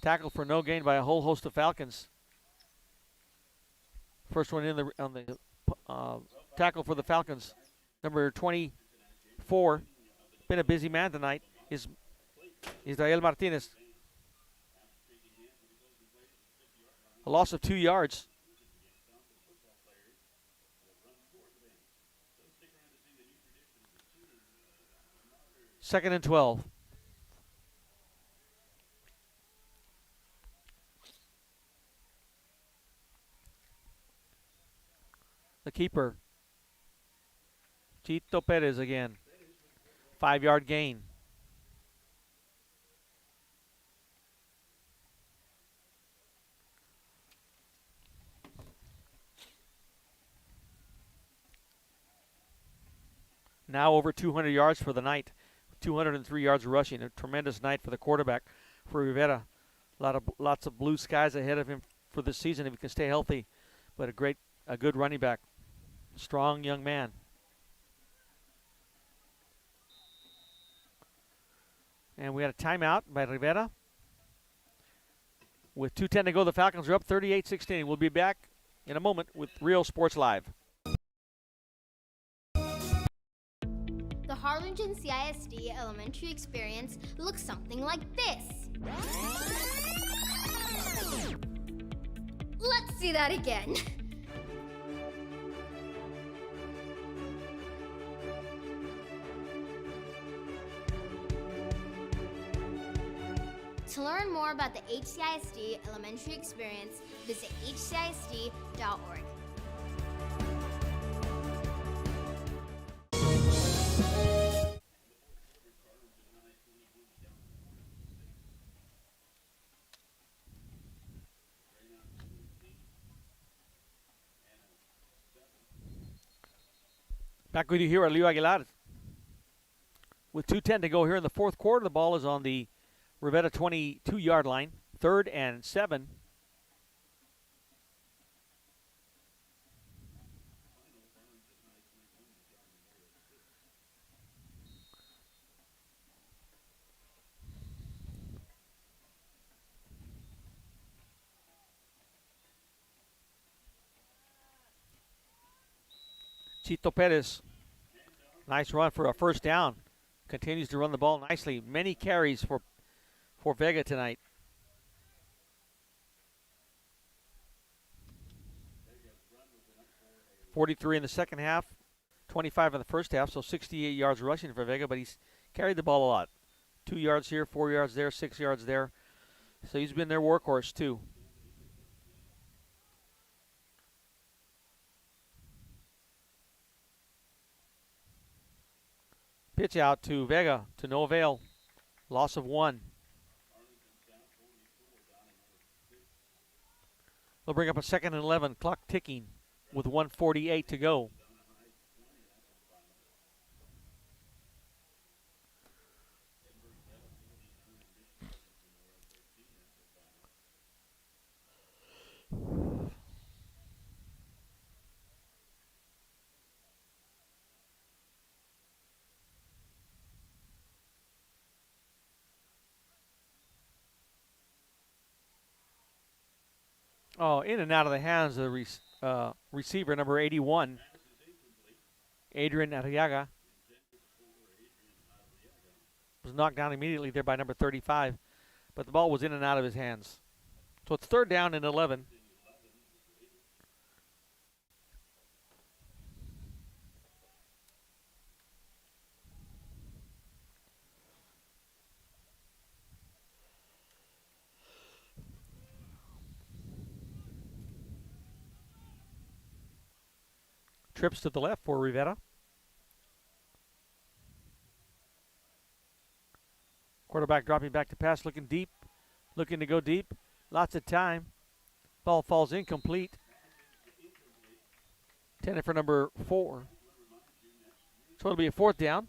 Speaker 1: tackled for no gain by a whole host of Falcons. First one on the tackle for the Falcons. Number 24, been a busy man tonight, is Israel Martinez. A loss of 2 yards. Second and 12. The keeper, Chito Perez again. 5-yard gain. Now over 200 yards for the night. 203 yards rushing. A tremendous night for the quarterback, for Rivera. Lots of blue skies ahead of him for this season if he can stay healthy. But a good running back. Strong young man. And we had a timeout by Rivera. With 2:10 to go, the Falcons are up 38-16. We'll be back in a moment with Real Sports Live.
Speaker 13: The Harlingen CISD elementary experience looks something like this. Let's see that again. To learn more about the HCISD elementary experience, visit hcisd.org.
Speaker 1: Back with you here at Leo Aguilar. With 2:10 to go here in the fourth quarter, the ball is on the Rivera 22-yard line, 3rd and 7. Chito Perez, nice run for a first down. Continues to run the ball nicely. Many carries for Vega tonight. .43 in the second half, 25 in the first half, so 68 yards rushing for Vega, but he's carried the ball a lot. 2 yards here, 4 yards there, 6 yards there. So he's been their workhorse too. Pitch out to Vega, to no avail. Loss of 1. They'll bring up a 2nd and 11, clock ticking with 1:48 to go. Oh, in and out of the hands of the receiver, number 81, Adrian Arriaga. Was knocked down immediately there by number 35, but the ball was in and out of his hands. So it's 3rd down and 11. Trips to the left for Rivera. Quarterback dropping back to pass, looking deep, looking to go deep. Lots of time. Ball falls incomplete. Intended for number 4. So it'll be a 4th down.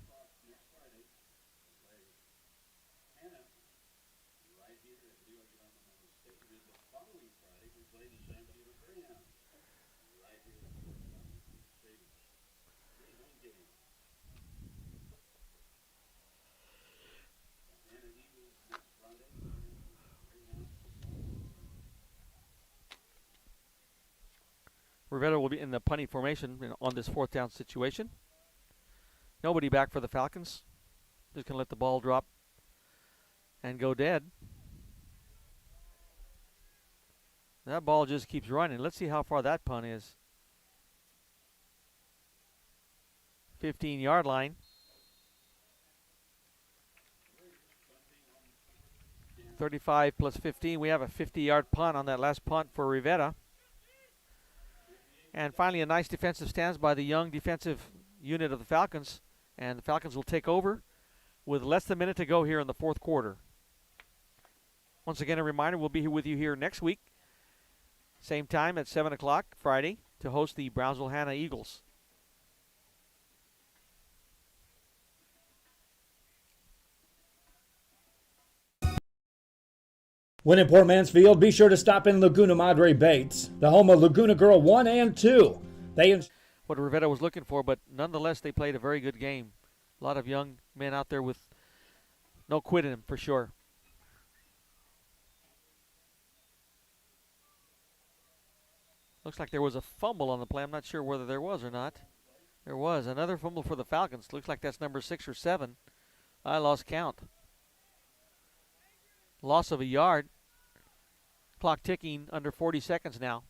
Speaker 1: Rivera will be in the punting formation on this 4th down situation. Nobody back for the Falcons. Just going to let the ball drop and go dead. That ball just keeps running. Let's see how far that punt is. 15-yard line. 35 plus 15. We have a 50-yard punt on that last punt for Rivera. And finally, a nice defensive stance by the young defensive unit of the Falcons. And the Falcons will take over with less than a minute to go here in the fourth quarter. Once again, a reminder, we'll be here with you here next week. Same time at 7 o'clock Friday to host the Brownsville Hannah Eagles.
Speaker 4: When in Port Mansfield, be sure to stop in Laguna Madre Bates, the home of Laguna Girl 1 and 2.
Speaker 1: What Rivera was looking for, but nonetheless, they played a very good game. A lot of young men out there with no quit in them, for sure. Looks like there was a fumble on the play. I'm not sure whether there was or not. There was another fumble for the Falcons. Looks like that's number 6 or 7. I lost count. Loss of a yard. Clock ticking, under 40 seconds now.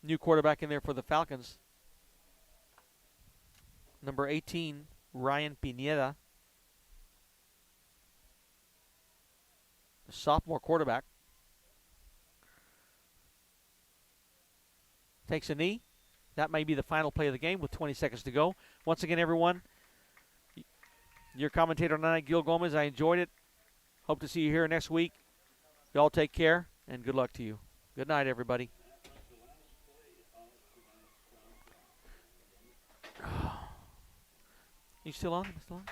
Speaker 1: New quarterback in there for the Falcons. Number 18, Ryan Pineda. The sophomore quarterback. Takes a knee. That may be the final play of the game with 20 seconds to go. Once again, everyone, your commentator tonight, Gil Gomez, I enjoyed it. Hope to see you here next week. Y'all take care, and good luck to you. Good night, everybody. You still on? Still on?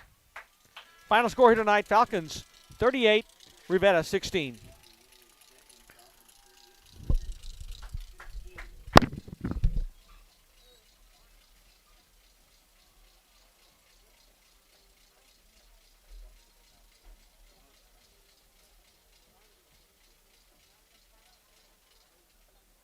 Speaker 1: Final score here tonight, Falcons 38, Rivera 16.